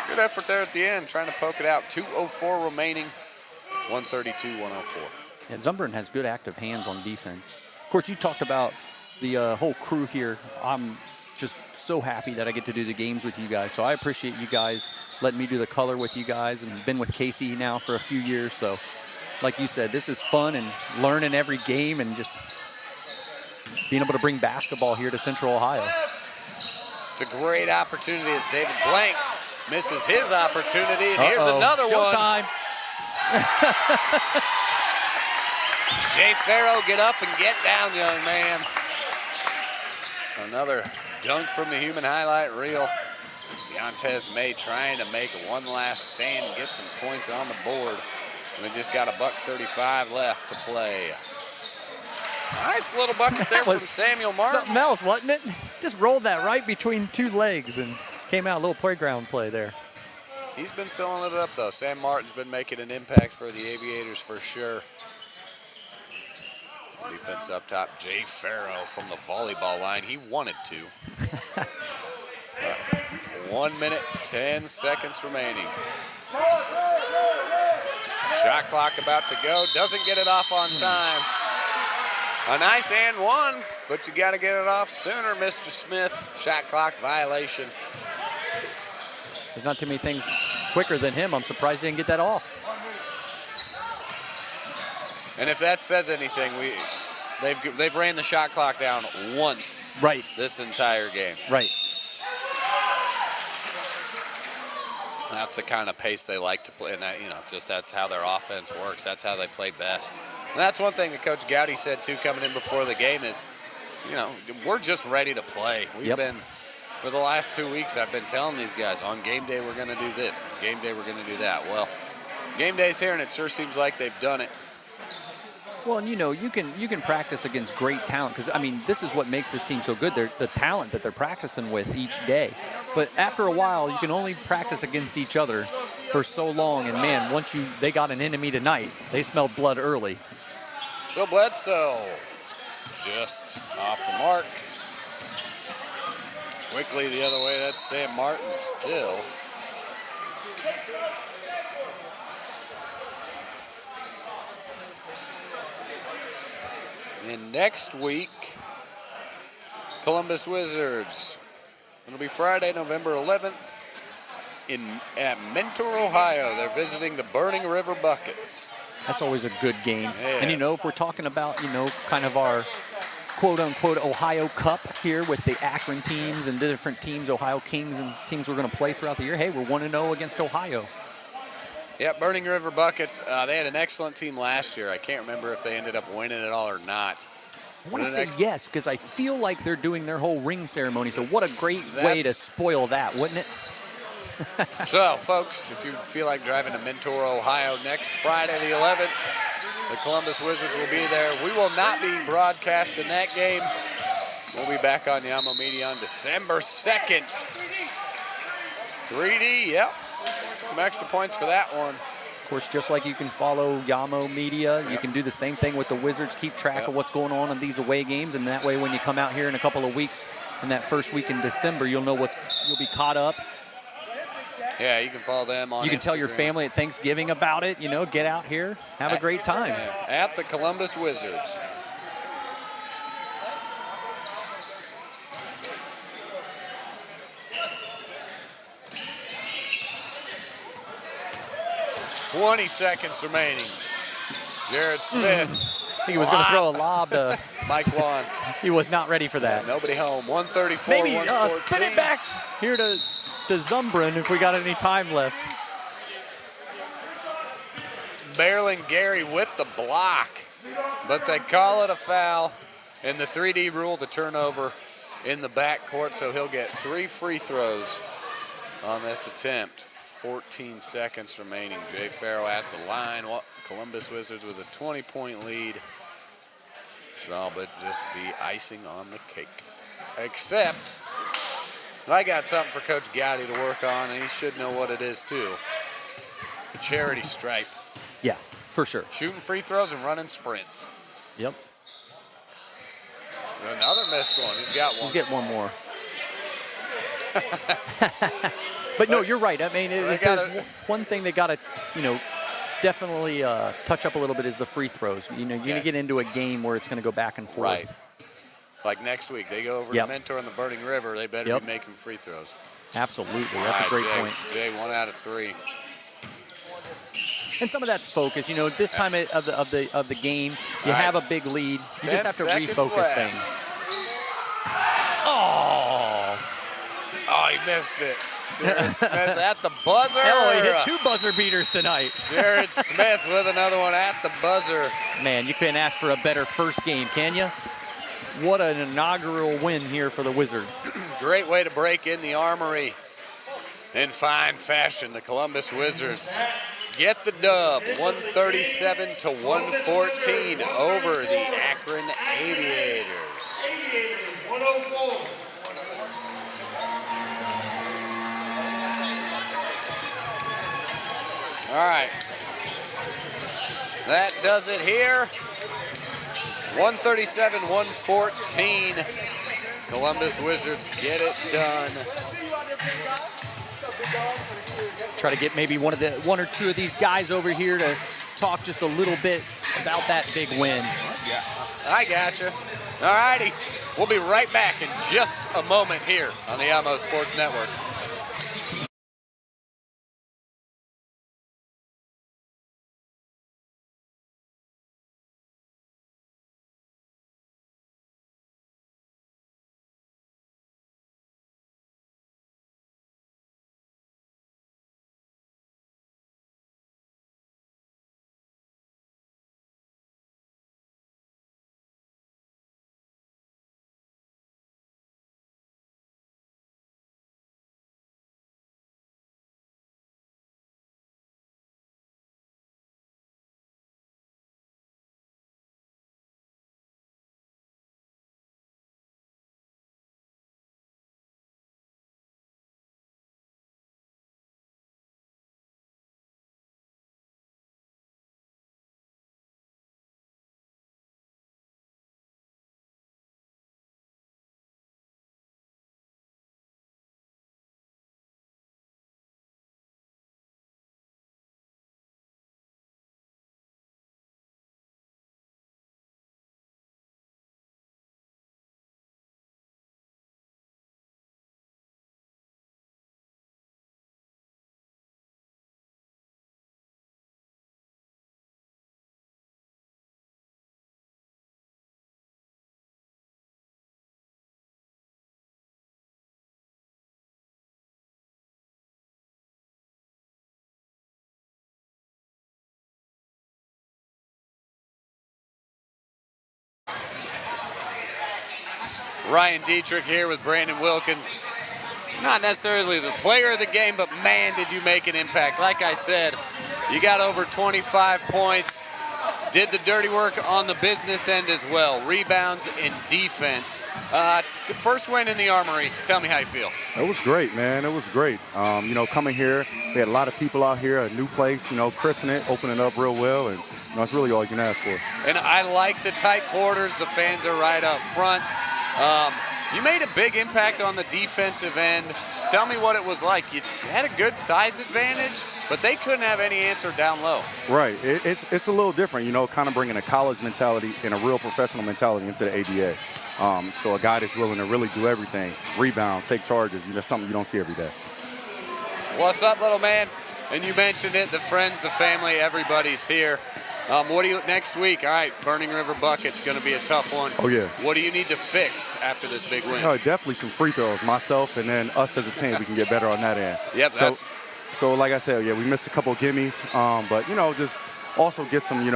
Good effort there at the end, trying to poke it out. 2:04 remaining, 132-104. Yeah, Zumbrin has good active hands on defense. Of course, you talked about the whole crew here. I'm just so happy that I get to do the games with you guys. So I appreciate you guys letting me do the color with you guys, and been with Casey now for a few years. So like you said, this is fun and learning every game and just being able to bring basketball here to Central Ohio. It's a great opportunity as David Blanks misses his opportunity. And here's another Showtime. one. Jay Farrow, get up and get down, young man. Another dunk from the human highlight reel. Deontez May trying to make one last stand and get some points on the board. And we just got $1:35 left to play. Nice little bucket there from Samuel Martin. Something else, wasn't it? Just rolled that right between two legs and came out a little playground play there. He's been filling it up, though. Sam Martin's been making an impact for the Aviators for sure. Defense up top, Jay Farrow from the volleyball line. He wanted to. 1 minute, 10 seconds remaining. Shot clock about to go. Doesn't get it off on time. A nice and one, but you got to get it off sooner, Mr. Smith. Shot clock violation. There's not too many things quicker than him. I'm surprised he didn't get that off. And if that says anything, they've ran the shot clock down once. Right. This entire game. Right. That's the kind of pace they like to play, and that, just that's how their offense works. That's how they play best. And that's one thing that Coach Gowdy said too, coming in before the game is, we're just ready to play. We've been, for the last 2 weeks, I've been telling these guys, on game day we're going to do this, on game day we're going to do that. Well, game day's here, and it sure seems like they've done it. Well, and you can practice against great talent, because this is what makes this team so good. They're the talent that they're practicing with each day. But after a while, you can only practice against each other for so long. And man, once they got an enemy tonight, they smelled blood early. Phil Bledsoe just off the mark. Quickly the other way. That's Sam Martin still. And next week, Columbus Wizards. It'll be Friday, November 11th at Mentor, Ohio. They're visiting the Burning River Buckets. That's always a good game. Yeah. And, if we're talking about, kind of our quote-unquote Ohio Cup here with the Akron teams and the different teams, Ohio Kings and teams we're going to play throughout the year, hey, we're 1-0 against Ohio. Yeah, Burning River Buckets, they had an excellent team last year. I can't remember if they ended up winning it all or not. I want to say yes, because I feel like they're doing their whole ring ceremony, so what a great way to spoil that, wouldn't it? So, folks, if you feel like driving to Mentor, Ohio next Friday the 11th, the Columbus Wizards will be there. We will not be broadcasting that game. We'll be back on Yamo Media on December 2nd. 3D, yep. Some extra points for that one. Of course, just like you can follow Yamo Media, you can do the same thing with the Wizards. Keep track of what's going on in these away games, and that way when you come out here in a couple of weeks, in that first week in December, you'll be caught up. Yeah, you can follow them on You can Instagram. tell your family at Thanksgiving about it, get out here, have a great time. At the Columbus Wizards. "20 seconds remaining. Jared Smith. I think he was going to throw a lob to Mike Juan. He was not ready for that. Nobody home. 134, Maybe 114. spin it back here to Zumbrin if we got any time left. Barreling Gary with the block, but they call it a foul. And the 3D rule, the turnover in the backcourt, so he'll get 3 free throws on this attempt. 14 seconds remaining. Jay Farrow at the line. Columbus Wizards with a 20-point lead. Should all but just be icing on the cake. Except, I got something for Coach Gowdy to work on, and he should know what it is too. The charity stripe. Yeah, for sure. Shooting free throws and running sprints. Yep. Another missed one. He's got one. He's getting one more. But no, you're right. If there's one thing they got to, definitely touch up a little bit is the free throws. You're going to get into a game where it's going to go back and forth. Right. Like next week, they go over to Mentor in the Burning River. They better be making free throws. Absolutely. That's a great point. Jay, 1 out of 3. And some of that's focus. This time of the game, you have a big lead. You just have to refocus things. Oh, he missed it. Jared Smith at the buzzer. Oh, he hit 2 buzzer beaters tonight. Jared Smith with another one at the buzzer. Man, you couldn't ask for a better first game, can you? What an inaugural win here for the Wizards. Great way to break in the Armory. In fine fashion, the Columbus Wizards get the dub, 137 to 114 over the Akron Aviators. All right. That does it here. 137-114. Columbus Wizards get it done. Try to get maybe one or two of these guys over here to talk just a little bit about that big win. Yeah, I gotcha. All righty. We'll be right back in just a moment here on the Alamo Sports Network. Ryan Dietrich here with Brandon Wilkins. Not necessarily the player of the game, but man, did you make an impact. Like I said, you got over 25 points. Did the dirty work on the business end as well. Rebounds and defense. The first win in the Armory. Tell me how you feel. It was great, man. It was great. Coming here, we had a lot of people out here, a new place, christening it, opening up real well, and that's really all you can ask for. And I like the tight quarters. The fans are right up front. You made a big impact on the defensive end. Tell me what it was like. You had a good size advantage, but they couldn't have any answer down low. Right. It's a little different, kind of bringing a college mentality and a real professional mentality into the ABA. So a guy that's willing to really do everything, rebound, take charges, that's something you don't see every day. What's up, little man? And you mentioned it, the friends, the family, everybody's here. What do you next week? All right, Burning River Bucket's going to be a tough one. Oh, yeah. What do you need to fix after this big win? Definitely some free throws. Myself and then us as a team, we can get better on that end. Yep, So like I said, we missed a couple of gimmies, but, just also get some,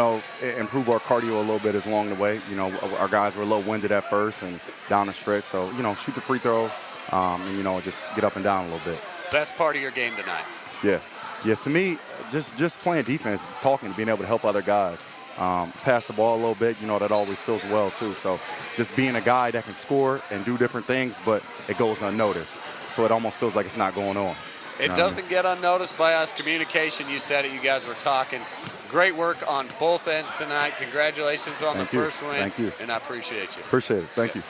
improve our cardio a little bit as along the way. Our guys were a little winded at first and down the stretch. So, shoot the free throw and, just get up and down a little bit. Best part of your game tonight? Yeah, to me, just playing defense, talking, being able to help other guys. Pass the ball a little bit, that always feels well, too. So just being a guy that can score and do different things, but it goes unnoticed. So it almost feels like it's not going on. It doesn't get unnoticed by us. Communication, you said it, you guys were talking. Great work on both ends tonight. Congratulations on the first win. Thank you. And I appreciate you. Appreciate it. Thank you.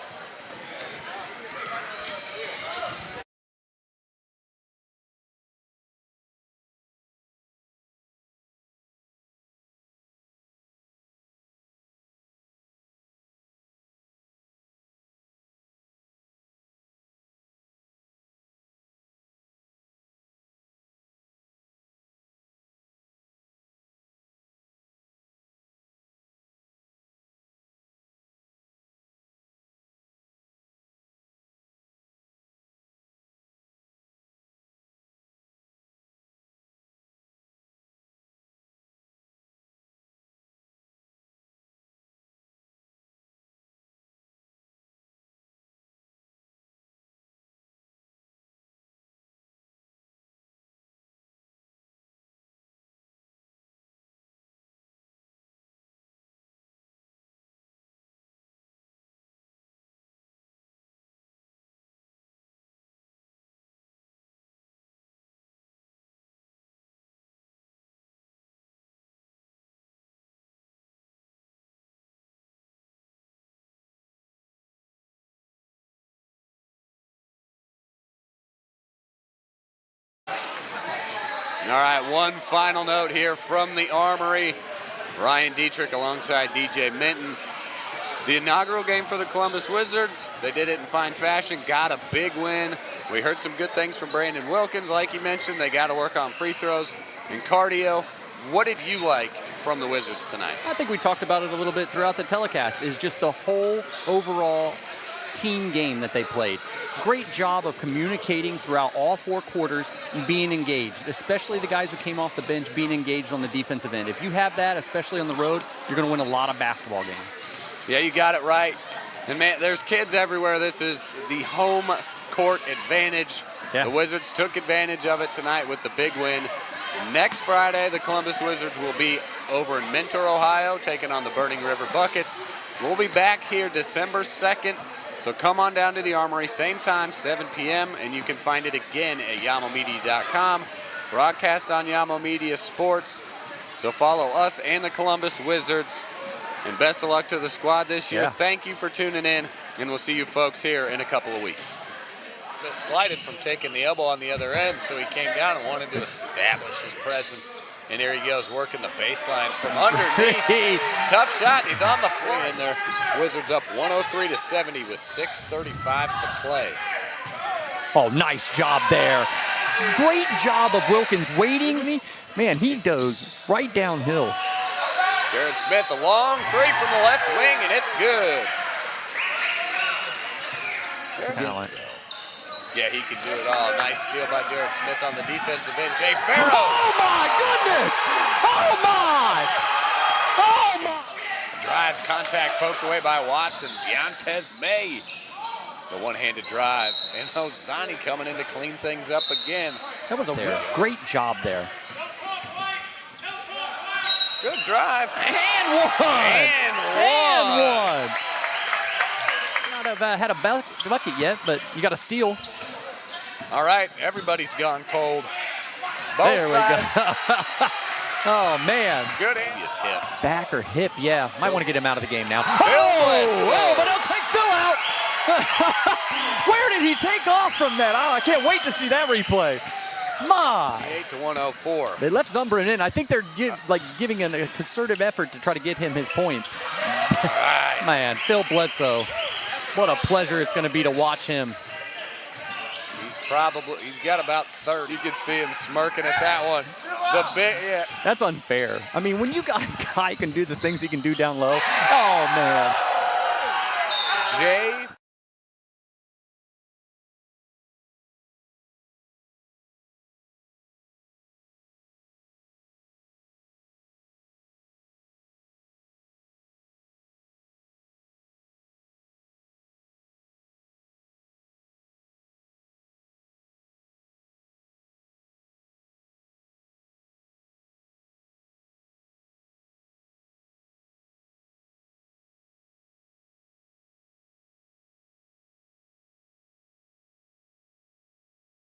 All right, one final note here from the Armory. Ryan Dietrich alongside DJ Minton. The inaugural game for the Columbus Wizards, they did it in fine fashion, got a big win. We heard some good things from Brandon Wilkins, like you mentioned. They got to work on free throws and cardio. What did you like from the Wizards tonight? I think we talked about it a little bit throughout the telecast, is just the whole overall team game that they played. Great job of communicating throughout all 4 quarters and being engaged, especially the guys who came off the bench being engaged on the defensive end. If you have that, especially on the road, you're going to win a lot of basketball games. Yeah, you got it right. And man, there's kids everywhere. This is the home court advantage. Yeah. The Wizards took advantage of it tonight with the big win. Next Friday, the Columbus Wizards will be over in Mentor, Ohio, taking on the Burning River Buckets. We'll be back here December 2nd. So come on down to the Armory, same time, 7 p.m., and you can find it again at yamomedia.com. Broadcast on Yamo Media Sports. So follow us and the Columbus Wizards. And best of luck to the squad this year. Yeah. Thank you for tuning in, and we'll see you folks here in a couple of weeks. Bit slighted from taking the elbow on the other end, so he came down and wanted to establish his presence. And here he goes, working the baseline from underneath. Tough shot. He's on the floor in there. Wizards up 103-70 with 6:35 to play. Oh, nice job there. Great job of Wilkins waiting. Man, he goes right downhill. Jared Smith, a long three from the left wing, and it's good. Talent. Yeah, he can do it all. Nice steal by Jared Smith on the defensive end. Jay Farrow. Oh, my goodness. Oh, my. Oh, my. Drives, contact poked away by Watson. Deontez May. The one-handed drive. And Ozani coming in to clean things up again. That was a great job there. Good drive. And one. And one. Not have had a bucket yet, but you got a steal. All right, everybody's gone cold. Both There sides. we go. Oh, man. Good India's hip. Back or hip, yeah. Might want to get him out of the game now. Bledsoe. But he'll take Phil out. Where did he take off from that? Oh, I can't wait to see that replay. My. 8-104. They left Zumbrin in. I think they're giving a concerted effort to try to get him his points. Right. Man, Phil Bledsoe. What a pleasure it's going to be to watch him. He's got about 30. You can see him smirking at that one. Yeah. That's unfair. I mean, when you got a guy who can do the things he can do down low, oh, man. Jay